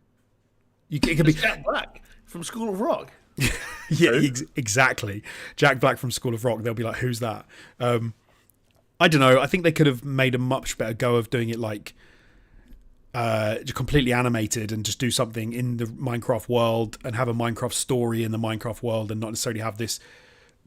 It could be Jack Black from School of Rock. Yeah, exactly. Jack Black from School of Rock. They'll be like, who's that? I don't know. I think they could have made a much better go of doing it like completely animated, and just do something in the Minecraft world and have a Minecraft story in the Minecraft world, and not necessarily have this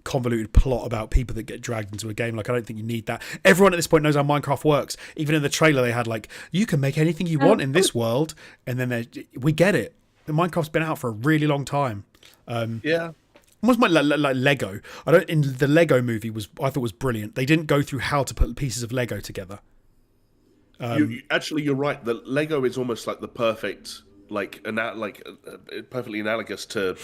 convoluted plot about people that get dragged into a game. Like, I don't think you need that. Everyone at this point knows how Minecraft works. Even in the trailer, they had like, you can make anything you want in this world, and then we get it. The Minecraft's been out for a really long time. Yeah. Almost like Lego. In the Lego movie I thought was brilliant. They didn't go through how to put pieces of Lego together. You're right. The Lego is almost like the perfect perfectly analogous to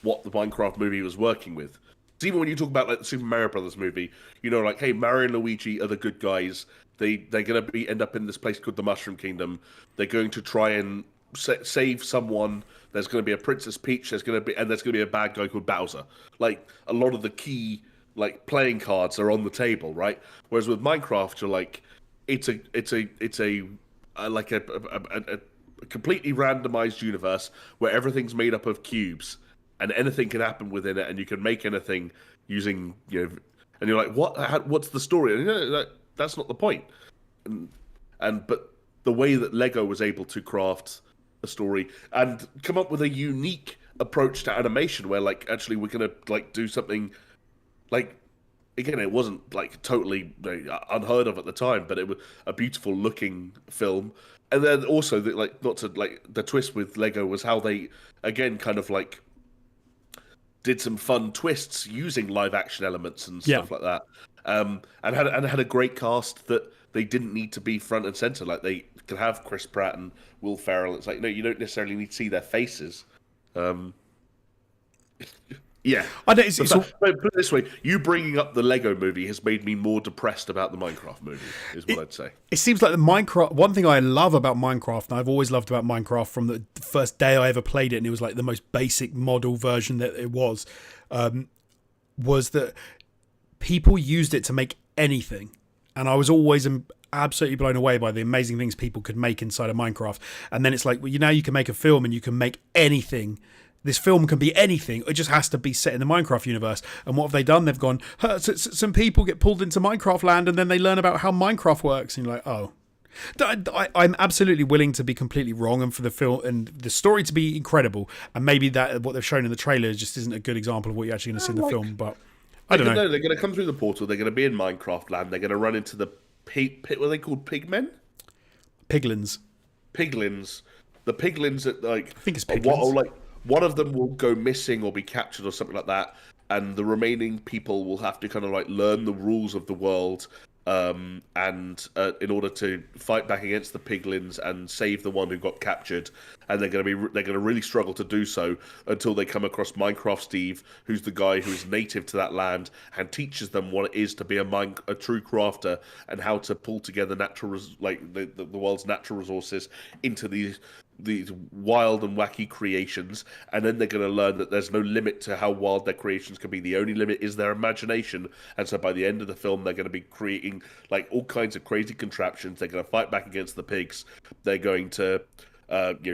what the Minecraft movie was working with. So even when you talk about like the Super Mario Brothers movie, you know, like, hey, Mario and Luigi are the good guys. They're gonna end up in this place called the Mushroom Kingdom. They're going to try and save someone. There's going to be a Princess Peach. There's going to be a bad guy called Bowser. Like a lot of the key like playing cards are on the table, right? Whereas with Minecraft, you're like, it's a like a completely randomized universe where everything's made up of cubes and anything can happen within it, and you can make anything using, you know, and you're like, what's the story? And you know, that's not the point. But the way that Lego was able to craft a story and come up with a unique approach to animation, where like actually we're gonna like do something like, again, it wasn't like totally unheard of at the time, but it was a beautiful looking film. And then also not to like the twist with Lego was how they again kind of like did some fun twists using live action elements and stuff like that. And had a great cast that they didn't need to be front and center. Like they could have Chris Pratt and Will Ferrell. It's like, no, you don't necessarily need to see their faces. Yeah, I don't. But put it this way: you bringing up the Lego movie has made me more depressed about the Minecraft movie. Is what I'd say. It seems like the Minecraft. One thing I love about Minecraft, and I've always loved about Minecraft from the first day I ever played it, and it was like the most basic model version that it was that people used it to make anything, and I was always absolutely blown away by the amazing things people could make inside of Minecraft. And then it's like, well, you can make a film and you can make anything. This film can be anything. It just has to be set in the Minecraft universe. And what have they done? They've gone, some people get pulled into Minecraft land and then they learn about how Minecraft works. And you're like, oh. I'm absolutely willing to be completely wrong and for the film and the story to be incredible. And maybe that what they've shown in the trailer just isn't a good example of what you're actually going to see in the film. But I don't know. They're going to come through the portal. They're going to be in Minecraft land. They're going to run into the what are they called? Pigmen? Piglins. The piglins that like I think it's piglins. One of them will go missing or be captured or something like that, and the remaining people will have to kind of like learn the rules of the world, in order to fight back against the piglins and save the one who got captured. And they're going to really struggle to do so until they come across Minecraft Steve, who's the guy who is native to that land and teaches them what it is to be a true crafter and how to pull together the world's natural resources into these wild and wacky creations. And then they're going to learn that there's no limit to how wild their creations can be. The only limit is their imagination. And so by the end of the film, they're going to be creating like all kinds of crazy contraptions. They're going to fight back against the pigs. They're going to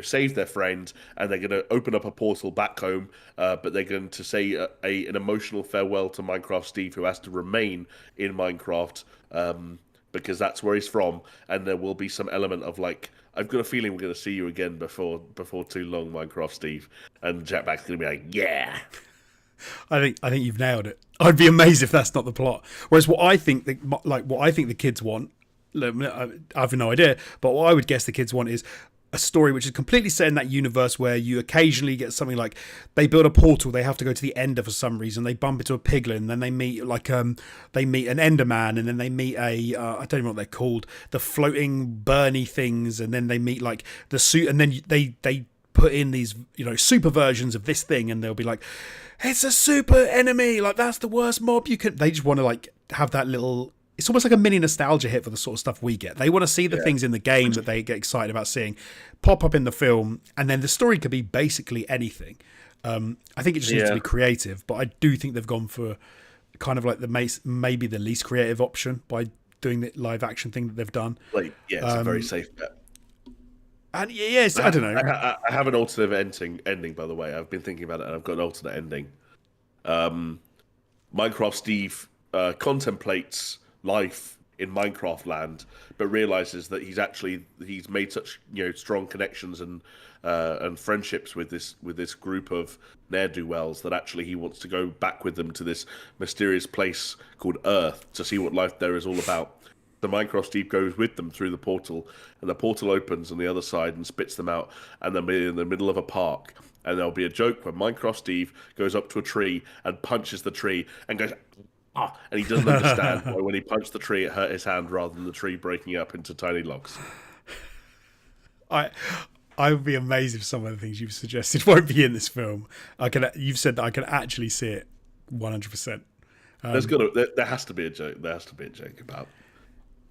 save their friend, and they're going to open up a portal back home, but they're going to say an emotional farewell to Minecraft Steve, who has to remain in Minecraft because that's where he's from. And there will be some element of like, I've got a feeling we're going to see you again before too long, Minecraft Steve. And Jack Black's going to be like, yeah. I think you've nailed it. I'd be amazed if that's not the plot. Whereas what I think the kids want, I have no idea, but what I would guess the kids want is a story which is completely set in that universe where you occasionally get something like they build a portal, they have to go to the Ender for some reason, they bump into a piglin, then they meet an Enderman, and then they meet I don't even know what they're called, the floating Bernie things, and then they meet like the suit, and then they put in these super versions of this thing, and they'll be like, it's a super enemy, like that's the worst mob you can. They just want to like have that little. It's almost like a mini nostalgia hit for the sort of stuff we get. They want to see the things in the game that they get excited about seeing pop up in the film, and then the story could be basically anything. I think it just needs to be creative, but I do think they've gone for kind of like maybe the least creative option by doing the live action thing that they've done. It's a very safe bet. And yes, I don't know. I have an alternate ending, by the way. I've been thinking about it, and I've got an alternate ending. Minecraft Steve contemplates life in Minecraft land, but realizes that he's made such strong connections and friendships with this group of ne'er-do-wells that actually he wants to go back with them to this mysterious place called Earth to see what life there is all about. The Minecraft Steve goes with them through the portal, and the portal opens on the other side and spits them out, and they're in the middle of a park. And there'll be a joke where Minecraft Steve goes up to a tree and punches the tree and goes, and he doesn't understand why when he punched the tree it hurt his hand rather than the tree breaking up into tiny logs. I would be amazed if some of the things you've suggested won't be in this film. You've said that I can actually see it 100%. There has to be a joke. There has to be a joke about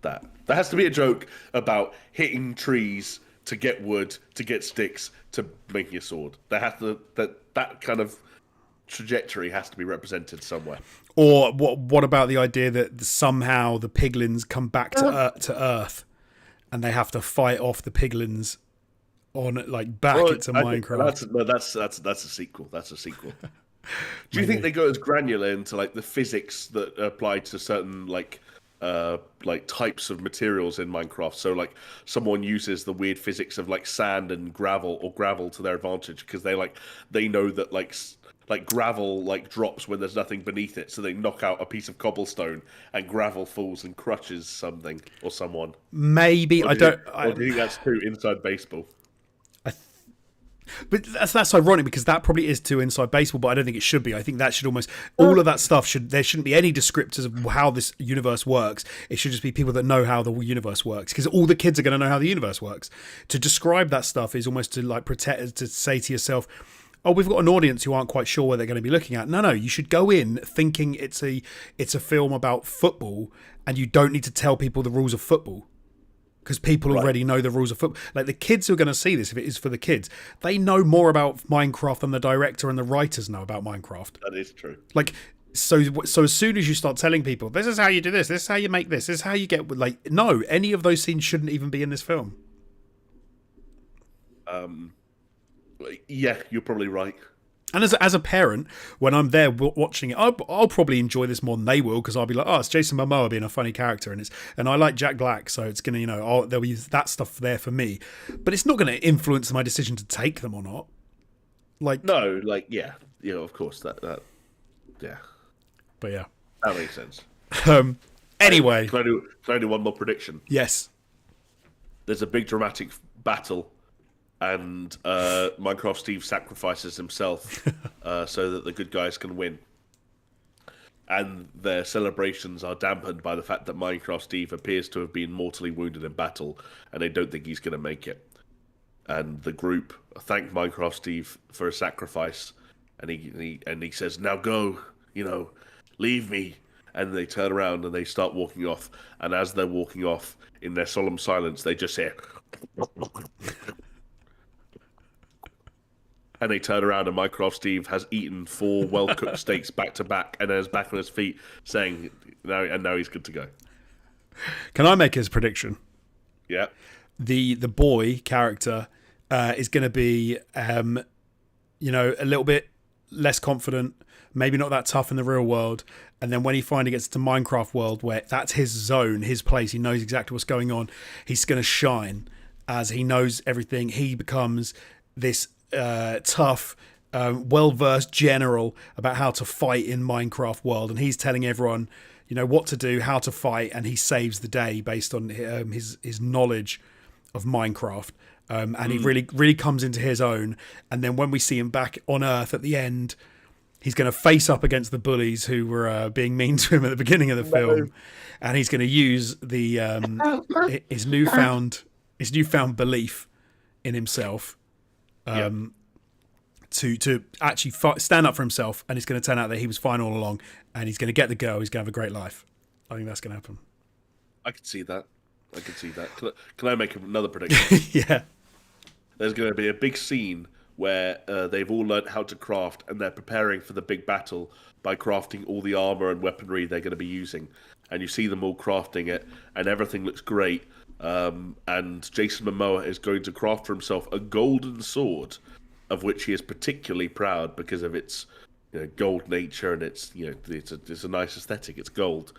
that. There has to be a joke about hitting trees to get wood, to get sticks, to making a sword. That kind of trajectory has to be represented somewhere. Or what about the idea that somehow the piglins come back to Earth, and they have to fight off the piglins on back into Minecraft? That's a sequel. That's a sequel. Do you think they go as granular into the physics that apply to certain types of materials in Minecraft? So someone uses the weird physics of sand and gravel to their advantage because they know that gravel drops when there's nothing beneath it, so they knock out a piece of cobblestone and gravel falls and crushes something or someone. Maybe. Or do you think that's too inside baseball? But that's ironic because that probably is too inside baseball, but I don't think it should be. I think that should almost all of that stuff there shouldn't be any descriptors of how this universe works. It should just be people that know how the universe works, because all the kids are going to know how the universe works. To describe that stuff is almost to protect, to say to yourself, oh, we've got an audience who aren't quite sure what they're going to be looking at. No, you should go in thinking it's a film about football, and you don't need to tell people the rules of football. Because people already know the rules of football. The kids who are going to see this, if it is for the kids, they know more about Minecraft than the director and the writers know about Minecraft. That is true. So as soon as you start telling people, this is how you do this is how you make this is how you get... no, any of those scenes shouldn't even be in this film. Yeah, you're probably right. And as a parent, when I'm there watching it, I'll probably enjoy this more than they will, because I'll be like, oh, it's Jason Momoa being a funny character, and I like Jack Black, so it's gonna, there'll be that stuff there for me, but it's not going to influence my decision to take them or not. Yeah, of course that, yeah. But yeah, that makes sense. Anyway, can I do one more prediction? Yes. There's a big dramatic battle, and Minecraft Steve sacrifices himself so that the good guys can win. And their celebrations are dampened by the fact that Minecraft Steve appears to have been mortally wounded in battle, and they don't think he's going to make it. And the group thank Minecraft Steve for his sacrifice, and he says, "Now go, leave me." And they turn around and they start walking off. And as they're walking off, in their solemn silence, they just hear. And they turn around and Minecraft Steve has eaten 4 well-cooked steaks back to back and is back on his feet saying, now he's good to go. Can I make his prediction? Yeah. The boy character is going to be, a little bit less confident, maybe not that tough in the real world. And then when he finally gets to Minecraft world, where that's his zone, his place, he knows exactly what's going on, he's going to shine as he knows everything. He becomes this tough, well-versed general about how to fight in Minecraft world, and he's telling everyone, what to do, how to fight, and he saves the day based on his knowledge of Minecraft. And he really comes into his own. And then when we see him back on Earth at the end, he's going to face up against the bullies who were being mean to him at the beginning of the film, and he's going to use his newfound belief in himself. To actually stand up for himself, and it's going to turn out that he was fine all along, and he's going to get the girl. He's going to have a great life. I think that's going to happen. I can see that. Can I make another prediction? Yeah. There's going to be a big scene where they've all learned how to craft, and they're preparing for the big battle by crafting all the armor and weaponry they're going to be using. And you see them all crafting it, and everything looks great. And Jason Momoa is going to craft for himself a golden sword, of which he is particularly proud because of its gold nature, and it's a nice aesthetic. It's gold.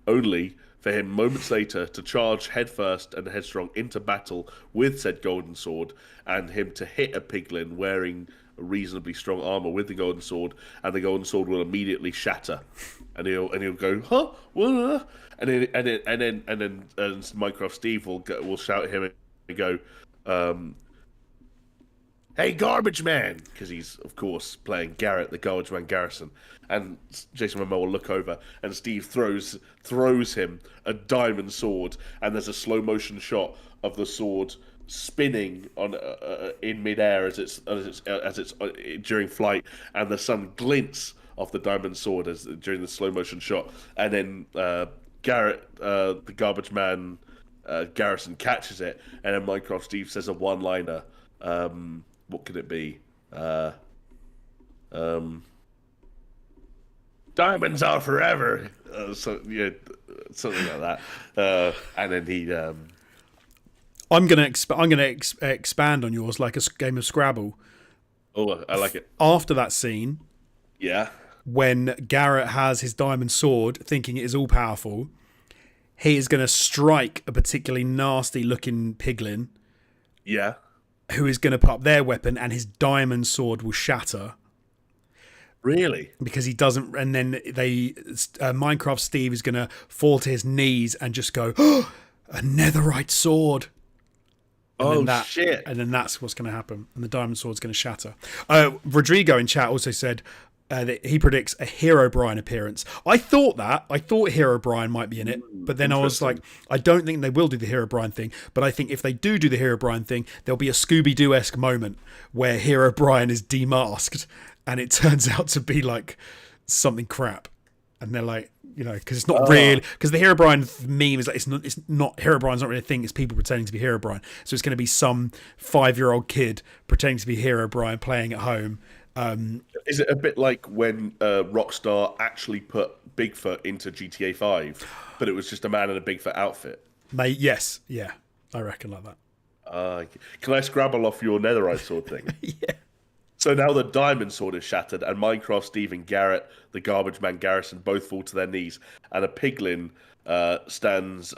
Only for him moments later to charge headfirst and headstrong into battle with said golden sword, and him to hit a piglin wearing a reasonably strong armor with the golden sword, and the golden sword will immediately shatter, and he'll go, huh, what? And then Minecraft Steve will shout at him and go, "Hey, garbage man!" Because he's of course playing Garrett, the garbage man Garrison. And Jason Momoa will look over, and Steve throws him a diamond sword, and there's a slow motion shot of the sword spinning on in midair as it's during flight, and the sun glints off the diamond sword as during the slow motion shot, and then Garrett, the garbage man, Garrison catches it, and then Minecraft Steve says a one-liner. What could it be? Diamonds are forever. So yeah, something like that. And then he. I'm gonna expand on yours like a game of Scrabble. Oh, I like it. After that scene, Yeah. when Garrett has his diamond sword, thinking it is all powerful, he is going to strike a particularly nasty looking piglin. Yeah. Who is going to put up their weapon, and his diamond sword will shatter. Really? Because he doesn't, and then Minecraft Steve is going to fall to his knees and just go, oh, a netherite sword. And Shit. And then that's what's going to happen. And the diamond sword's going to shatter. Rodrigo in chat also said that he predicts a Herobrine appearance. I thought Herobrine might be in it, but then I was like, I don't think they will do the Herobrine thing. But I think if they do the Herobrine thing, there'll be a Scooby-Doo-esque moment where Herobrine is demasked, and it turns out to be like something crap. And they're like, because it's not real. Because the Herobrine meme is like, it's not Herobrine's not really a thing. It's people pretending to be Herobrine. So it's going to be some 5-year-old kid pretending to be Herobrine playing at home. Is it a bit like when Rockstar actually put Bigfoot into GTA 5, but it was just a man in a Bigfoot outfit? Yes, yeah, I reckon like that. Can I scrabble off your netherite sword thing? Yeah. So now the diamond sword is shattered, and Minecraft Steve and Garrett, the garbage man Garrison, both fall to their knees, and a piglin stands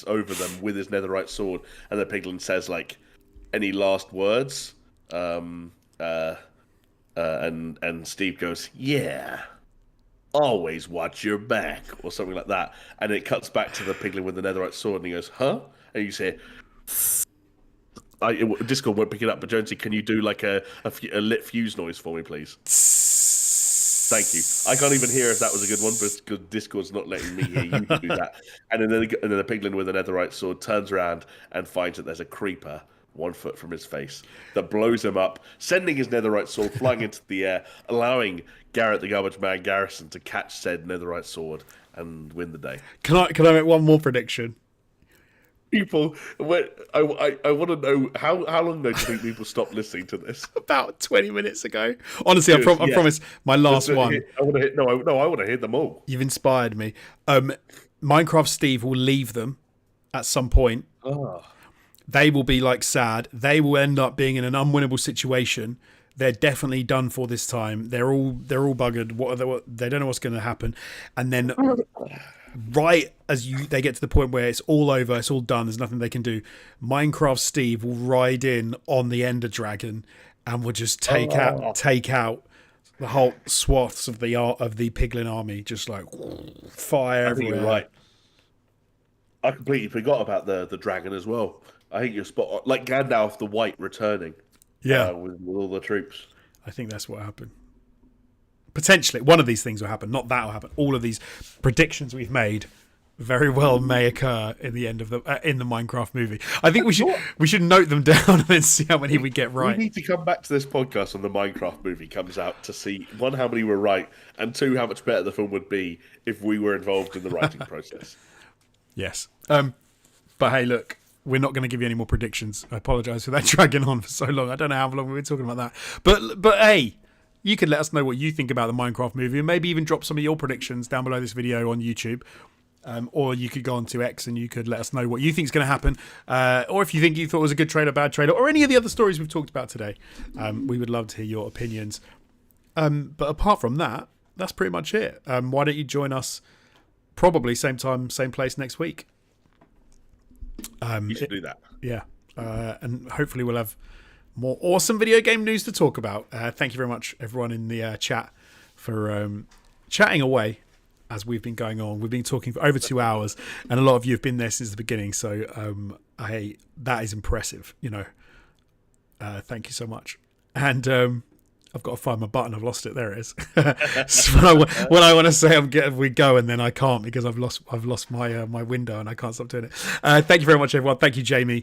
over them with his netherite sword, and the piglin says, like, any last words? And Steve goes, yeah, always watch your back, or something like that. And it cuts back to the piglin with the netherite sword, and he goes, huh? And you say, Discord won't pick it up, but Jonesy, can you do like a lit fuse noise for me, please? Thank you. I can't even hear if that was a good one, because Discord's not letting me hear you do that. And then the piglin with the netherite sword turns around and finds that there's a creeper 1 foot from his face that blows him up, sending his netherite sword flying into the air, allowing Garrett the garbage man Garrison to catch said netherite sword and win the day. Can I make one more prediction? People, I want to know how long ago do you think people stopped listening to this? About 20 minutes ago. Honestly, I promise. My last one. I want to hear. No, I want to hear them all. You've inspired me. Minecraft Steve will leave them at some point. Oh. They will be like sad. They will end up being in an unwinnable situation. They're definitely done for this time. They're all buggered. They don't know what's going to happen. And then, right as they get to the point where it's all over, it's all done. There's nothing they can do. Minecraft Steve will ride in on the Ender Dragon and will just take out the whole swaths of the Piglin army, just like fire everywhere. You're right. I completely forgot about the dragon as well. I think you're spot on. Like Gandalf the White returning. Yeah, with all the troops. I think that's what happened. Potentially, one of these things will happen. Not that will happen. All of these predictions we've made very well may occur in the end of the Minecraft movie. I think we should note them down and then see how many we get right. We need to come back to this podcast when the Minecraft movie comes out to see, one, how many were right, and two, how much better the film would be if we were involved in the writing process. Yes. But hey, look, we're not going to give you any more predictions. I apologise for that dragging on for so long. I don't know how long we've been talking about that. But hey, you can let us know what you think about the Minecraft movie, and maybe even drop some of your predictions down below this video on YouTube. Or you could go on to X and you could let us know what you think is going to happen. Or if you think you thought it was a good trailer, bad trailer, or any of the other stories we've talked about today. We would love to hear your opinions. But apart from that, that's pretty much it. Why don't you join us probably same time, same place next week? You should do that. Yeah. And hopefully we'll have more awesome video game news to talk about. Thank you very much, everyone in the chat, for chatting away as we've been going on. We've been talking for over 2 hours, and a lot of you have been there since the beginning. So that is impressive. Thank you so much. And I've got to find my button. I've lost it. There it is. So when I want to say we go, and then I can't because I've lost my my window and I can't stop doing it. Thank you very much, everyone. Thank you, Jamie.